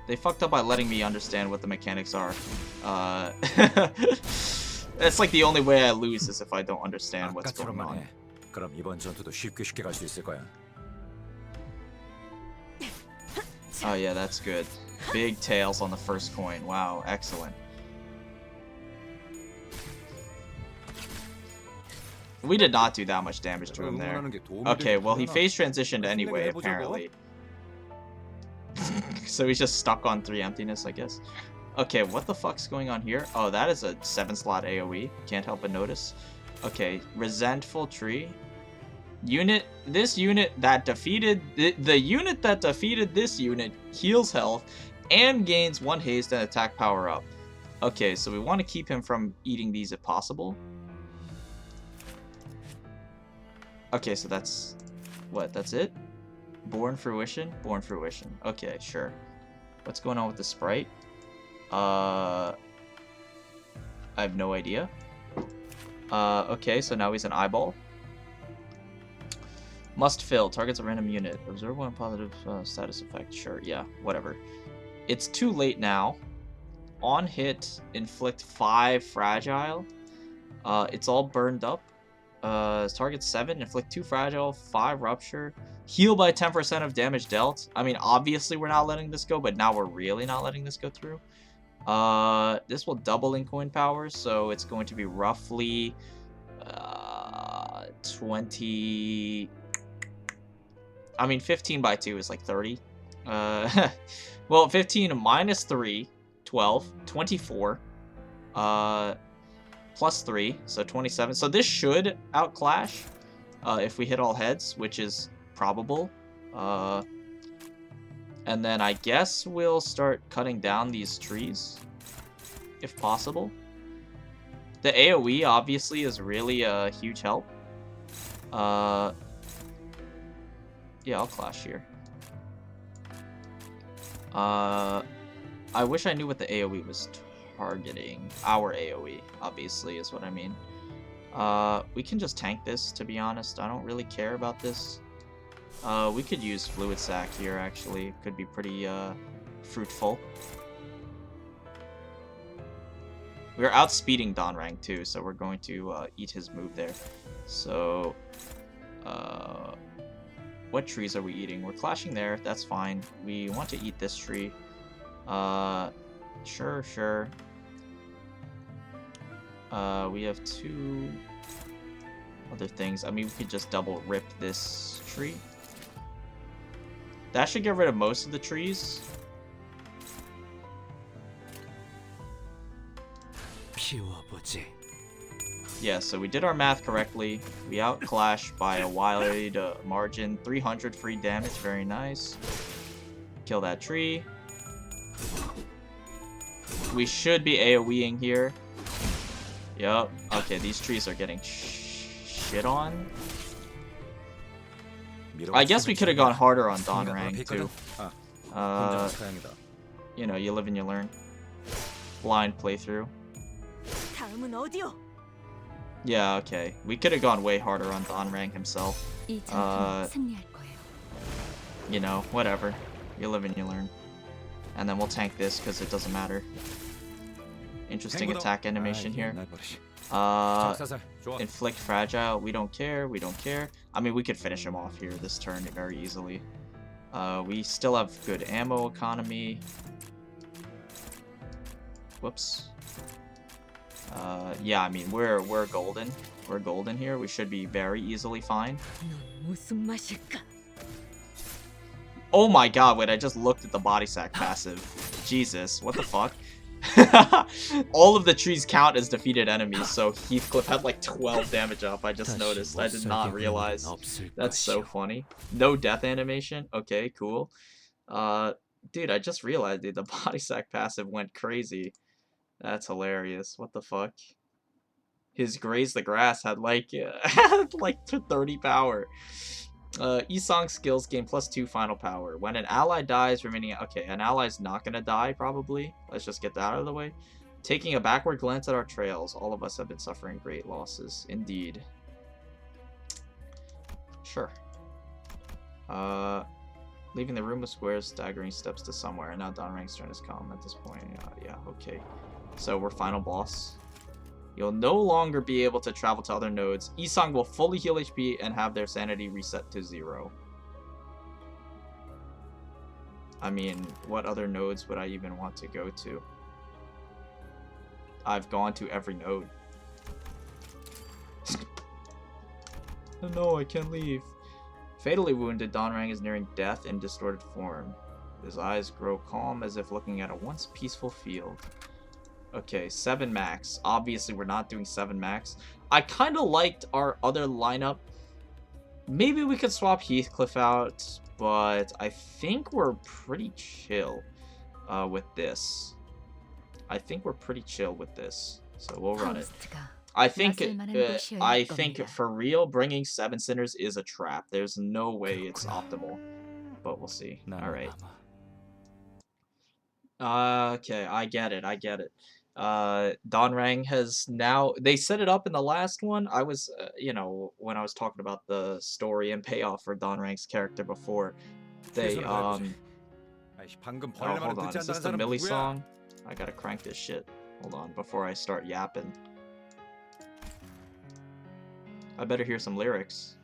They fucked up by letting me understand what the mechanics are. It's like the only way I lose is if I don't understand what's going on. 그럼 이번 전투도 쉽게 갈 수 있을 거야. Oh yeah, that's good. Big tails on the first coin. Wow, excellent. We did not do that much damage to him there. Okay, well he phase transitioned anyway, apparently. So he's just stuck on 3 emptiness, I guess. Okay, what the fuck's going on here? Oh, that is a 7-slot AoE. Can't help but notice. Okay, resentful tree. This unit that defeated the unit that defeated this unit heals health and gains 1 haste and attack power up. Okay, so we want to keep him from eating these if possible. Okay, so that's what? That's it? Born fruition? Born fruition. Okay, sure. What's going on with the sprite? I have no idea. Okay, so now he's an eyeball. Must fill. Targets a random unit. Observe 1 positive status effect. Sure, yeah, whatever. It's too late now. On hit, inflict 5 fragile. It's all burned up. Target 7, inflict 2 fragile, 5 rupture. Heal by 10% of damage dealt. I mean, obviously we're not letting this go, but now we're really not letting this go through. This will double in coin power, so it's going to be roughly 20... I mean, 15 by 2 is like 30. Well, 15 minus 3, 12, 24, plus 3, so 27. So this should outclash if we hit all heads, which is probable. And then I guess we'll start cutting down these trees, if possible. The AoE, obviously, is really a huge help. Yeah, I'll clash here. I wish I knew what the AoE was targeting. Our AoE, obviously, is what I mean. We can just tank this, to be honest. I don't really care about this. We could use Fluid Sac here, actually. Could be pretty, fruitful. We're outspeeding Dongrang, too, so we're going to, eat his move there. So, what trees are we eating? We're clashing there, that's fine. We want to eat this tree. Sure. We have 2 other things. I mean, we could just double rip this tree. That should get rid of most of the trees. Yeah, so we did our math correctly. We outclash by a wide margin. 300 free damage, very nice. Kill that tree. We should be AoEing here. Yup. Okay, these trees are getting shit on. I guess we could have gone harder on Dongrang too. You know, you live and you learn. Blind playthrough. 다음은 어디요? Yeah, okay. We could have gone way harder on Dongrang himself. You know, whatever. You live and you learn. And then we'll tank this because it doesn't matter. Interesting attack animation here. Inflict fragile. We don't care. We don't care. I mean, we could finish him off here this turn very easily. We still have good ammo economy. Whoops. Yeah, I mean, we're golden. We're golden here. We should be very easily fine. Oh my god, wait, I just looked at the body sack passive. Jesus, what the fuck? All of the trees count as defeated enemies, so Heathcliff had like 12 damage up. I just noticed. I did not realize. That's so funny. No death animation? Okay, cool. Dude, I just realized, dude, the body sack passive went crazy. That's hilarious. What the fuck? His Graze the Grass had like, had like 30 power. Isong skills gain +2 final power. When an ally dies, remaining... Okay, an ally's not gonna die, probably. Let's just get that out of the way. Taking a backward glance at our trails. All of us have been suffering great losses. Indeed. Sure. Leaving the room of squares, staggering steps to somewhere. And now Dongrang's turn has come at this point. Yeah, okay. So we're final boss. You'll no longer be able to travel to other nodes. Isong will fully heal HP and have their sanity reset to 0. I mean, what other nodes would I even want to go to? I've gone to every node. No, I can't leave. Fatally wounded, Dongrang is nearing death in distorted form. His eyes grow calm as if looking at a once peaceful field. Okay, 7 max. Obviously, we're not doing 7 max. I kind of liked our other lineup. Maybe we could swap Heathcliff out, but I think we're pretty chill with this. I think we're pretty chill with this, so we'll run it. I think for real, bringing 7 Sinners is a trap. There's no way it's optimal, but we'll see. All right. Okay, I get it. Dongrang has now... They set it up in the last one. I was, you know, when I was talking about the story and payoff for Dongrang's character before, they, oh, hold on. Is this the Millie song? I gotta crank this shit. Hold on, before I start yapping. I better hear some lyrics.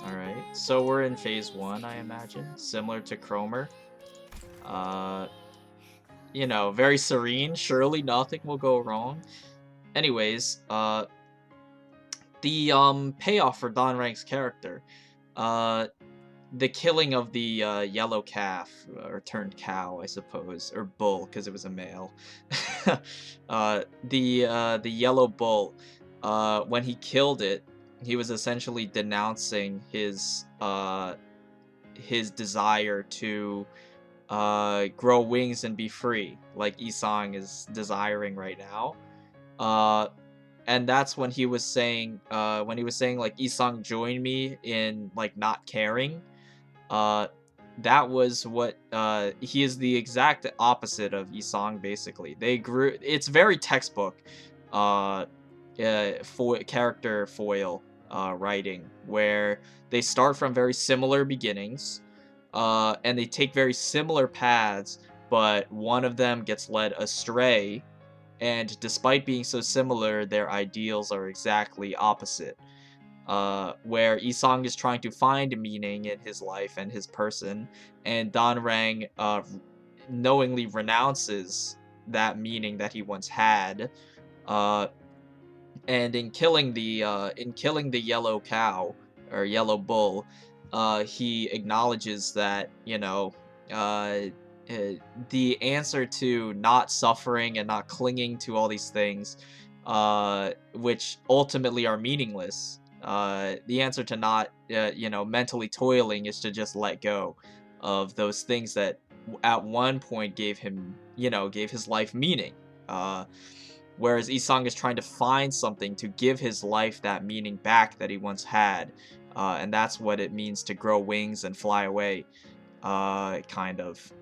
Alright. So we're in phase 1, I imagine, similar to Cromer. You know, very serene. Surely nothing will go wrong. Anyways, the payoff for Dongrang's character, the killing of the yellow calf, or turned cow, I suppose, or bull, because it was a male. The yellow bull, when he killed it, he was essentially denouncing his desire to grow wings and be free, like Isang is desiring right now. And that's when he was saying, like, Isang joined me in, like, not caring. That was what, he is the exact opposite of Isang, basically. They grew, it's very textbook, character foil, writing, where they start from very similar beginnings, and they take very similar paths, but one of them gets led astray, and despite being so similar, their ideals are exactly opposite. Where Isang is trying to find meaning in his life and his person, and Dongrang knowingly renounces that meaning that he once had. And in killing the yellow cow, or yellow bull, he acknowledges that, you know, the answer to not suffering and not clinging to all these things, which ultimately are meaningless, the answer to not, you know, mentally toiling is to just let go of those things that at one point gave him, you know, gave his life meaning. Whereas Isang is trying to find something to give his life that meaning back that he once had. And that's what it means to grow wings and fly away, kind of.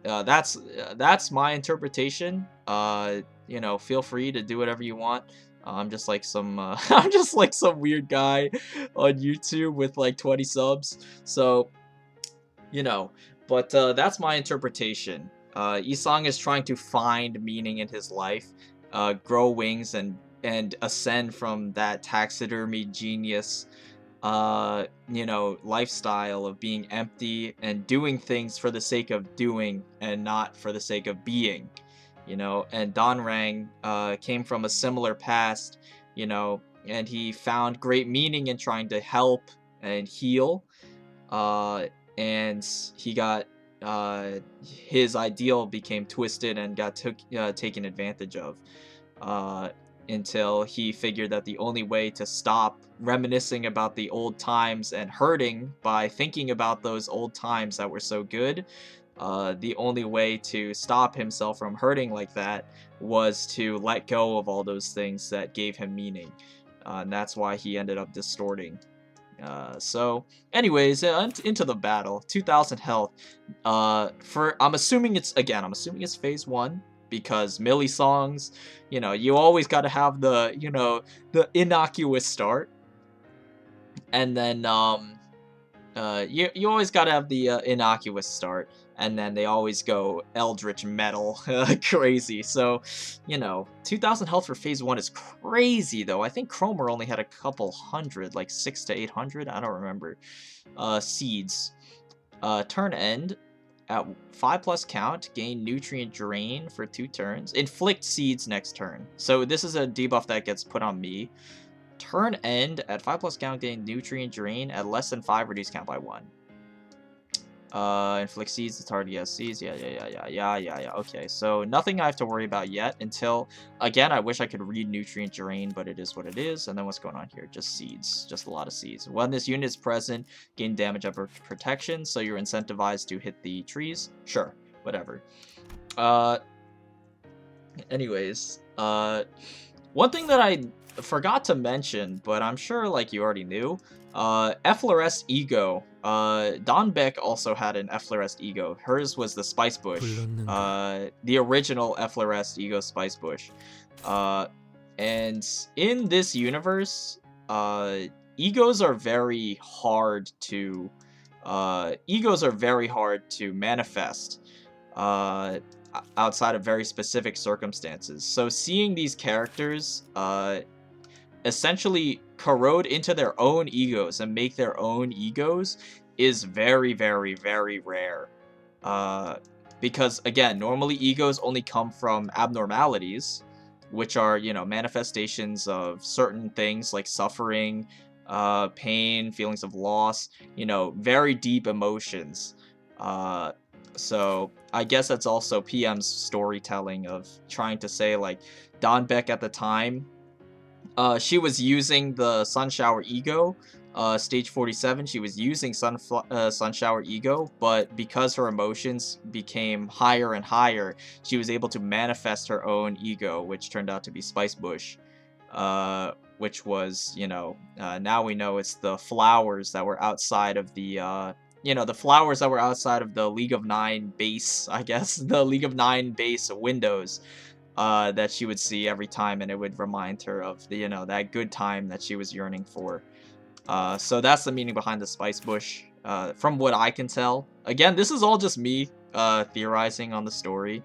That's my interpretation. You know, feel free to do whatever you want. I'm just like some I'm just like some weird guy on YouTube with like 20 subs. So, you know, but that's my interpretation. Isang is trying to find meaning in his life, grow wings and ascend from that taxidermy genius, you know, lifestyle of being empty and doing things for the sake of doing and not for the sake of being, you know. And Dongrang came from a similar past, you know, and he found great meaning in trying to help and heal, and he got his ideal became twisted and got taken advantage of, until he figured that the only way to stop reminiscing about the old times and hurting by thinking about those old times that were so good, the only way to stop himself from hurting like that was to let go of all those things that gave him meaning. And that's why he ended up distorting. So, anyways, into the battle. 2,000 health. I'm assuming it's phase 1. Because Millie songs, you know, you always got to have the, you know, the innocuous start, and then you always got to have the innocuous start, and then they always go eldritch metal crazy. So, you know, 2,000 health for phase 1 is crazy though. I think Cromer only had a couple hundred, like 600 to 800, I don't remember. Seeds. Turn end. At 5+ count, gain nutrient drain for 2 turns. Inflict seeds next turn. So this is a debuff that gets put on me. Turn end, at 5+ count, gain nutrient drain. At less than 5, reduce count by 1. Inflict seeds, it's hard to get seeds. Yeah. Okay, so nothing I have to worry about yet until, again, I wish I could read nutrient drain, but it is what it is. And then what's going on here? Just seeds, just a lot of seeds. When this unit is present, gain damage up protection, so you're incentivized to hit the trees. Sure, whatever. Anyways, one thing that I forgot to mention, but I'm sure like you already knew, Efflorest Ego. Don Beck also had an Efflorest Ego. Hers was the Spice Bush. The original Efflorest Ego Spice Bush. And in this universe, egos are very hard to manifest outside of very specific circumstances. So seeing these characters essentially corrode into their own egos and make their own egos is very, very, very rare. Because, again, normally egos only come from abnormalities, which are, you know, manifestations of certain things like suffering, pain, feelings of loss, you know, very deep emotions. So I guess that's also PM's storytelling of trying to say, like, Don Beck at the time, she was using the Sunshower ego, stage 47, she was using Sunshower ego, but because her emotions became higher and higher, she was able to manifest her own ego, which turned out to be Spice Bush, which was, you know, now we know it's the flowers that were outside of the, you know, the flowers that were outside of the League of Nine base, I guess, the League of Nine base windows, that she would see every time, and it would remind her of the, you know, that good time that she was yearning for. So that's the meaning behind the Spice Bush, from what I can tell. Again, this is all just me, theorizing on the story.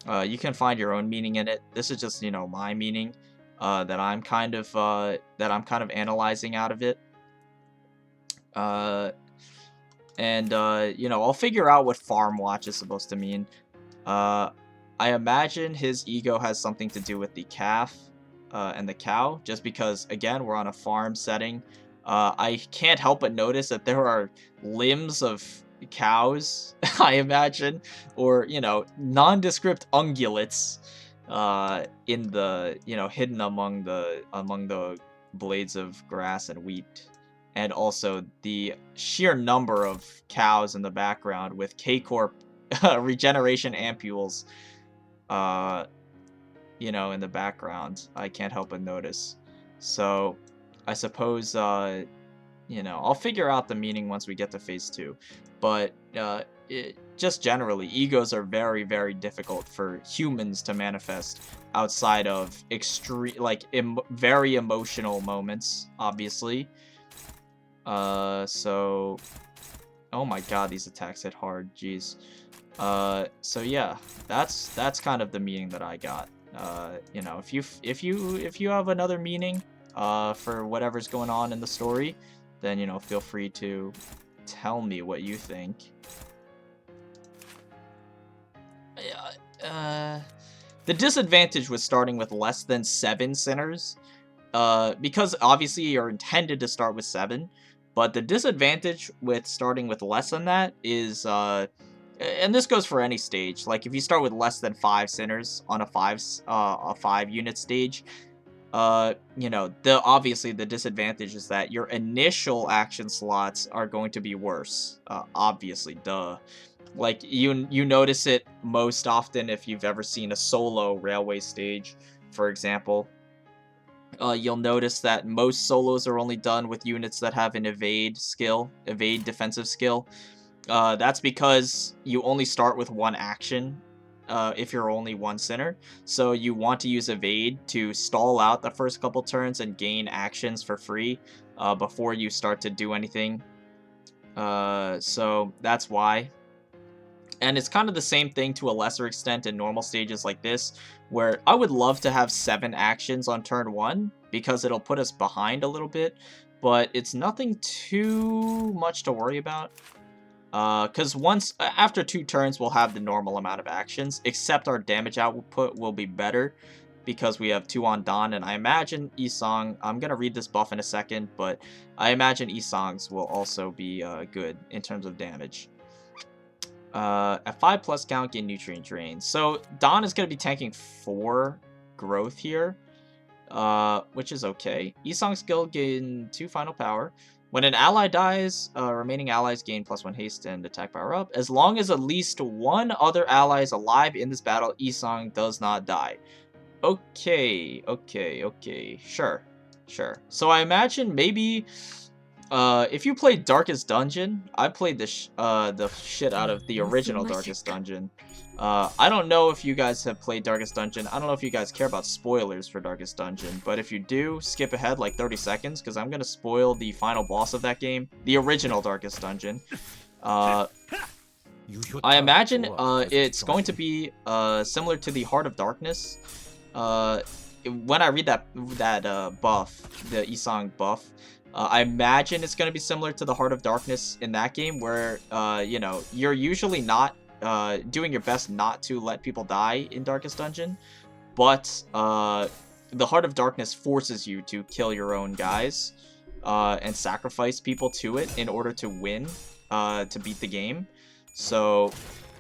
You can find your own meaning in it. This is just, you know, my meaning, that I'm kind of analyzing out of it. You know, I'll figure out what Farm Watch is supposed to mean. I imagine his ego has something to do with the calf, and the cow, just because, again, we're on a farm setting. I can't help but notice that there are limbs of cows, I imagine, or, you know, nondescript ungulates, in the, you know, hidden among the blades of grass and wheat. And also the sheer number of cows in the background with K-Corp regeneration ampules, you know, in the background. I can't help but notice. So I suppose, you know, I'll figure out the meaning once we get to phase 2. But just generally, egos are very, very difficult for humans to manifest outside of extreme, like, very emotional moments, obviously. So, oh my god, these attacks hit hard, jeez. So yeah, that's kind of the meaning that I got. You know, if you have another meaning, for whatever's going on in the story, then, you know, feel free to tell me what you think. The disadvantage was starting with less than 7 sinners, because obviously you're intended to start with 7, but the disadvantage with starting with less than that is, and this goes for any stage, like if you start with less than 5 sinners on a 5 unit stage, you know, obviously the disadvantage is that your initial action slots are going to be worse. Obviously, duh. Like, you notice it most often if you've ever seen a solo railway stage, for example. You'll notice that most solos are only done with units that have an evade defensive skill. That's because you only start with 1 action, if you're only 1 sinner. So you want to use evade to stall out the first couple turns and gain actions for free, before you start to do anything. So that's why. And it's kind of the same thing to a lesser extent in normal stages like this, where I would love to have 7 actions on turn 1, because it'll put us behind a little bit, but it's nothing too much to worry about. Because after 2 turns, we'll have the normal amount of actions, except our damage output will be better, because we have 2 on Don, and I imagine Isong, I'm going to read this buff in a second, but I imagine Isong's will also be good in terms of damage. At 5+ count, gain nutrient drain. So Don is going to be tanking 4 growth here, which is okay. Isong's skill gain 2 final power. When an ally dies, remaining allies gain +1 haste and attack power up. As long as at least 1 other ally is alive in this battle, Isong does not die. Okay. Sure. So I imagine maybe, if you played Darkest Dungeon, I played the shit out of the original Darkest Dungeon. I don't know if you guys have played Darkest Dungeon. I don't know if you guys care about spoilers for Darkest Dungeon, but if you do, skip ahead like 30 seconds, because I'm going to spoil the final boss of that game, the original Darkest Dungeon. I imagine it's going to be similar to the Heart of Darkness. when I read that buff, the Isang buff, I imagine it's gonna be similar to the Heart of Darkness in that game, where you know, you're usually not doing your best not to let people die in Darkest Dungeon, but the Heart of Darkness forces you to kill your own guys and sacrifice people to it in order to win, to beat the game. So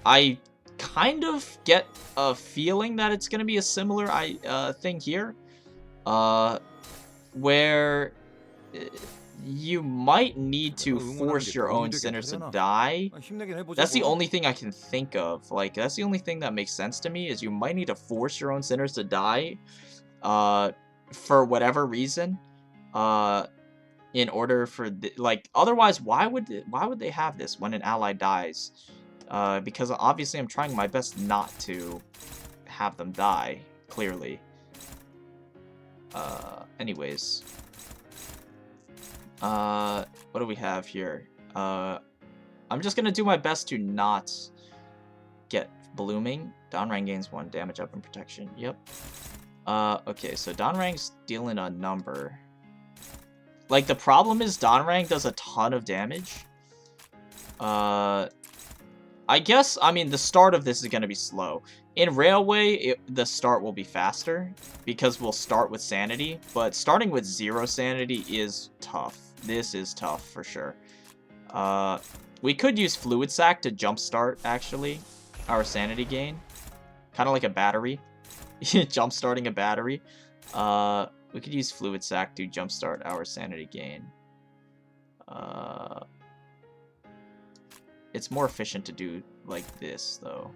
I kind of get a feeling that it's going to be a similar thing here, where you might need to force your own sinners to die. That's the only thing I can think of. Like, that's the only thing that makes sense to me, is you might need to force your own sinners to die for whatever reason, in order for like, otherwise why would they have this when an ally dies? Because obviously I'm trying my best not to have them die, clearly. Anyways, what do we have here? I'm just gonna do my best to not get blooming. Dongrang gains 1 damage up and protection. Yep. Okay, so Dongrang's dealing a number. Like, the problem is Dongrang does a ton of damage. I guess, I mean, the start of this is going to be slow. In Railway, the start will be faster, because we'll start with Sanity, but starting with 0 Sanity is tough. This is tough, for sure. We could use Fluid Sac to jumpstart, actually, our Sanity gain. Kind of like a battery. Jumpstarting a battery. We could use Fluid Sac to jumpstart our Sanity gain. It's more efficient to do like this, though.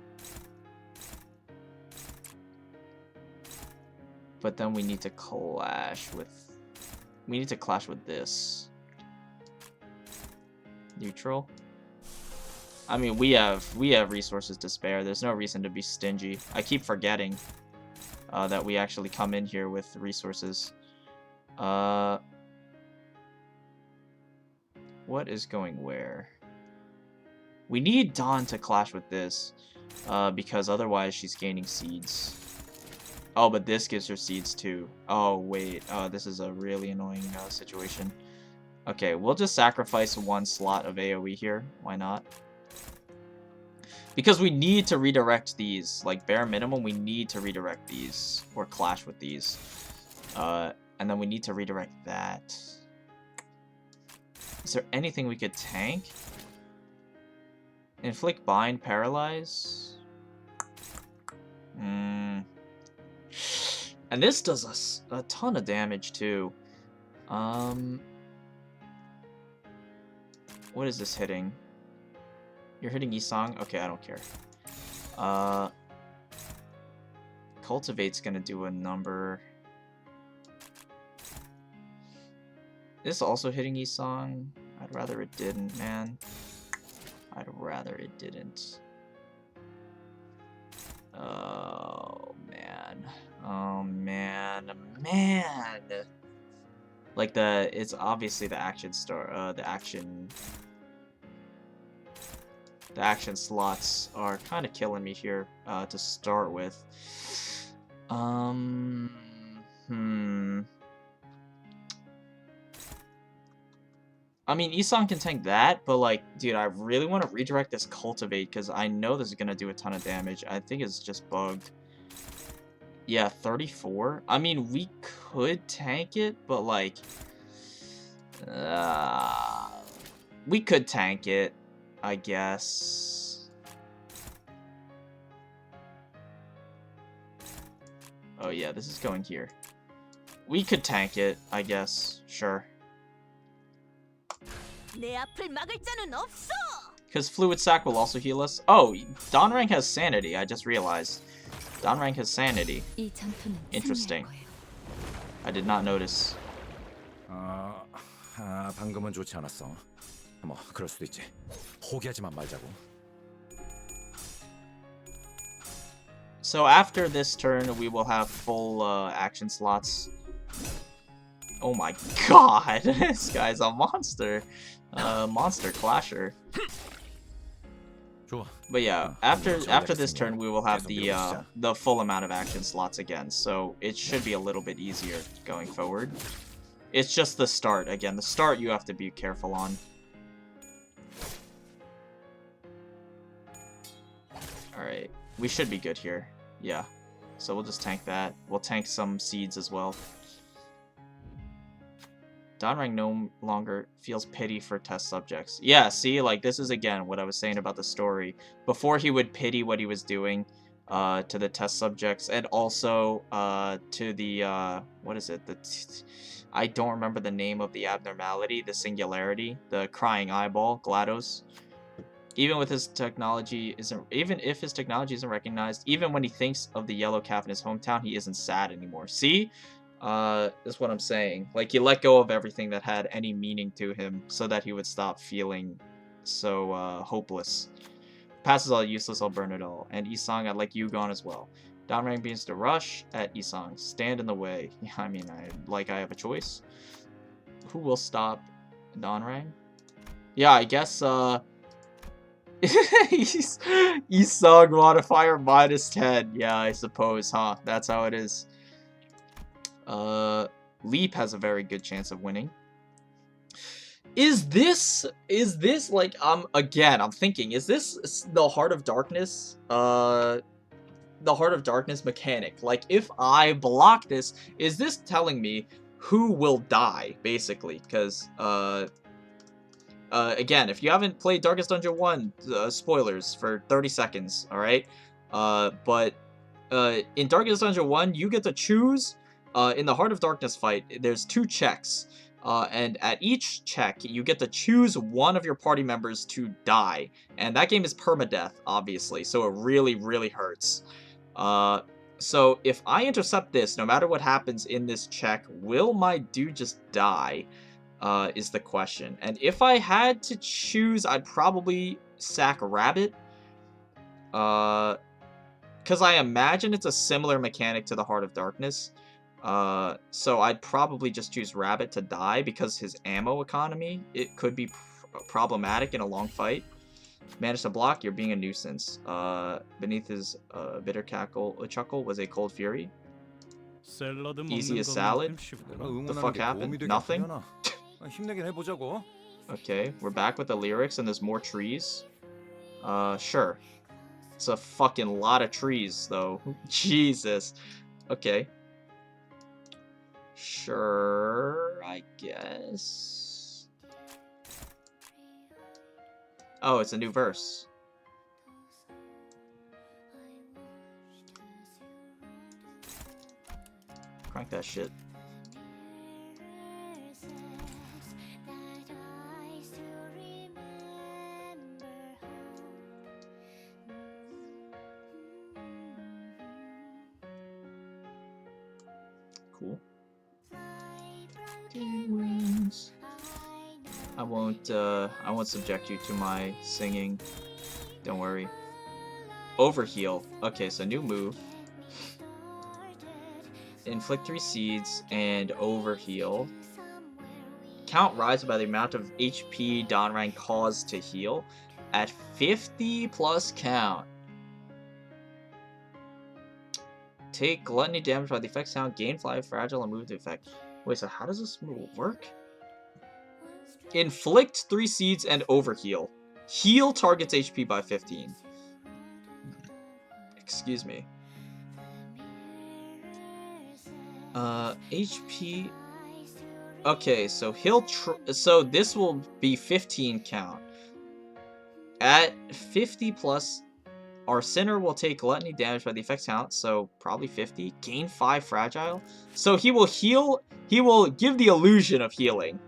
But then we need to clash with... We need to clash with this. Neutral. I mean, we have resources to spare. There's no reason to be stingy. I keep forgetting that we actually come in here with resources. What is going where? We need Dawn to clash with this, because otherwise she's gaining seeds. Oh, but this gives her seeds too. Oh, wait. This is a really annoying situation. Okay, we'll just sacrifice 1 slot of AoE here. Why not? Because we need to redirect these. Like, bare minimum, we need to redirect these. Or clash with these. And then we need to redirect that. Is there anything we could tank? Inflict Bind, Paralyze? And this does us a ton of damage, too. What is this hitting? You're hitting Isang? Okay, I don't care. Cultivate's gonna do a number. This also hitting Isang? I'd rather it didn't, man. I'd rather it didn't. Oh, man. Oh, man. Man! Like, it's obviously the action the action slots are kind of killing me here, to start with. I mean, Isang can tank that, but, like, dude, I really want to redirect this Cultivate, because I know this is going to do a ton of damage. I think it's just bugged. Yeah, 34? I mean, we could tank it, but, like... we could tank it, I guess. Oh, yeah, this is going here. We could tank it, I guess. Sure. Because Fluid Sac will also heal us. Oh, Dongrang has Sanity, I just realized. Dongrang has Sanity. Interesting. I did not notice. 방금은 좋지 않았어. 뭐 그럴 수도 있지. 포기하지만 말자고. So after this turn, we will have full action slots. Oh my god, this guy's a monster. Monster Clasher. 좋아. But yeah, after this turn, we will have the full amount of action slots again, so it should be a little bit easier going forward. It's just the start. Again, the start you have to be careful on. Alright, we should be good here. Yeah. So we'll just tank that. We'll tank some seeds as well. Dongrang no longer feels pity for test subjects. Yeah, see, like, this is, again, what I was saying about the story. Before, he would pity what he was doing to the test subjects, and also to the, what is it? I don't remember the name of the abnormality, the singularity, the crying eyeball, GLaDOS. Even if his technology isn't recognized, even when he thinks of the yellow calf in his hometown, he isn't sad anymore. See? That's what I'm saying. Like, he let go of everything that had any meaning to him so that he would stop feeling so, hopeless. Passes all useless, I'll burn it all. And Isang, I'd like you gone as well. Dongrang begins to rush at Isang. Stand in the way. Yeah, I mean, I have a choice. Who will stop Dongrang? Yeah, I guess, Isang modifier -10. Yeah, I suppose, huh? That's how it is. Leap has a very good chance of winning. Is this like, again, I'm thinking, is this the Heart of Darkness? The Heart of Darkness mechanic. Like, if I block this, is this telling me who will die, basically? Because, again, if you haven't played Darkest Dungeon 1, spoilers for 30 seconds, alright? But in Darkest Dungeon 1, you get to choose, in the Heart of Darkness fight, there's 2 checks. And at each check, you get to choose one of your party members to die. And that game is permadeath, obviously, so it really, really hurts. So if I intercept this, no matter what happens in this check, will my dude just die? Is the question. And if I had to choose, I'd probably sack Rabbit. Because I imagine it's a similar mechanic to the Heart of Darkness. So I'd probably just choose Rabbit to die because his ammo economy, it could be problematic in a long fight. Managed to block, you're being a nuisance. Beneath his bitter chuckle was a cold fury. Easy as salad. What the fuck happened? Nothing? Okay, we're back with the lyrics and there's more trees. Sure. It's a fucking lot of trees, though. Jesus. Okay. Sure, I guess. Oh, it's a new verse. Crank that shit. Cool. Wings. I won't subject you to my singing. Don't worry. Overheal. Okay, so new move. Inflict 3 seeds and overheal. Count rise by the amount of HP Dongrang caused to heal at 50 plus count. Take gluttony damage by the effect sound, gain fly, fragile, and move the effect. Wait, so how does this move work? Inflict 3 seeds and overheal. Heal target's HP by 15. Excuse me. HP. Okay, so so this will be 15 count. At 50 plus, our sinner will take gluttony damage by the effect count, so probably 50. Gain 5 fragile. So he will heal. He will give the illusion of healing.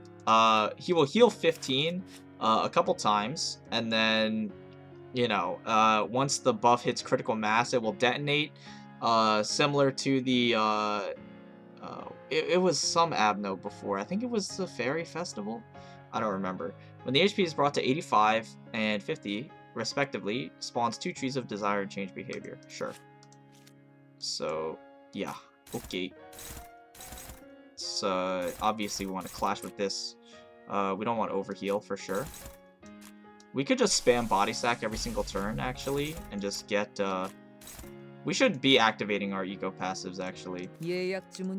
He will heal 15 a couple times, and then, you know, once the buff hits critical mass, it will detonate. Similar to the it was some Abno before. I think it was the Fairy Festival. I don't remember. When the HP is brought to 85 and 50, respectively, spawns 2 trees of desire and change behavior. Sure. So, yeah. Okay. So, obviously we want to clash with this. We don't want overheal for sure. We could just spam body sack every single turn, actually, and just get, we should be activating our eco passives, actually.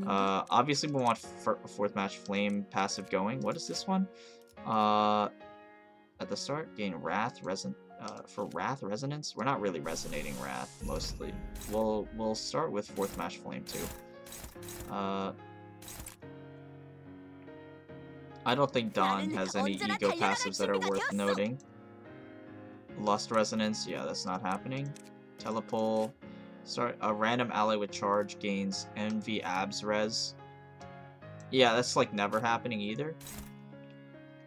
Obviously we want fourth match flame passive going. What is this one? At the start, gain wrath, for wrath resonance? We're not really resonating wrath, mostly. We'll start with fourth match flame, too. I don't think Dawn has any ego passives that are worth noting. Lust Resonance, yeah, that's not happening. Telepole. Sorry, a random ally with charge gains Envy Abs Res. Yeah, that's like never happening either.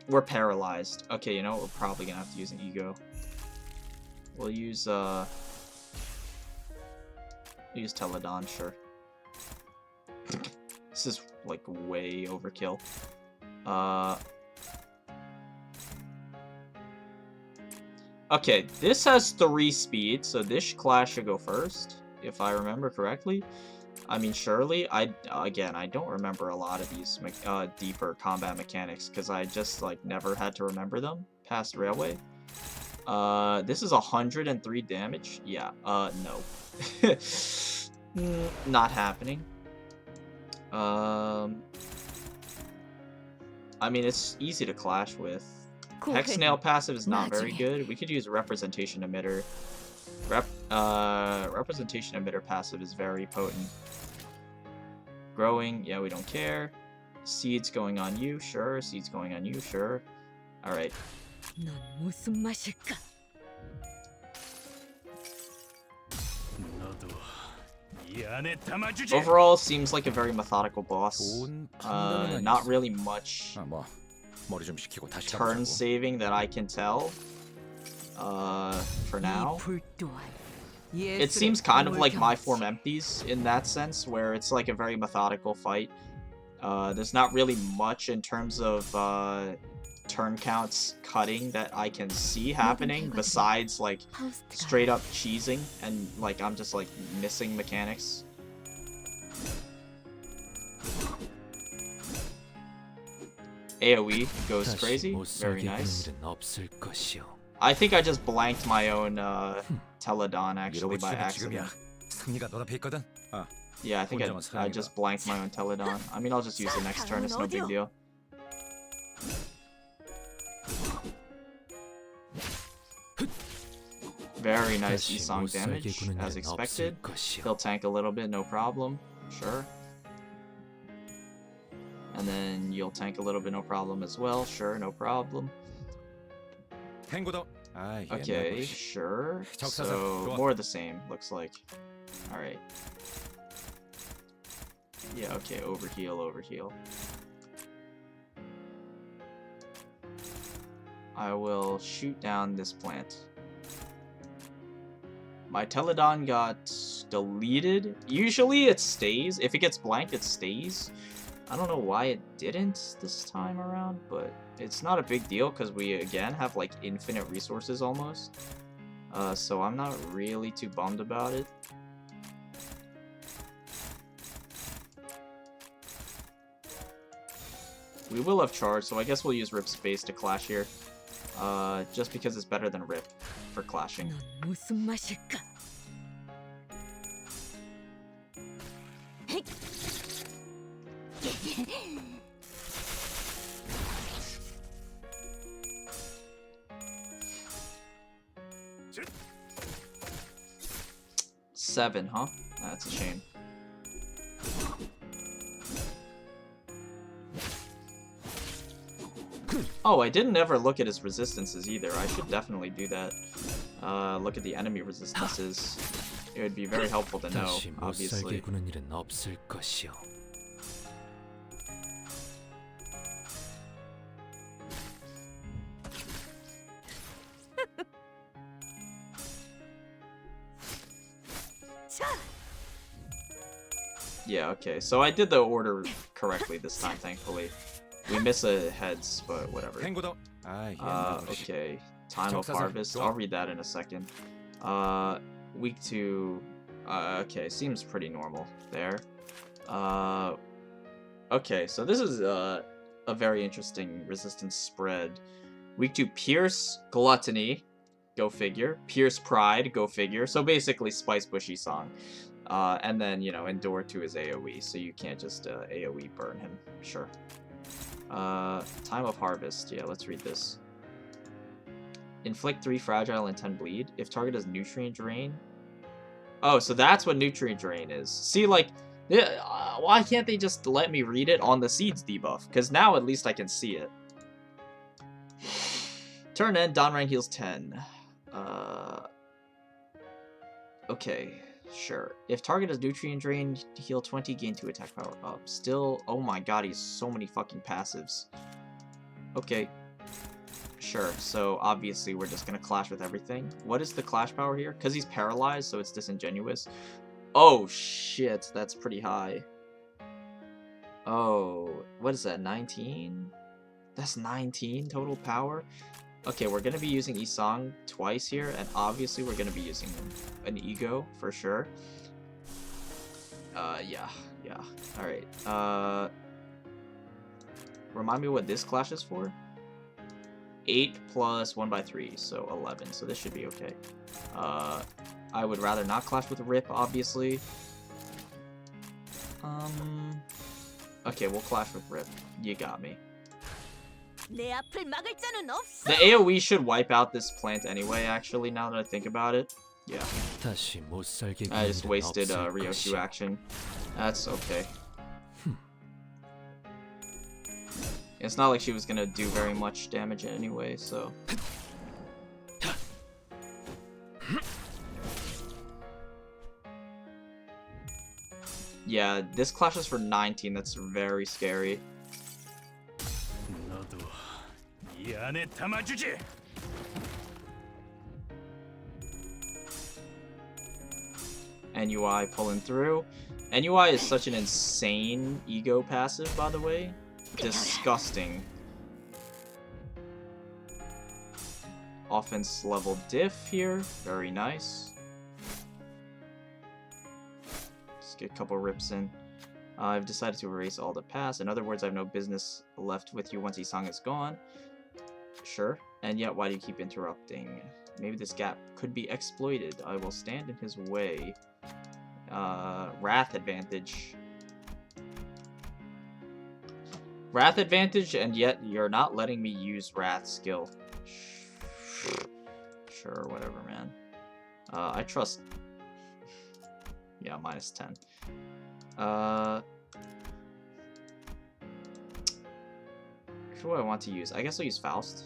We're paralyzed. Okay, you know what? We're probably gonna have to use an ego. We'll use Teledon, sure. This is like way overkill. Okay, this has 3 speed, so this class should go first, if I remember correctly. I mean, surely. Again, I don't remember a lot of these deeper combat mechanics, because I just, like, never had to remember them past Railway. This is 103 damage? Yeah, no. Not happening. I mean, it's easy to clash with. Hexnail passive is not very good. We could use Representation Emitter. Representation Emitter passive is very potent. Growing, yeah, we don't care. Seeds going on you, sure. Seeds going on you, sure. Alright. Overall, seems like a very methodical boss. Not really much turn saving that I can tell. For now. It seems kind of like My Form Empties in that sense, where it's like a very methodical fight. There's not really much in terms of turn counts cutting that I can see happening, besides like straight up cheesing, and like I'm just like missing mechanics. AoE goes crazy, very nice. I think I just blanked my own Teledon actually by accident. Yeah, I think I just blanked my own Teledon. I mean, I'll just use the next turn, it's no big deal. Very nice Isong damage, as expected. He'll tank a little bit, no problem. Sure. And then you'll tank a little bit, no problem as well. Sure, no problem. Okay, sure. So, more of the same, looks like. Alright. Yeah, okay, overheal, overheal. I will shoot down this plant. My Teledon got deleted. Usually it stays. If it gets blanked, it stays. I don't know why it didn't this time around, but it's not a big deal because we, again, have like infinite resources almost. So I'm not really too bummed about it. We will have charge, so I guess we'll use Rip Space to clash here. Just because it's better than Rip for clashing. Seven, huh? That's a shame. Oh, I didn't ever look at his resistances either. I should definitely do that. Look at the enemy resistances. It would be very helpful to know, obviously. Yeah, okay. So I did the order correctly this time, thankfully. We miss a heads, but whatever. Okay. Time of Harvest. I'll read that in a second. Week 2. Okay, seems pretty normal there. Okay, so this is a very interesting resistance spread. Weak to Pierce, Gluttony, go figure. Pierce Pride, go figure. So basically Spice Bushy Song. And then, you know, Endure to his AoE, so you can't just AoE burn him. Sure. Time of Harvest. Yeah, let's read this. Inflict 3 Fragile and 10 Bleed. If target has Nutrient Drain. Oh, so that's what Nutrient Drain is. See, like, why can't they just let me read it on the Seeds debuff? Because now at least I can see it. Turn end, Dongrang heals 10. Okay, sure. If target has Nutrient Drain, heal 20, gain 2 attack power up. Still, oh my god, he's so many fucking passives. Okay. Sure, so obviously we're just gonna clash with everything. What is the clash power here? Because he's paralyzed, so it's disingenuous. Oh shit, that's pretty high. Oh, what is that, 19? That's 19 total power? Okay, we're gonna be using Isang twice here, and obviously we're gonna be using an Ego, for sure. Yeah. Alright, remind me what this clash is for? 8 plus 1 by 3, so 11, so this should be okay. I would rather not clash with Rip, obviously. Okay, we'll clash with Rip. You got me. 내 앞을 막을 자는 없어. The AoE should wipe out this plant anyway, actually, now that I think about it. Yeah. 다시 못 살게 I just 구는 일은 wasted 없을 Ryoshu 것이야. action. That's okay. It's not like she was gonna do very much damage anyway, so... Yeah, this clashes for 19, that's very scary. 너도 이 안에 담아주지. NUI pulling through. NUI is such an insane ego passive, by the way. Disgusting. Offense level diff here. Very nice. Just get a couple rips in. I've decided to erase all the past. In other words, I have no business left with you once Isang is gone. Sure. And yet, why do you keep interrupting? Maybe this gap could be exploited. I will stand in his way. Wrath advantage. Wrath advantage, and yet you're not letting me use Wrath skill. Sure, whatever, man. I trust... Yeah, minus 10. Who do I want to use? I guess I'll use Faust.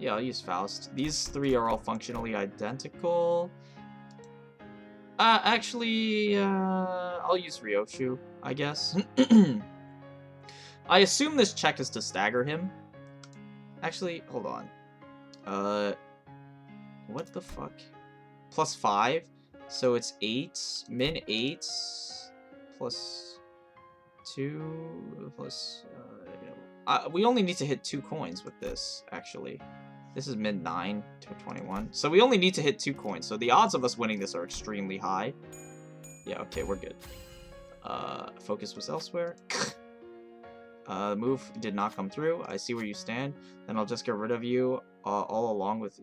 Yeah, I'll use Faust. These three are all functionally identical. Actually, I'll use Ryoshu, I guess. I assume this check is to stagger him. Actually, hold on. What the fuck? Plus 5? So it's 8, min 8, plus 2, plus... we only need to hit 2 coins with this, actually. This is min 9 to 21. So we only need to hit 2 coins. So the odds of us winning this are extremely high. Yeah, okay, we're good. Focus was elsewhere. The move did not come through. I see where you stand. Then I'll just get rid of you all along with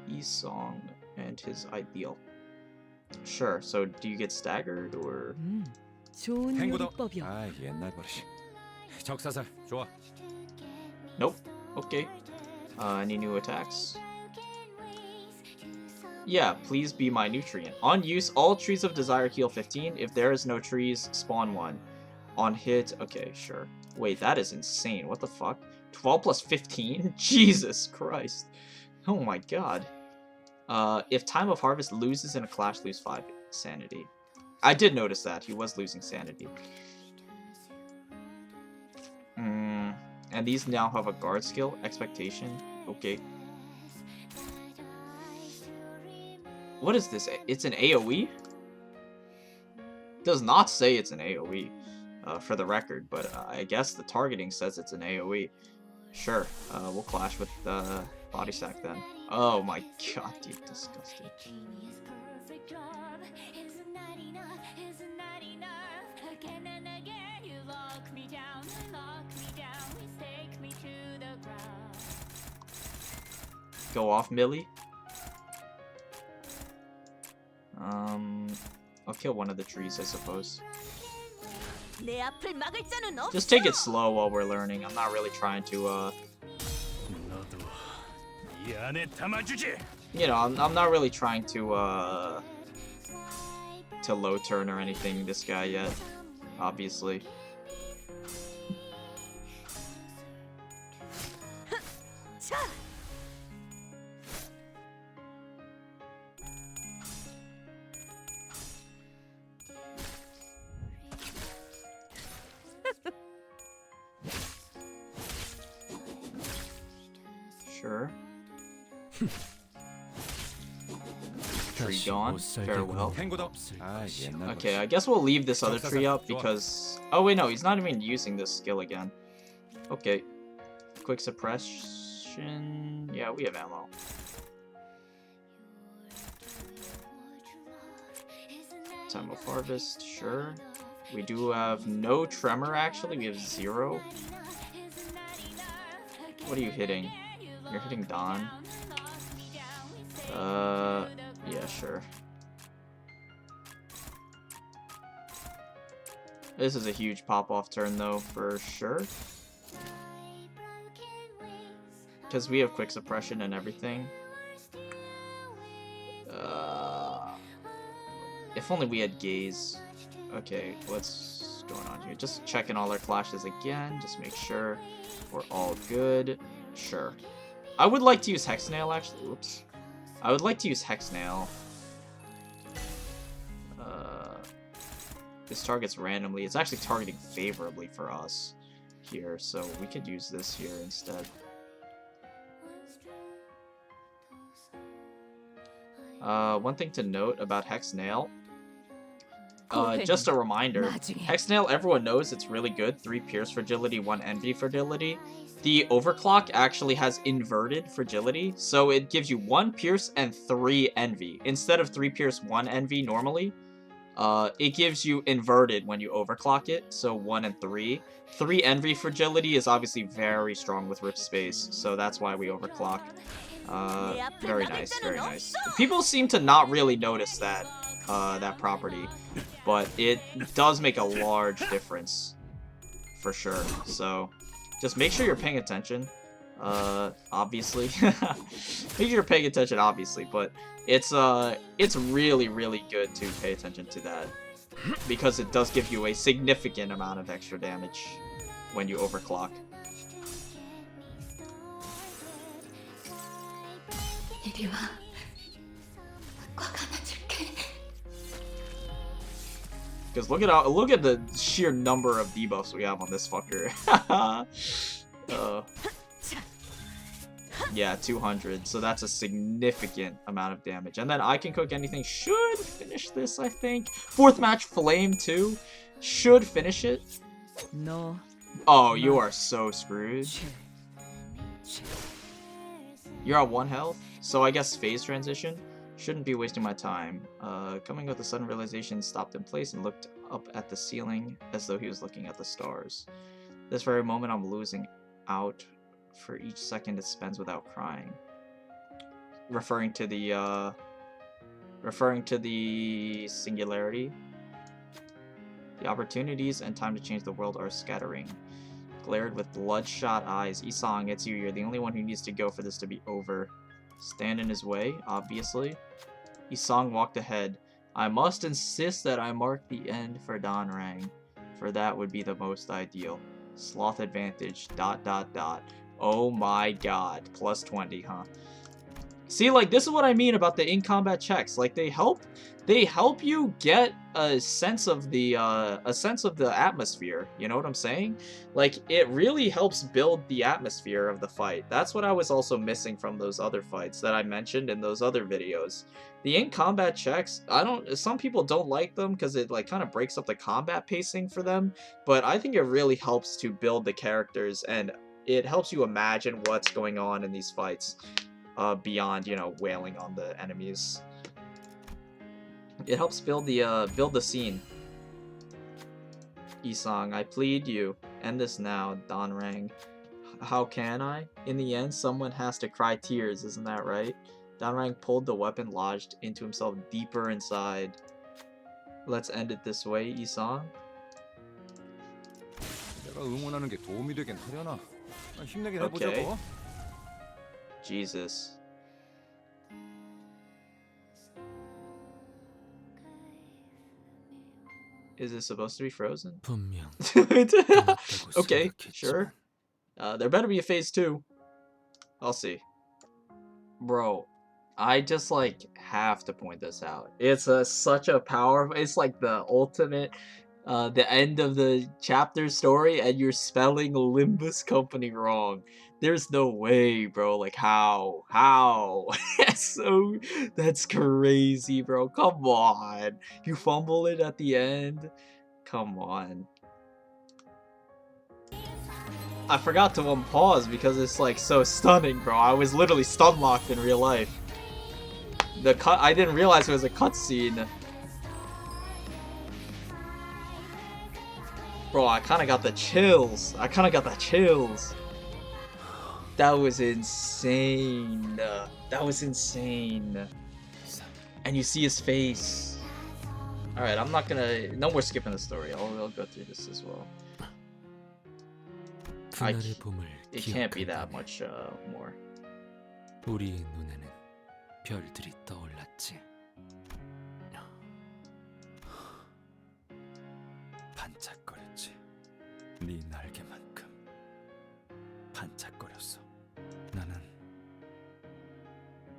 Isong and his ideal. Sure, so do you get staggered, or... 좋은 행구도. 요리법이요. 아, 옛날 버릇이. 적사살, 좋아. Nope. Okay. Any new attacks? Yeah, please be my nutrient. On use, all trees of desire heal 15. If there is no trees, spawn 1. On hit, okay, sure. Wait, that is insane. What the fuck? 12 plus 15? Jesus Christ. Oh my god. If Time of Harvest loses in a clash, lose 5 sanity. I did notice that. He was losing sanity. And these now have a guard skill. Expectation. Okay. What is this? It's an AoE? Does not say it's an AoE, for the record, but I guess the targeting says it's an AoE. Sure, we'll clash with Body Sack then. Oh my god, dude, disgusting. go off melee. I'll kill one of the trees, I suppose. 내 앞을 막을 자는 없어. Just take it slow while we're learning. I'm not really trying to, 너도 이 안에 담아주지. you know, I'm not really trying to low turn or anything this guy yet, obviously. 자, Sure. Tree gone. Farewell. 탱고다. 아, 옛날 Okay, I guess we'll leave this other tree up because... Oh wait, no, he's not even using this skill again. Okay. Quick suppression... Yeah, we have ammo. Time of harvest, sure. We do have no tremor, actually. We have 0. What are you hitting? You're hitting Dawn. Yeah, sure. This is a huge pop-off turn, though, for sure. Because we have quick suppression and everything. If only we had gaze. Okay, what's going on here? Just checking all our clashes again. Just make sure we're all good. Sure. I would like to use Hexnail, actually. Oops. I would like to use Hexnail. This targets randomly. It's actually targeting favorably for us here, so we could use this here instead. One thing to note about Hexnail. Just a reminder, Hexnail, everyone knows it's really good. 3 Pierce Fragility, 1 Envy Fragility. The Overclock actually has inverted Fragility, so it gives you 1 Pierce and 3 Envy. Instead of 3 Pierce, 1 Envy normally, it gives you inverted when you overclock it, so 1 and 3. 3 Envy Fragility is obviously very strong with Rip Space, so that's why we overclock. Very nice, very nice. People seem to not really notice that, that property, but it does make a large difference, for sure, so just make sure you're paying attention, obviously. Make sure you're paying attention, obviously, but it's really, really good to pay attention to that, because it does give you a significant amount of extra damage when you overclock. Because look at the sheer number of debuffs we have on this fucker. Yeah, 200. So that's a significant amount of damage. And then I Can Cook Anything should finish this, I think. 4th match Flame too should finish it. No. Oh, you are so screwed. You're at 1 health, so I guess phase transition. Shouldn't be wasting my time. Coming with a sudden realization, stopped in place and looked up at the ceiling as though he was looking at the stars. This very moment I'm losing out for each second it spends without crying. Referring to the singularity. The opportunities and time to change the world are scattering. Glared with bloodshot eyes. Isang, it's you. You're the only one who needs to go for this to be over. Stand in his way, obviously. Isang walked ahead. I must insist that I mark the end for Dongrang, for that would be the most ideal. Sloth advantage, ... Oh my god. Plus 20, huh? See, like, this is what I mean about the in-combat checks. Like, they help you get a sense of the atmosphere. You know what I'm saying? Like, it really helps build the atmosphere of the fight. That's what I was also missing from those other fights that I mentioned in those other videos. The in-combat checks, some people don't like them because it, like, kind of breaks up the combat pacing for them, but I think it really helps to build the characters, and it helps you imagine what's going on in these fights. Beyond, you know, wailing on the enemies. It helps build the scene. Isang, I plead you. End this now, Dongrang. How can I? In the end, someone has to cry tears, isn't that right? Dongrang pulled the weapon lodged into himself deeper inside. Let's end it this way, Isan. 내가 응원하는 게 도움이 되긴 하려나? 힘내긴 Okay. 해보자고. Jesus. Is it supposed to be frozen? 분명 Okay, sure. There better be a phase 2. I'll see. Bro, I just like have to point this out. It's such a powerful. It's like the ultimate, the end of the chapter story, and you're spelling Limbus Company wrong. There's no way, bro. Like how? That's crazy, bro. Come on, you fumble it at the end. Come on. I forgot to unpause because it's like so stunning, bro. I was literally stun locked in real life. I didn't realize it was a cutscene. Bro, I kind of got the chills. That was insane. That was insane. And you see his face. Alright, I'm not gonna... No more skipping the story. I'll go through this as well. It can't be that much more. 우리의 눈에는 별들이 떠올랐지. 반짝거렸지. 네 날개만큼 반짝거렸어. 나는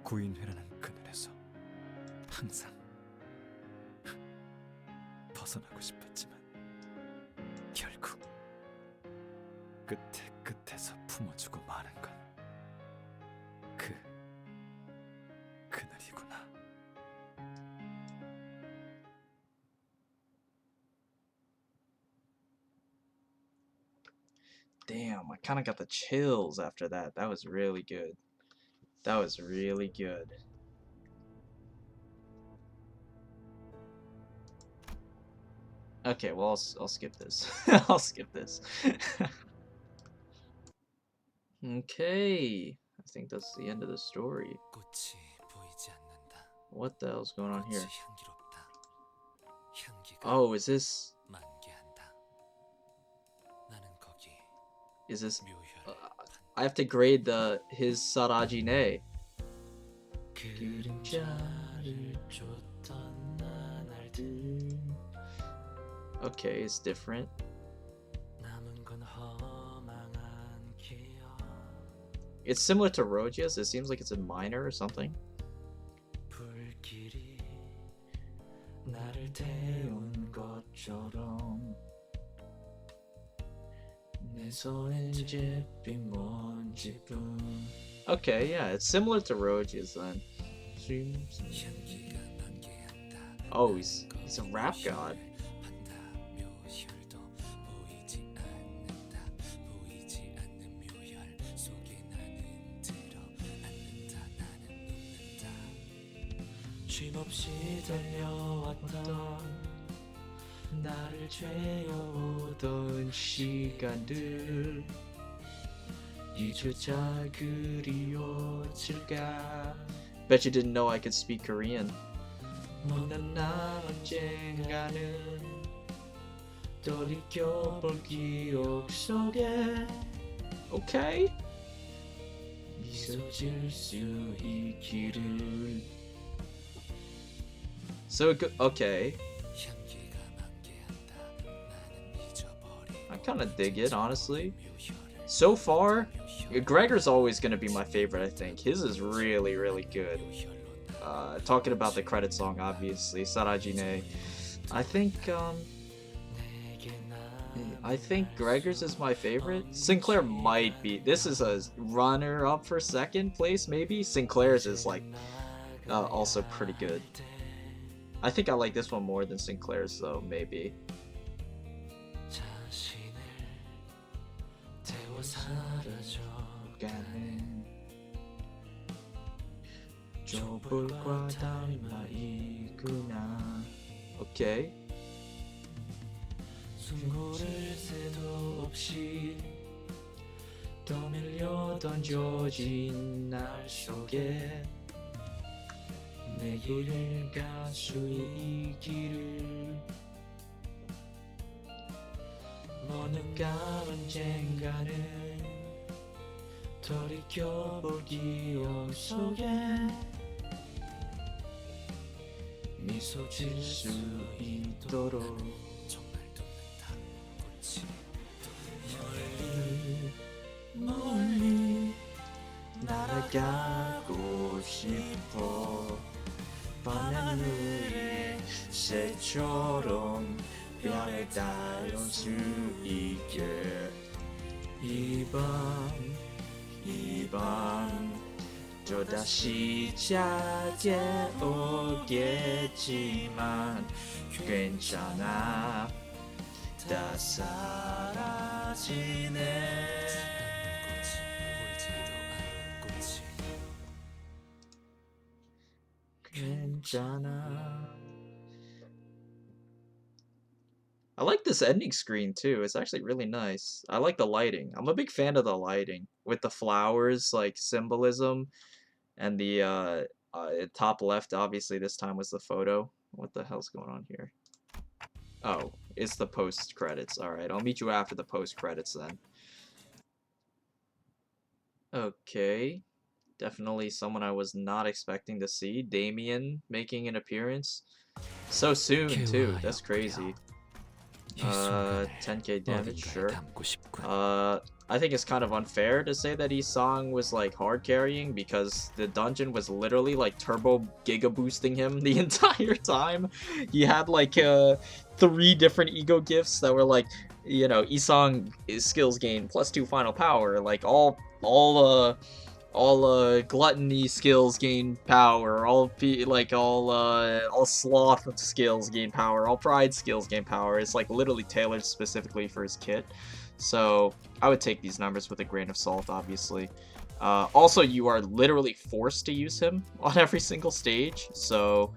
구인회라는 그늘에서 항상 벗어나고 싶었지만 결국 끝에서 품어주고 마는 건 그날이구나. Damn, I kind of got the chills after that. That was really good. That was really good. Okay, well, I'll skip this. I'll skip this. Okay, I think that's the end of the story. 꽃이 보이지 않는다. What the hell's going on here? 꽃이 향기롭다. 향기가 Oh, is this... 만개한다. 나는 거기 Is this... 묘혈 I have to grade his Sarajine. 그림자를 쫓던 나날들 Okay, it's different. 남은 건 허망한 기억. It's similar to Rogia's. It seems like it's in minor or something. 불길이 나를 태운 것처럼 내 손에 집힌 먼지뿐. Okay, yeah, it's similar to Rogia's then. 향기가 만개한다. Oh, he's a rap god. 반다 묘혈도 보이지 않는다. 보이지 않는 묘혈 속에 나는 들어앉는다. 나는 눕는다. 쉼없이 달려왔던 나를 죄어오던 시간들 이조차 그리워질까. Bet you didn't know I could speak Korean. 너는 나 언젠가는 돌이켜볼 기억 속에 Okay. 미소 지을 수 있기를. So, okay. 향기가 만개한다. 나는 잊어버린 I kind of dig it, honestly. So far, Gregor's always going to be my favorite, I think. His is really, really good. Talking about the credit song, obviously, Sarajine. I think Gregor's is my favorite. Sinclair might be. This is a runner-up for second place, maybe. Sinclair's is, like, also pretty good. I think I like this one more than Sinclair's, though, maybe. Okay. 떠밀려 던져진 날 속에 내 길을 갈 수 있기를 어느가 언젠가는 돌이켜볼 기억 속에 미소 질 수 있도록 멀리 날아가고 싶어 밤하늘의 새처럼 별에 닿을 수 있게 이 밤 또다시 찾아오겠지만 괜찮아 다 사라지네 괜찮아. I like this ending screen too. It's actually really nice. I like the lighting. I'm a big fan of the lighting with the flowers, like symbolism, and the top left. Obviously, this time was the photo. What the hell's going on here? Oh, it's the post credits. All right, I'll meet you after the post credits then. Okay, definitely someone I was not expecting to see. Damien making an appearance so soon too. That's crazy. 10k damage, sure. I think it's kind of unfair to say that Isang was like hard carrying because the dungeon was literally like turbo giga boosting him the entire time. He had like 3 different ego gifts that were like, you know, Isang is skills gain +2 final power, like all gluttony skills gain power, all sloth skills gain power, all pride skills gain power. It's like literally tailored specifically for his kit. So I would take these numbers with a grain of salt, obviously. Also, you are literally forced to use him on every single stage, so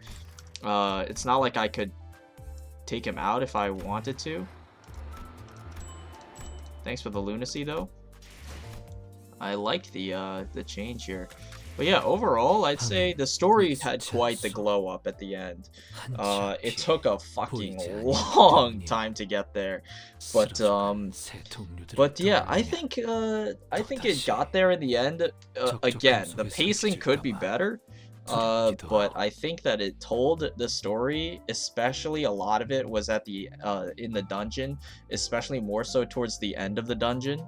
it's not like I could take him out if I wanted to. Thanks for the lunacy, though. I like the change here. But yeah, overall, I'd say the story had quite the glow up at the end. It took a fucking long time to get there, but yeah, I think it got there in the end. Again, the pacing could be better, but I think that it told the story, especially a lot of it was at the in the dungeon, especially more so towards the end of the dungeon.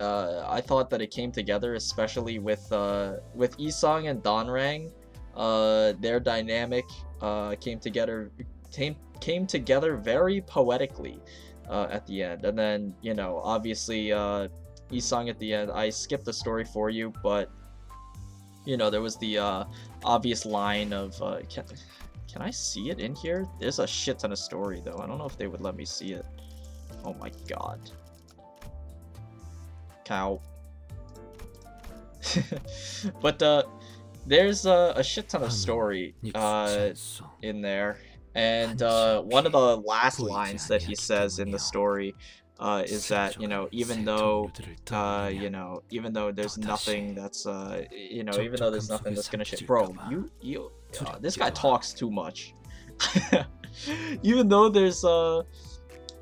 I thought that it came together, especially with Isang and Dongrang. Their dynamic came together very poetically at the end. And then, you know, obviously Isang at the end. I skipped the story for you, but you know, there was the obvious line of can I see it in here? There's a shit ton of story though. I don't know if they would let me see it. Oh my god. Cow. But there's a shit ton of story in there, and one of the last lines that he says in the story is that, you know, even though there's nothing that's even though there's nothing that's gonna shit, bro, this guy talks too much. Even though there's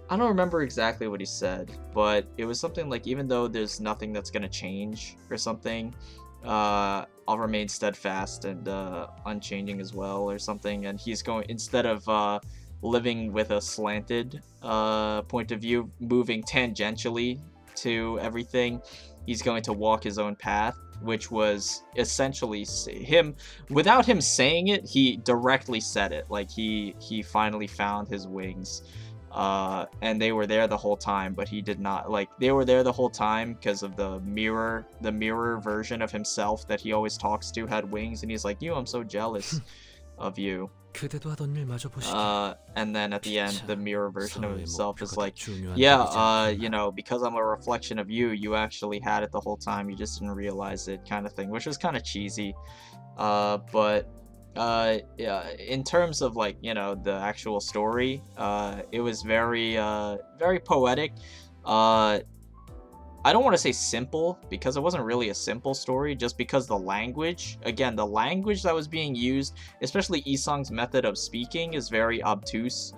I don't remember exactly what he said, but it was something like, even though there's nothing that's gonna change or something, I'll remain steadfast and unchanging as well, or something. And he's going, instead of living with a slanted point of view, moving tangentially to everything, he's going to walk his own path, which was essentially him, without him saying it, he directly said it. Like he finally found his wings. And they were there the whole time, but he did not, like, they were there the whole time because of the mirror version of himself that he always talks to had wings, and he's like, I'm so jealous of you. And then at the end, the mirror version of himself is like, yeah, you know, because I'm a reflection of you, you actually had it the whole time, you just didn't realize it, kind of thing, which was kind of cheesy. But yeah, in terms of, like, you know, the actual story, it was very very poetic. I don't want to say simple, because it wasn't really a simple story, just because the language, again, the language that was being used, especially Isong's method of speaking, is very obtuse.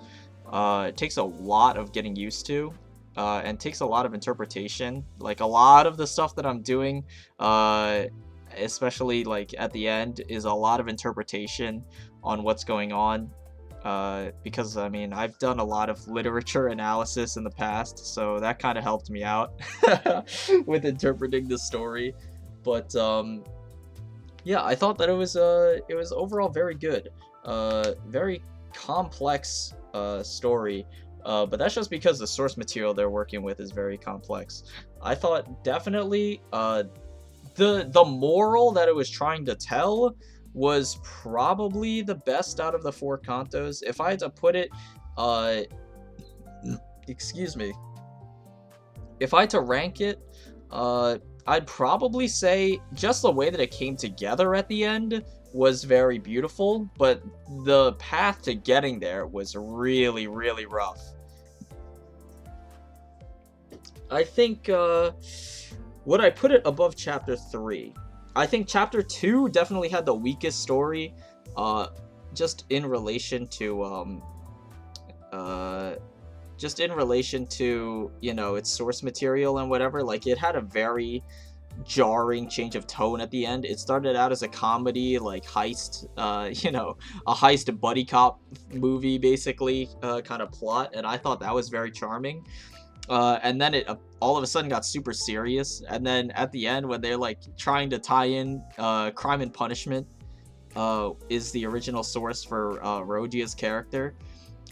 It takes a lot of getting used to, and takes a lot of interpretation. Like, a lot of the stuff that I'm doing, especially like at the end, is a lot of interpretation on what's going on. Because I mean, I've done a lot of literature analysis in the past, so that kind of helped me out with interpreting the story. But yeah, I thought that it was overall very good, very complex story. But that's just because the source material they're working with is very complex. I thought definitely the moral that it was trying to tell was probably the best out of the 4 cantos. If I had to put it, excuse me, if I had to rank it, I'd probably say just the way that it came together at the end was very beautiful, but the path to getting there was really, really rough. I think, would I put it above chapter 3? I think chapter 2 definitely had the weakest story, just in relation to, you know, its source material and whatever. Like, it had a very jarring change of tone at the end. It started out as a comedy, like heist, you know, a heist buddy cop movie, basically, kind of plot, and I thought that was very charming. And then it all of a sudden got super serious, and then at the end, when they're like trying to tie in Crime and Punishment is the original source for Rodia's character.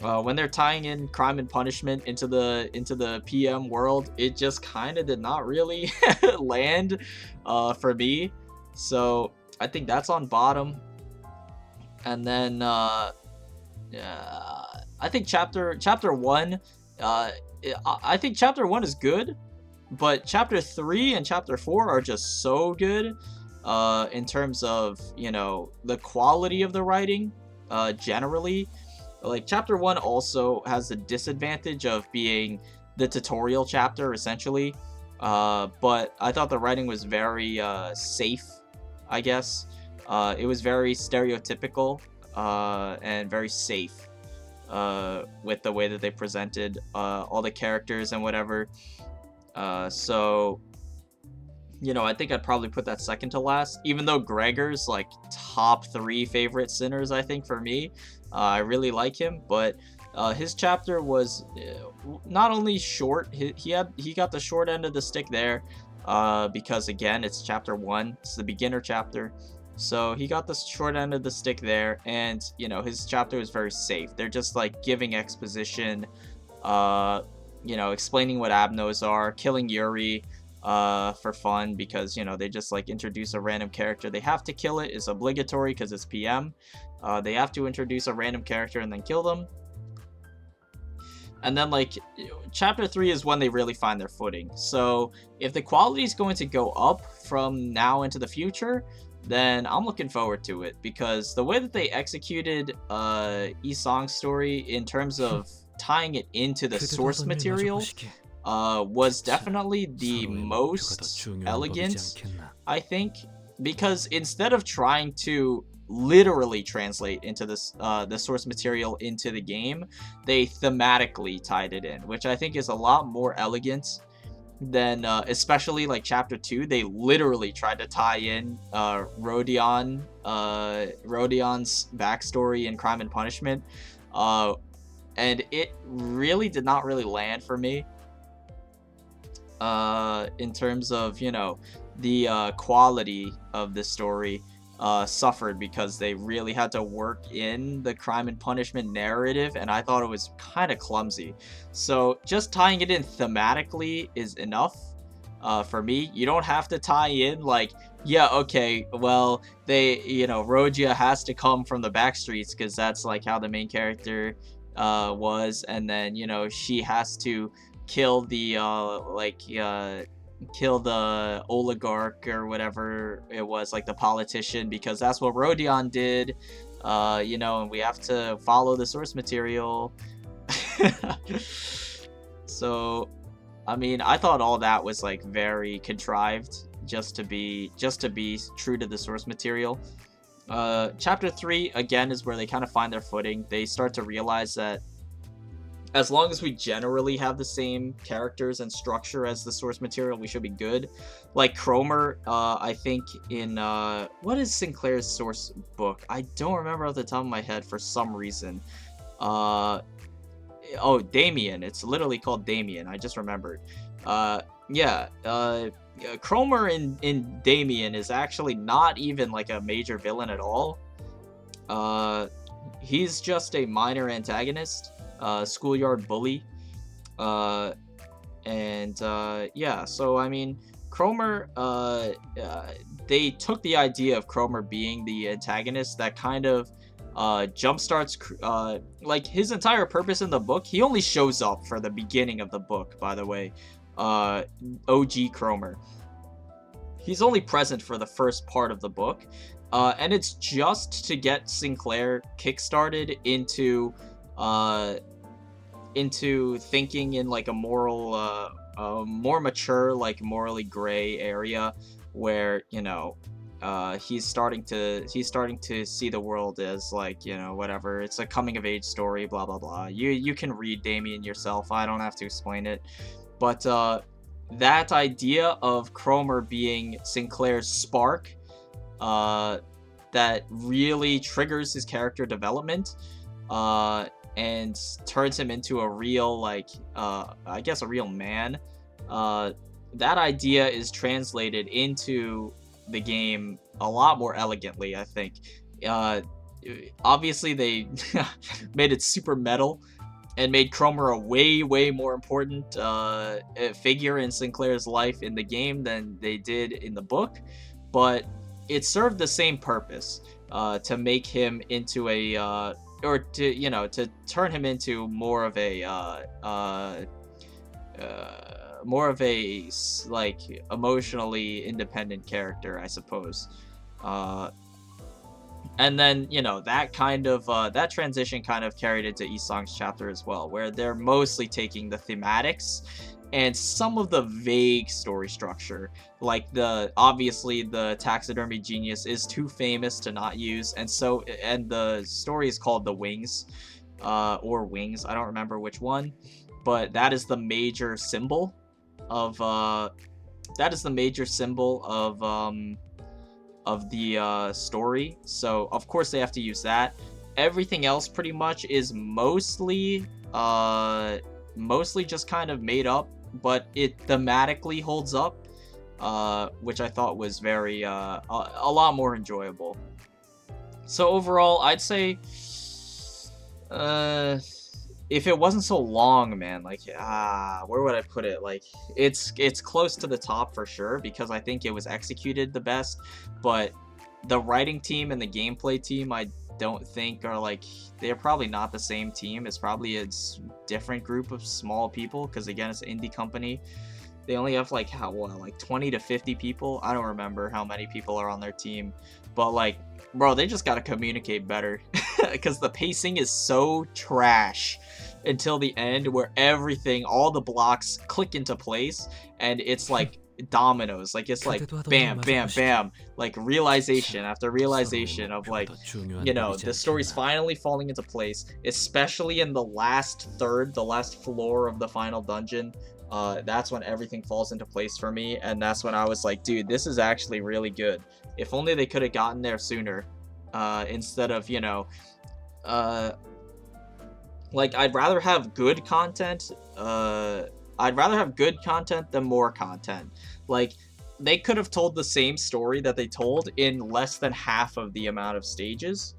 When they're tying in Crime and Punishment into the PM world, it just kind of did not really land for me. So I think that's on bottom. And then I think chapter 1, I think chapter 1 is good, but chapter 3 and chapter 4 are just so good in terms of, you know, the quality of the writing generally. Like, chapter 1 also has the disadvantage of being the tutorial chapter, essentially. But I thought the writing was very safe, I guess. It was very stereotypical and very safe with the way that they presented all the characters and whatever. So, you know, I think I'd probably put that second to last, even though Gregor's like top 3 favorite sinners, I think, for me. I really like him, but his chapter was not only short, he got the short end of the stick there, because again, it's chapter 1, it's the beginner chapter, so he got the short end of the stick there, and you know, his chapter was very safe. They're just like giving exposition, you know, explaining what abnos are, killing Yuri for fun, because, you know, they just like introduce a random character. They have to kill it, it's obligatory because it's PM. They have to introduce a random character and then kill them. And then, like, chapter 3 is when they really find their footing. So if the quality is going to go up from now into the future, then I'm looking forward to it, because the way that they executed Isong's story in terms of tying it into the source material was definitely the most elegant, I think, because instead of trying to literally translate into this the source material into the game, they thematically tied it in, which I think is a lot more elegant than especially like chapter 2. They literally tried to tie in Rodian's backstory in Crime and Punishment, and it really did not really land for me in terms of, you know, the quality of the story. Suffered because they really had to work in the Crime and Punishment narrative, and I thought it was kind of clumsy. So just tying it in thematically is enough for me. You don't have to tie in like, yeah, okay, well, they, you know, Rodia has to come from the back streets because that's like how the main character was, and then, you know, she has to kill the kill the oligarch or whatever it was, like the politician, because that's what Rodion did, you know, and we have to follow the source material. So I mean, I thought all that was like very contrived just to be true to the source material. Chapter 3 again is where they kind of find their footing. They start to realize that as long as we generally have the same characters and structure as the source material, we should be good. Like Cromer, I think in what is Sinclair's source book? I don't remember off the top of my head for some reason. Oh, Damien. It's literally called Damien. I just remembered. Cromer in Damien is actually not even like a major villain at all. He's just a minor antagonist. Schoolyard bully. So I mean, Cromer, they took the idea of Cromer being the antagonist that kind of jumpstarts, like his entire purpose in the book. He only shows up for the beginning of the book, by the way. OG Cromer. He's only present for the first part of the book, and it's just to get Sinclair kickstarted into thinking in like a moral, more mature, like morally gray area where, you know, he's starting to see the world as like, you know, whatever. It's a coming of age story, blah blah blah. You can read Damien yourself. I don't have to explain it. But that idea of Cromer being Sinclair's spark, that really triggers his character development, and turns him into a real, like, I guess a real man. That idea is translated into the game a lot more elegantly, I think. Obviously, they made it super metal and made Cromer a way more important figure in Sinclair's life in the game than they did in the book, but it served the same purpose, to make him into a or to, you know, to turn him into more of a like emotionally independent character, I suppose. And then, you know, that kind of that transition kind of carried into Isong's chapter as well, where they're mostly taking the thematics and some of the vague story structure. Like obviously the taxidermy genius is too famous to not use, and the story is called The Wings, or Wings, I don't remember which one, but that is the major symbol of the story. So of course they have to use that. Everything else pretty much is mostly just kind of made up, but it thematically holds up, which I thought was very a lot more enjoyable. So overall, I'd say if it wasn't so long, man, like, where would I put it? Like, it's close to the top for sure, because I think it was executed the best, but the writing team and the gameplay team, I don't think are like, they're probably not the same team. It's probably a different group of small people, because again, it's an indie company. They only have like 20 to 50 people. I don't remember how many people are on their team, but like, bro, they just gotta communicate better, because the pacing is so trash until the end, where everything, all the blocks click into place, and it's like dominoes. Like, it's like bam bam bam, like realization after realization of, like, you know, the story's finally falling into place, especially in the last third, the last floor of the final dungeon. That's when everything falls into place for me, and that's when I was like, dude, this is actually really good. If only they could have gotten there sooner, instead of, you know, like, I'd rather have good content. I'd rather have good content than more content. Like, they could have told the same story that they told in less than half of the amount of stages,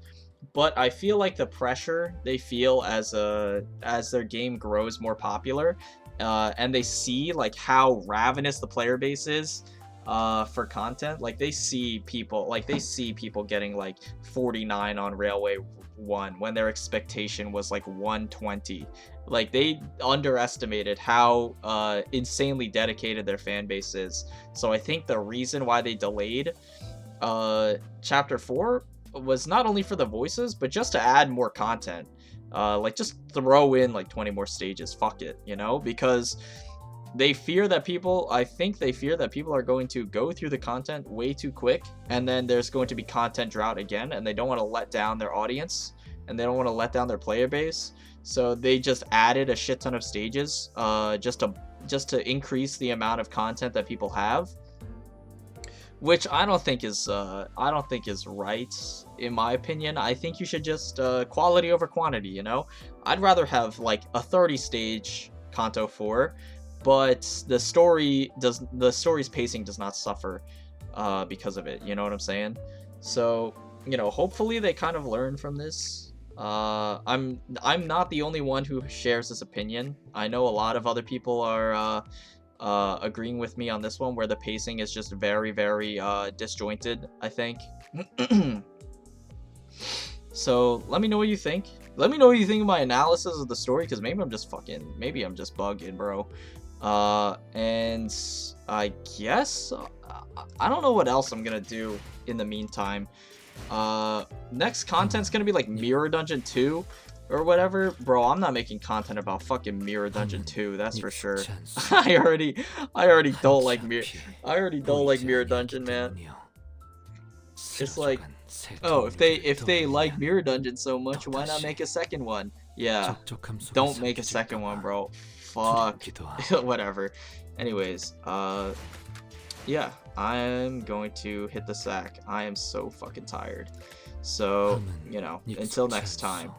but I feel like the pressure they feel as their game grows more popular, and they see like how ravenous the player base is for content. Like, they see people getting like 49 on Railway 1 when their expectation was like 120. Like, they underestimated how insanely dedicated their fan base is. So I think the reason why they delayed chapter 4 was not only for the voices, but just to add more content. Like, just throw in like 20 more stages, fuck it, you know, because they fear that people, I think they fear that people are going to go through the content way too quick, and then there's going to be content drought again, and they don't want to let down their audience, and they don't want to let down their player base. So they just added a shit ton of stages, just to increase the amount of content that people have, which I don't think is right, in my opinion. I think you should just quality over quantity. You know, I'd rather have like a 30 stage Canto 4, but the story's pacing does not suffer because of it. You know what I'm saying? So, you know, hopefully they kind of learn from this. I'm not the only one who shares this opinion. I know a lot of other people are agreeing with me on this one, where the pacing is just very, very disjointed, I think. So let me know what you think. Let me know what you think of my analysis of the story, because maybe I'm just bugging, bro. And I guess I don't know what else I'm gonna do in the meantime. Next content's gonna be like Mirror Dungeon 2 or whatever. Bro, I'm not making content about fucking Mirror Dungeon 2, that's for sure. I already don't like Mirror Dungeon, man. It's like, oh, if they like Mirror Dungeon so much, why not make a second one? Yeah, don't make a second one, bro. Fuck. Whatever. Anyways, yeah, I'm going to hit the sack. I am so fucking tired. So, you know, until next time.